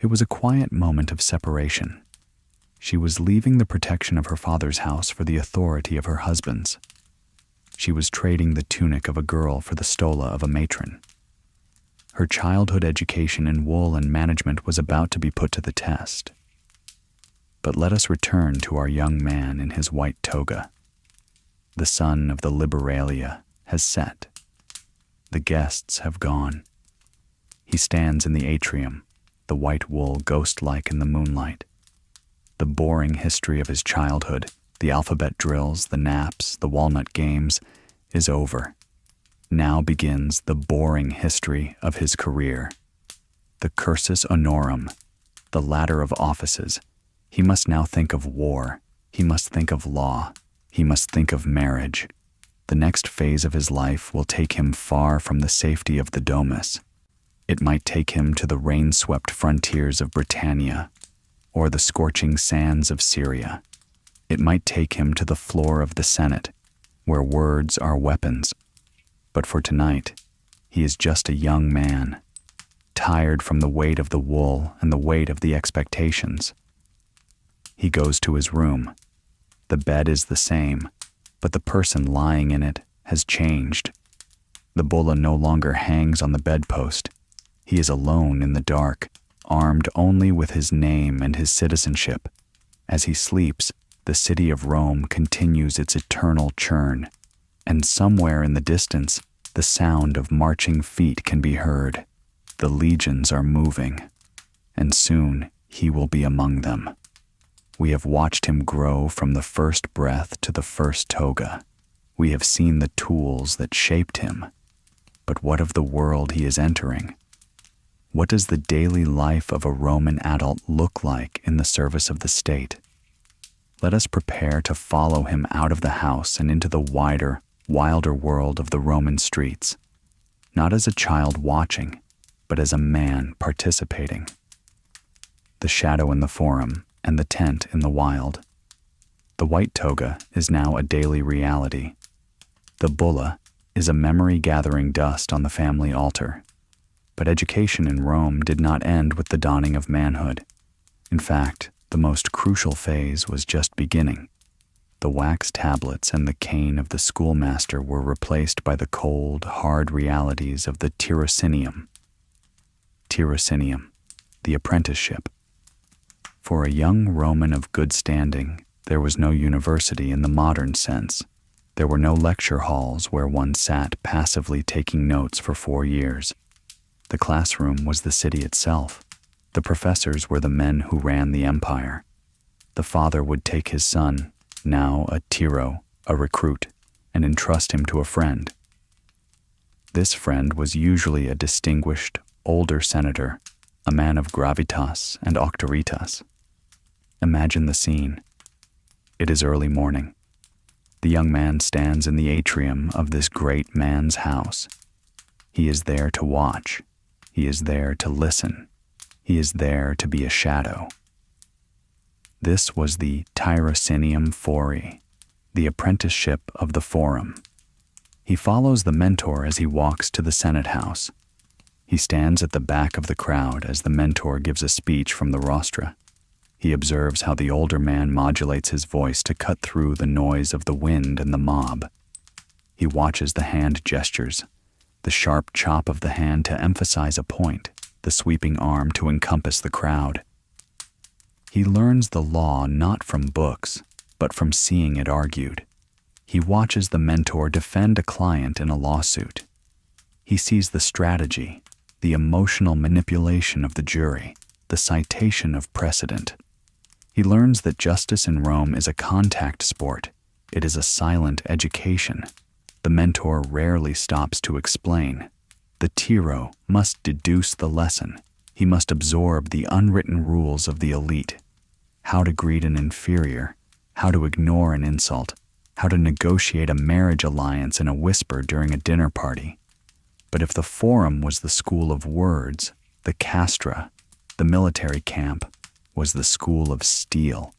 It was a quiet moment of separation. She was leaving the protection of her father's house for the authority of her husband's. She was trading the tunic of a girl for the stola of a matron. Her childhood education in wool and management was about to be put to the test. But let us return to our young man in his white toga. The sun of the Liberalia has set. The guests have gone. He stands in the atrium, the white wool ghost-like in the moonlight. The boring history of his childhood, the alphabet drills, the naps, the walnut games, is over. Now begins the boring history of his career. The cursus honorum, the ladder of offices. He must now think of war. He must think of law. He must think of marriage. The next phase of his life will take him far from the safety of the domus. It might take him to the rain-swept frontiers of Britannia or the scorching sands of Syria. It might take him to the floor of the Senate, where words are weapons. But for tonight, he is just a young man, tired from the weight of the wool and the weight of the expectations. He goes to his room. The bed is the same, but the person lying in it has changed. The bulla no longer hangs on the bedpost. He is alone in the dark, armed only with his name and his citizenship. As he sleeps, the city of Rome continues its eternal churn, and somewhere in the distance, the sound of marching feet can be heard. The legions are moving, and soon he will be among them. We have watched him grow from the first breath to the first toga. We have seen the tools that shaped him. But what of the world he is entering? What does the daily life of a Roman adult look like in the service of the state? Let us prepare to follow him out of the house and into the wider, wilder world of the Roman streets, not as a child watching, but as a man participating. The shadow in the forum and the tent in the wild. The white toga is now a daily reality. The bulla is a memory gathering dust on the family altar. But education in Rome did not end with the dawning of manhood. In fact, the most crucial phase was just beginning. The wax tablets and the cane of the schoolmaster were replaced by the cold, hard realities of the tirocinium. Tirocinium, the apprenticeship. For a young Roman of good standing, there was no university in the modern sense. There were no lecture halls where one sat passively taking notes for 4 years. The classroom was the city itself. The professors were the men who ran the empire. the father would take his son, now a tiro, a recruit, and entrust him to a friend. This friend was usually a distinguished, older senator, a man of gravitas and auctoritas. Imagine the scene. It is early morning. The young man stands in the atrium of this great man's house. He is there to watch. He is there to listen. He is there to be a shadow. This was the Tirocinium Fori, the apprenticeship of the Forum. He follows the mentor as he walks to the Senate House. He stands at the back of the crowd as the mentor gives a speech from the rostra. He observes how the older man modulates his voice to cut through the noise of the wind and the mob. He watches the hand gestures, the sharp chop of the hand to emphasize a point, the sweeping arm to encompass the crowd. He learns the law not from books, but from seeing it argued. He watches the mentor defend a client in a lawsuit. He sees the strategy, the emotional manipulation of the jury, the citation of precedent. He learns that justice in Rome is a contact sport. It is a silent education. The mentor rarely stops to explain. The tiro must deduce the lesson. He must absorb the unwritten rules of the elite. How to greet an inferior, how to ignore an insult, how to negotiate a marriage alliance in a whisper during a dinner party. But if the Forum was the school of words, the castra, the military camp, was the school of steel.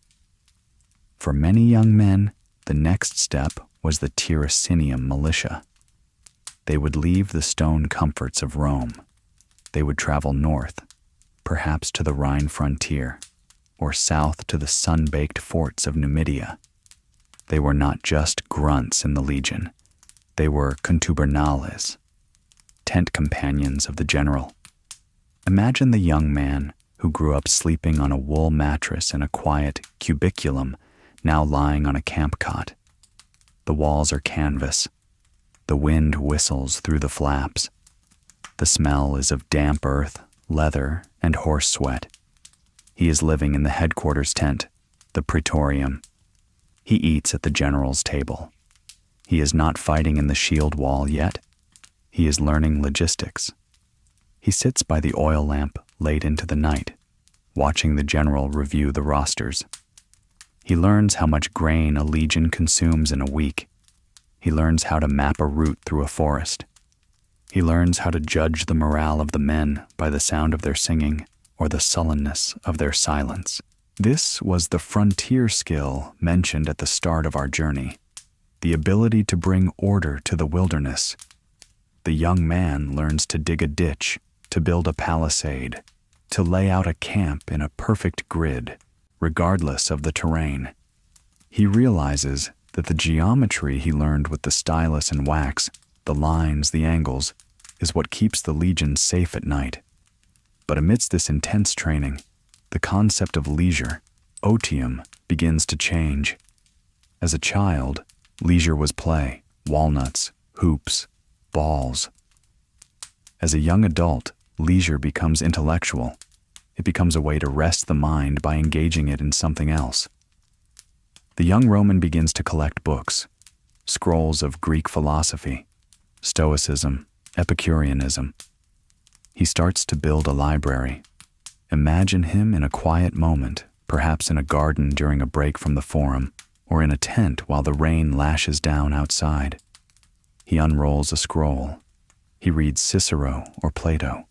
For many young men, the next step was the Tirocinium militia. They would leave the stone comforts of Rome. They would travel north, perhaps to the Rhine frontier, or south to the sun-baked forts of Numidia. They were not just grunts in the legion. They were contubernales, tent companions of the general. Imagine the young man who grew up sleeping on a wool mattress in a quiet cubiculum, now lying on a camp cot. The walls are canvas. The wind whistles through the flaps. The smell is of damp earth, leather, and horse sweat. He is living in the headquarters tent, the praetorium. He eats at the general's table. He is not fighting in the shield wall yet. He is learning logistics. He sits by the oil lamp late into the night, watching the general review the rosters. He learns how much grain a legion consumes in a week. He learns how to map a route through a forest. He learns how to judge the morale of the men by the sound of their singing or the sullenness of their silence. This was the frontier skill mentioned at the start of our journey, the ability to bring order to the wilderness. The young man learns to dig a ditch, to build a palisade, to lay out a camp in a perfect grid, regardless of the terrain. He realizes that the geometry he learned with the stylus and wax, the lines, the angles, is what keeps the legion safe at night. But amidst this intense training, the concept of leisure, otium, begins to change. As a child, leisure was play, walnuts, hoops, balls. As a young adult, leisure becomes intellectual. It becomes a way to rest the mind by engaging it in something else. The young Roman begins to collect books, scrolls of Greek philosophy, Stoicism, Epicureanism. He starts to build a library. Imagine him in a quiet moment, perhaps in a garden during a break from the Forum, or in a tent while the rain lashes down outside. He unrolls a scroll. He reads Cicero or Plato.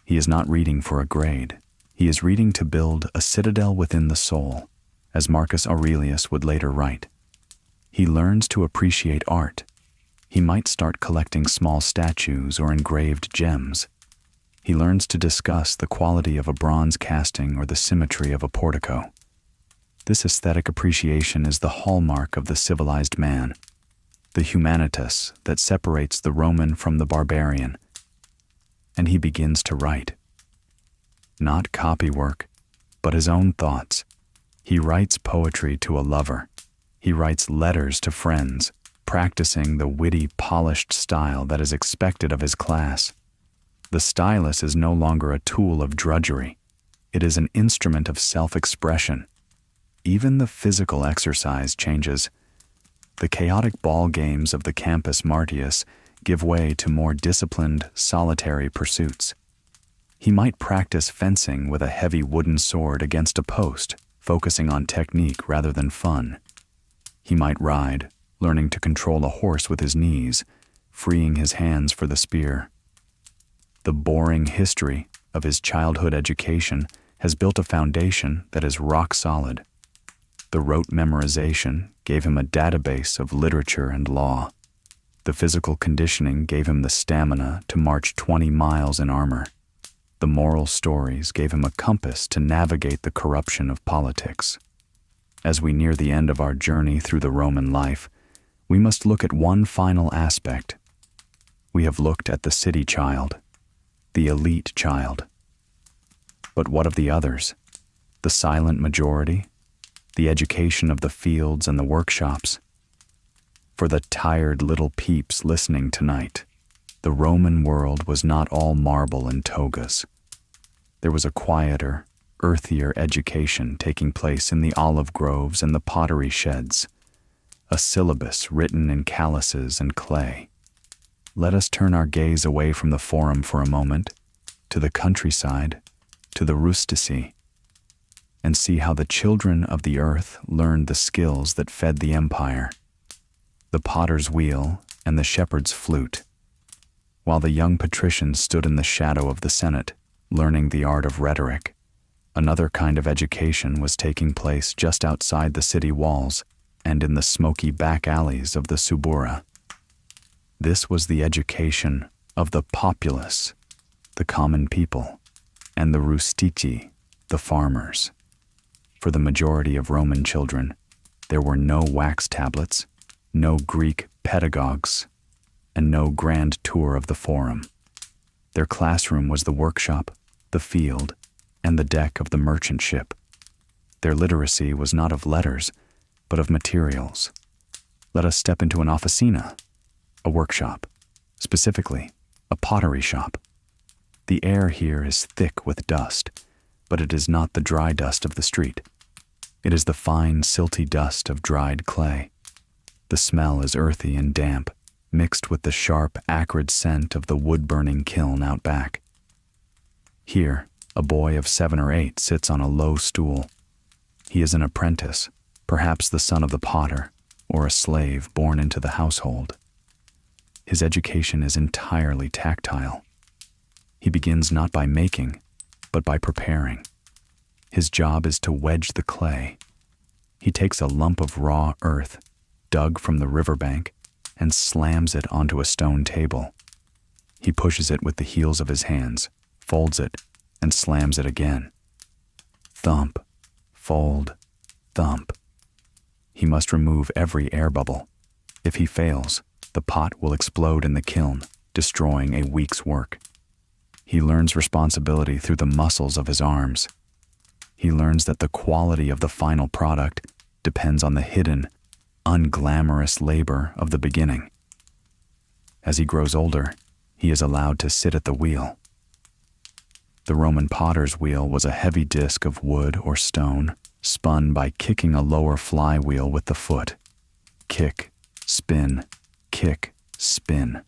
He is not reading for a grade. He is reading to build a citadel within the soul, as Marcus Aurelius would later write. He learns to appreciate art. He might start collecting small statues or engraved gems. He learns to discuss the quality of a bronze casting or the symmetry of a portico. This aesthetic appreciation is the hallmark of the civilized man, the humanitas that separates the Roman from the barbarian. And he begins to write. Not copywork, but his own thoughts. He writes poetry to a lover. He writes letters to friends, practicing the witty, polished style that is expected of his class. The stylus is no longer a tool of drudgery. It is an instrument of self-expression. Even the physical exercise changes. The chaotic ball games of the Campus Martius give way to more disciplined, solitary pursuits. He might practice fencing with a heavy wooden sword against a post, focusing on technique rather than fun. He might ride, learning to control a horse with his knees, freeing his hands for the spear. The boring history of his childhood education has built a foundation that is rock solid. The rote memorization gave him a database of literature and law. The physical conditioning gave him the stamina to march 20 miles in armor. The moral stories gave him a compass to navigate the corruption of politics. As we near the end of our journey through the Roman life, we must look at one final aspect. We have looked at the city child, the elite child. But what of the others? The silent majority? The education of the fields and the workshops? For the tired little peeps listening tonight, the Roman world was not all marble and togas. There was a quieter, earthier education taking place in the olive groves and the pottery sheds, a syllabus written in calluses and clay. Let us turn our gaze away from the forum for a moment, to the countryside, to the rustici, and see how the children of the earth learned the skills that fed the empire, the potter's wheel and the shepherd's flute, while the young patricians stood in the shadow of the Senate, learning the art of rhetoric. Another kind of education was taking place just outside the city walls and in the smoky back alleys of the Subura. This was the education of the populace, the common people, and the rustici, the farmers. For the majority of Roman children, there were no wax tablets, no Greek pedagogues, and no grand tour of the forum. Their classroom was the workshop, the field, and the deck of the merchant ship. Their literacy was not of letters, but of materials. Let us step into an officina, a workshop, specifically a pottery shop. The air here is thick with dust, but it is not the dry dust of the street. It is the fine, silty dust of dried clay. The smell is earthy and damp, mixed with the sharp, acrid scent of the wood-burning kiln out back. Here, a boy of 7 or 8 sits on a low stool. He is an apprentice, perhaps the son of the potter, or a slave born into the household. His education is entirely tactile. He begins not by making, but by preparing. His job is to wedge the clay. He takes a lump of raw earth, dug from the riverbank, and slams it onto a stone table. He pushes it with the heels of his hands, folds it, and slams it again. Thump, fold, thump. He must remove every air bubble. If he fails, the pot will explode in the kiln, destroying a week's work. He learns responsibility through the muscles of his arms. He learns that the quality of the final product depends on the hidden, unglamorous labor of the beginning. As he grows older, he is allowed to sit at the wheel. The Roman potter's wheel was a heavy disc of wood or stone, spun by kicking a lower flywheel with the foot. Kick, spin, kick, spin.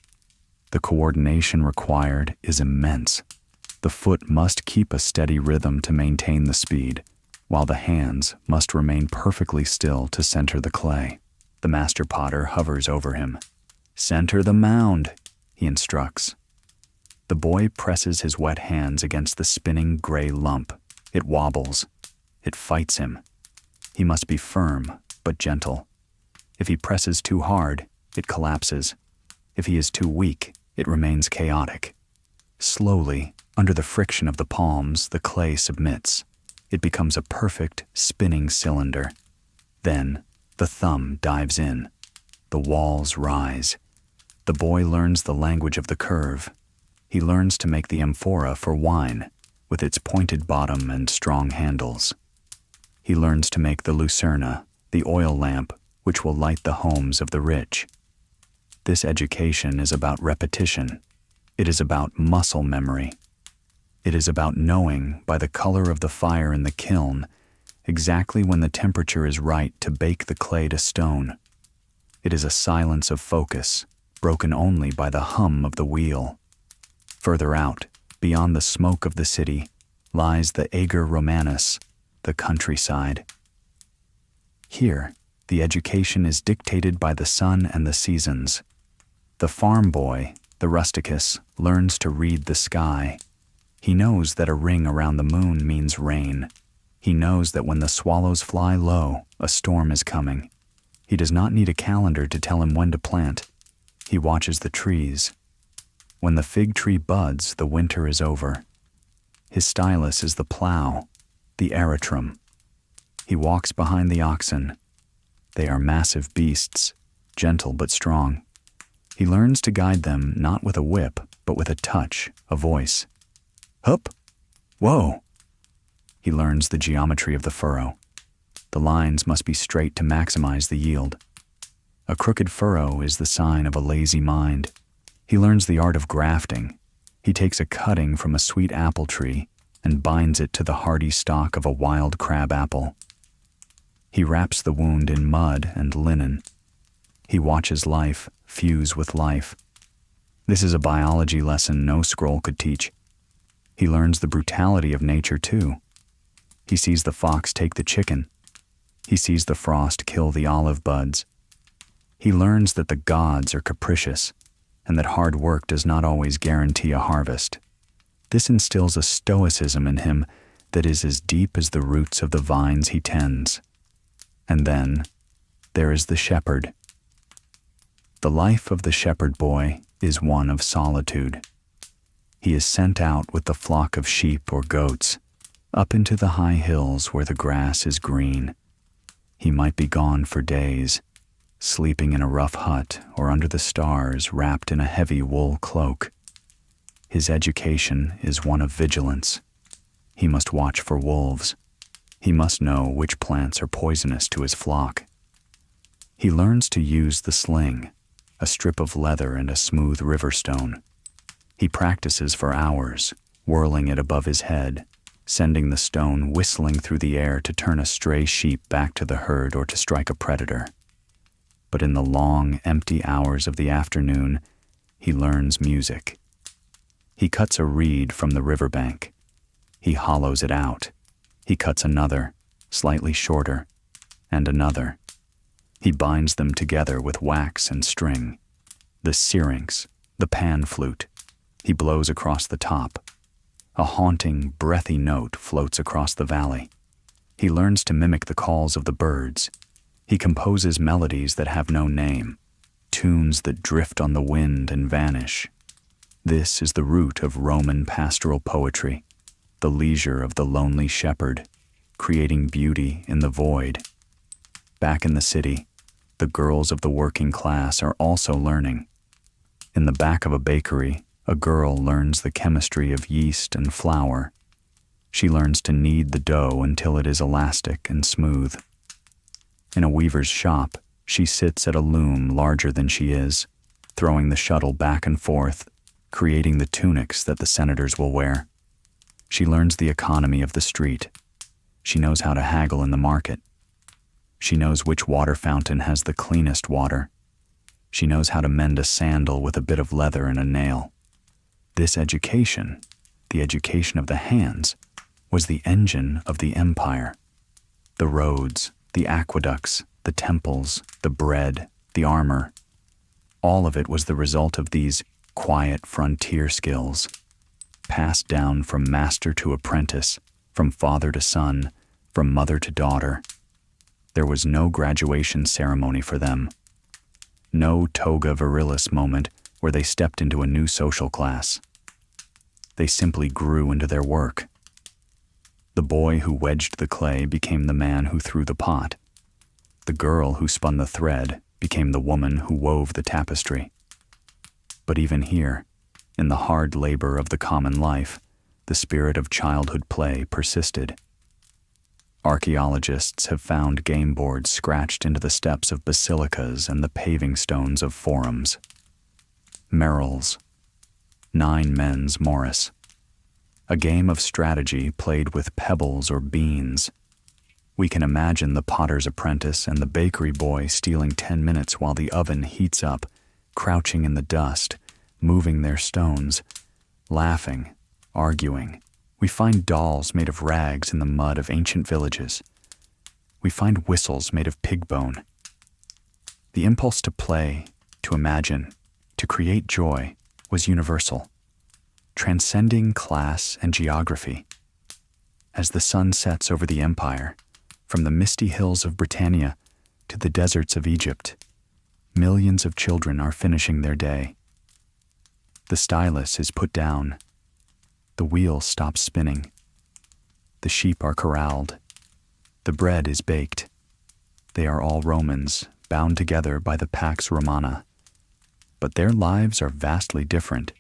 The coordination required is immense. The foot must keep a steady rhythm to maintain the speed, while the hands must remain perfectly still to center the clay. The master potter hovers over him. "Center the mound," he instructs. The boy presses his wet hands against the spinning gray lump. It wobbles. It fights him. He must be firm, but gentle. If he presses too hard, it collapses. If he is too weak, it remains chaotic. Slowly, under the friction of the palms, the clay submits. It becomes a perfect, spinning cylinder. Then, the thumb dives in. The walls rise. The boy learns the language of the curve. He learns to make the amphora for wine, with its pointed bottom and strong handles. He learns to make the lucerna, the oil lamp, which will light the homes of the rich. This education is about repetition. It is about muscle memory. It is about knowing by the color of the fire in the kiln exactly when the temperature is right to bake the clay to stone. It is a silence of focus, broken only by the hum of the wheel. Further out, beyond the smoke of the city, lies the Ager Romanus, the countryside. Here, the education is dictated by the sun and the seasons. The farm boy, the rusticus, learns to read the sky. He knows that a ring around the moon means rain. He knows that when the swallows fly low, a storm is coming. He does not need a calendar to tell him when to plant. He watches the trees. When the fig tree buds, the winter is over. His stylus is the plow, the aerodrome. He walks behind the oxen. They are massive beasts, gentle but strong. He learns to guide them not with a whip, but with a touch, a voice. Hup! Whoa! He learns the geometry of the furrow. The lines must be straight to maximize the yield. A crooked furrow is the sign of a lazy mind. He learns the art of grafting. He takes a cutting from a sweet apple tree and binds it to the hardy stalk of a wild crab apple. He wraps the wound in mud and linen. He watches life fuse with life. This is a biology lesson no scroll could teach. He learns the brutality of nature too. He sees the fox take the chicken. He sees the frost kill the olive buds. He learns that the gods are capricious and that hard work does not always guarantee a harvest. This instills a stoicism in him that is as deep as the roots of the vines he tends. And then, there is the shepherd. The life of the shepherd boy is one of solitude. He is sent out with the flock of sheep or goats, up into the high hills where the grass is green. He might be gone for days, sleeping in a rough hut or under the stars wrapped in a heavy wool cloak. His education is one of vigilance. He must watch for wolves. He must know which plants are poisonous to his flock. He learns to use the sling, a strip of leather and a smooth river stone. He practices for hours, whirling it above his head, sending the stone whistling through the air to turn a stray sheep back to the herd or to strike a predator. But in the long, empty hours of the afternoon, he learns music. He cuts a reed from the riverbank. He hollows it out. He cuts another, slightly shorter, and another. He binds them together with wax and string. The syrinx, the pan flute. He blows across the top. A haunting, breathy note floats across the valley. He learns to mimic the calls of the birds. He composes melodies that have no name, tunes that drift on the wind and vanish. This is the root of Roman pastoral poetry, the leisure of the lonely shepherd, creating beauty in the void. Back in the city, the girls of the working class are also learning. In the back of a bakery, a girl learns the chemistry of yeast and flour. She learns to knead the dough until it is elastic and smooth. In a weaver's shop, she sits at a loom larger than she is, throwing the shuttle back and forth, creating the tunics that the senators will wear. She learns the economy of the street. She knows how to haggle in the market. She knows which water fountain has the cleanest water. She knows how to mend a sandal with a bit of leather and a nail. This education, the education of the hands, was the engine of the empire. The roads, the aqueducts, the temples, the bread, the armor, all of it was the result of these quiet frontier skills, passed down from master to apprentice, from father to son, from mother to daughter. There was no graduation ceremony for them, no toga virilis moment where they stepped into a new social class. They simply grew into their work. The boy who wedged the clay became the man who threw the pot. The girl who spun the thread became the woman who wove the tapestry. But even here, in the hard labor of the common life, the spirit of childhood play persisted. Archaeologists have found game boards scratched into the steps of basilicas and the paving stones of forums. Merrills, 9 men's Morris, a game of strategy played with pebbles or beans. We can imagine the potter's apprentice and the bakery boy stealing 10 minutes while the oven heats up, crouching in the dust, moving their stones, laughing, arguing. We find dolls made of rags in the mud of ancient villages. We find whistles made of pig bone. The impulse to play, to imagine, to create joy was universal, transcending class and geography. As the sun sets over the empire, from the misty hills of Britannia to the deserts of Egypt, millions of children are finishing their day. The stylus is put down. The wheel stops spinning. The sheep are corralled. The bread is baked. They are all Romans, bound together by the Pax Romana. But their lives are vastly different.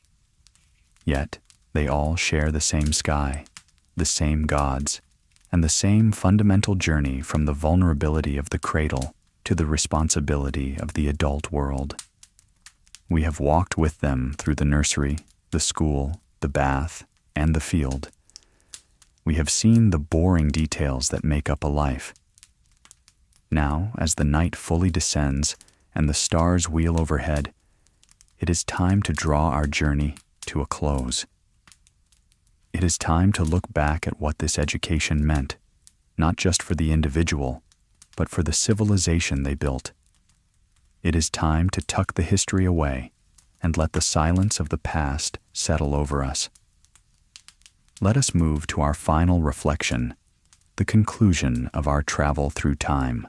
Yet, they all share the same sky, the same gods, and the same fundamental journey from the vulnerability of the cradle to the responsibility of the adult world. We have walked with them through the nursery, the school, the bath, and the field. We have seen the boring details that make up a life. Now, as the night fully descends and the stars wheel overhead, it is time to draw our journey to a close. It is time to look back at what this education meant, not just for the individual, but for the civilization they built. It is time to tuck the history away and let the silence of the past settle over us. Let us move to our final reflection, the conclusion of our travel through time.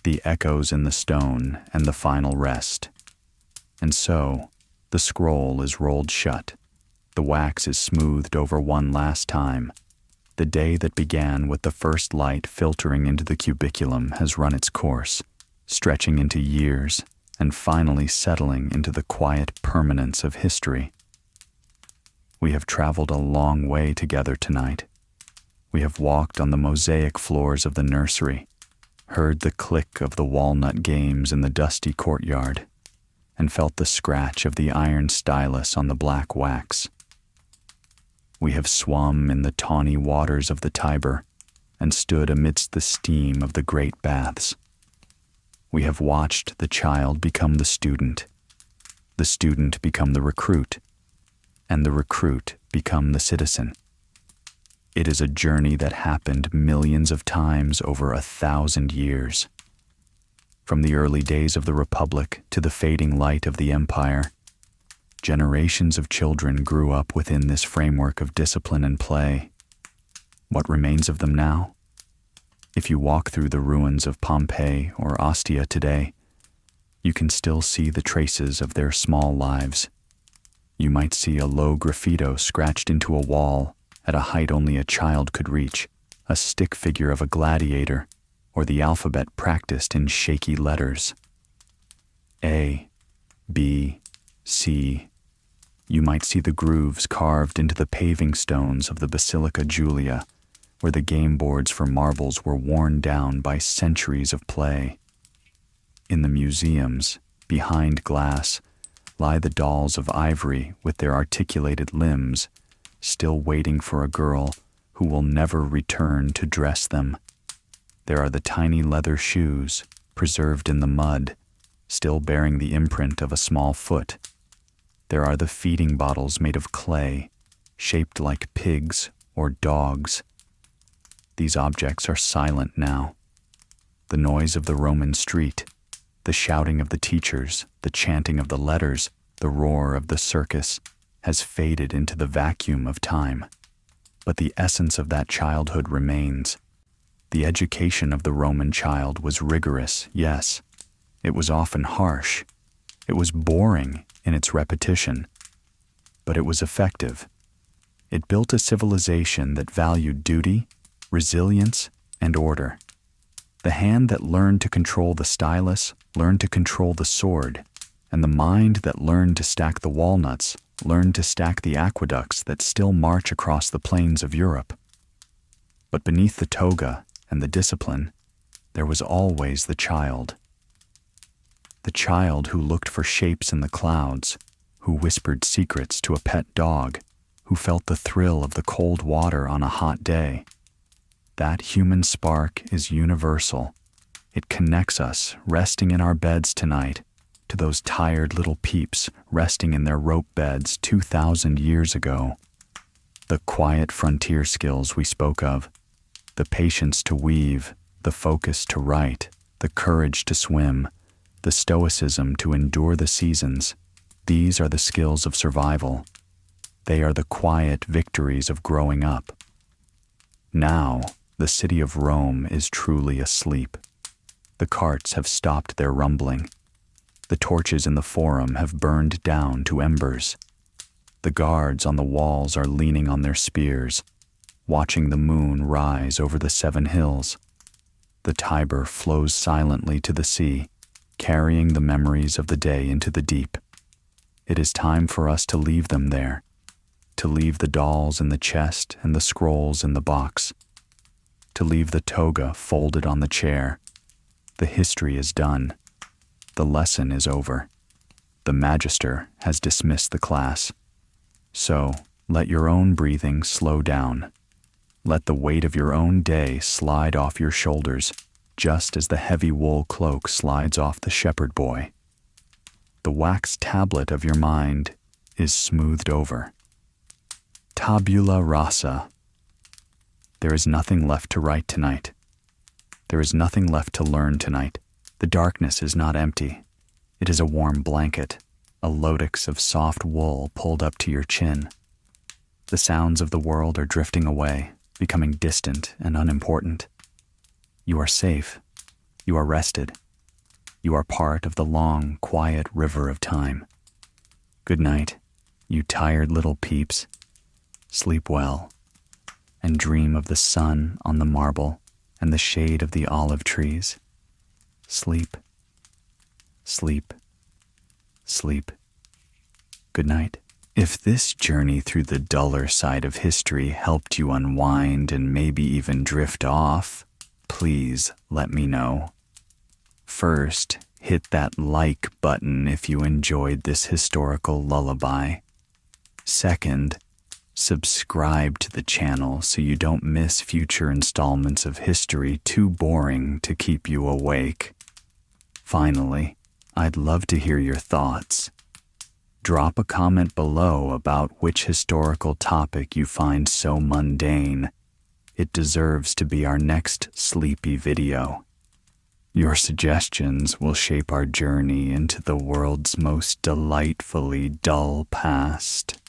The echoes in the stone and the final rest. And so, the scroll is rolled shut. The wax is smoothed over one last time. The day that began with the first light filtering into the cubiculum has run its course, stretching into years and finally settling into the quiet permanence of history. We have traveled a long way together tonight. We have walked on the mosaic floors of the nursery, heard the click of the walnut games in the dusty courtyard, and felt the scratch of the iron stylus on the black wax. We have swum in the tawny waters of the Tiber and stood amidst the steam of the great baths. We have watched the child become the student become the recruit, and the recruit become the citizen. It is a journey that happened millions of times over 1,000 years. From the early days of the Republic to the fading light of the Empire, generations of children grew up within this framework of discipline and play. What remains of them now? If you walk through the ruins of Pompeii or Ostia today, you can still see the traces of their small lives. You might see a low graffito scratched into a wall at a height only a child could reach, a stick figure of a gladiator, or the alphabet practiced in shaky letters. A, B, C. You might see the grooves carved into the paving stones of the Basilica Julia, where the game boards for marbles were worn down by centuries of play. In the museums, behind glass, lie the dolls of ivory with their articulated limbs, still waiting for a girl who will never return to dress them. There are the tiny leather shoes, preserved in the mud, still bearing the imprint of a small foot. There are the feeding bottles made of clay, shaped like pigs or dogs. These objects are silent now. The noise of the Roman street, the shouting of the teachers, the chanting of the letters, the roar of the circus, has faded into the vacuum of time. But the essence of that childhood remains. The education of the Roman child was rigorous, yes. It was often harsh. It was boring in its repetition. But it was effective. It built a civilization that valued duty, resilience, and order. The hand that learned to control the stylus learned to control the sword, and the mind that learned to stack the walnuts learned to stack the aqueducts that still march across the plains of Europe. But beneath the toga and the discipline, there was always the child. The child who looked for shapes in the clouds, who whispered secrets to a pet dog, who felt the thrill of the cold water on a hot day. That human spark is universal. It connects us, resting in our beds tonight, to those tired little peeps resting in their rope beds 2,000 years ago. The quiet frontier skills we spoke of, the patience to weave, the focus to write, the courage to swim, the stoicism to endure the seasons, these are the skills of survival. They are the quiet victories of growing up. Now, the city of Rome is truly asleep. The carts have stopped their rumbling. The torches in the forum have burned down to embers. The guards on the walls are leaning on their spears, watching the moon rise over the 7 hills. The Tiber flows silently to the sea, carrying the memories of the day into the deep. It is time for us to leave them there, to leave the dolls in the chest and the scrolls in the box, to leave the toga folded on the chair. The history is done. The lesson is over. The magister has dismissed the class. So, let your own breathing slow down. Let the weight of your own day slide off your shoulders, just as the heavy wool cloak slides off the shepherd boy. The wax tablet of your mind is smoothed over. Tabula rasa. There is nothing left to write tonight. There is nothing left to learn tonight. The darkness is not empty. It is a warm blanket, a lotus of soft wool pulled up to your chin. The sounds of the world are drifting away, becoming distant and unimportant. You are safe. You are rested. You are part of the long, quiet river of time. Good night, you tired little peeps. Sleep well, and dream of the sun on the marble and the shade of the olive trees. Sleep, sleep, sleep. Good night. If this journey through the duller side of history helped you unwind and maybe even drift off, please let me know. First, hit that like button if you enjoyed this historical lullaby. Second, subscribe to the channel so you don't miss future installments of history too boring to keep you awake. Finally, I'd love to hear your thoughts. Drop a comment below about which historical topic you find so mundane. It deserves to be our next sleepy video. Your suggestions will shape our journey into the world's most delightfully dull past.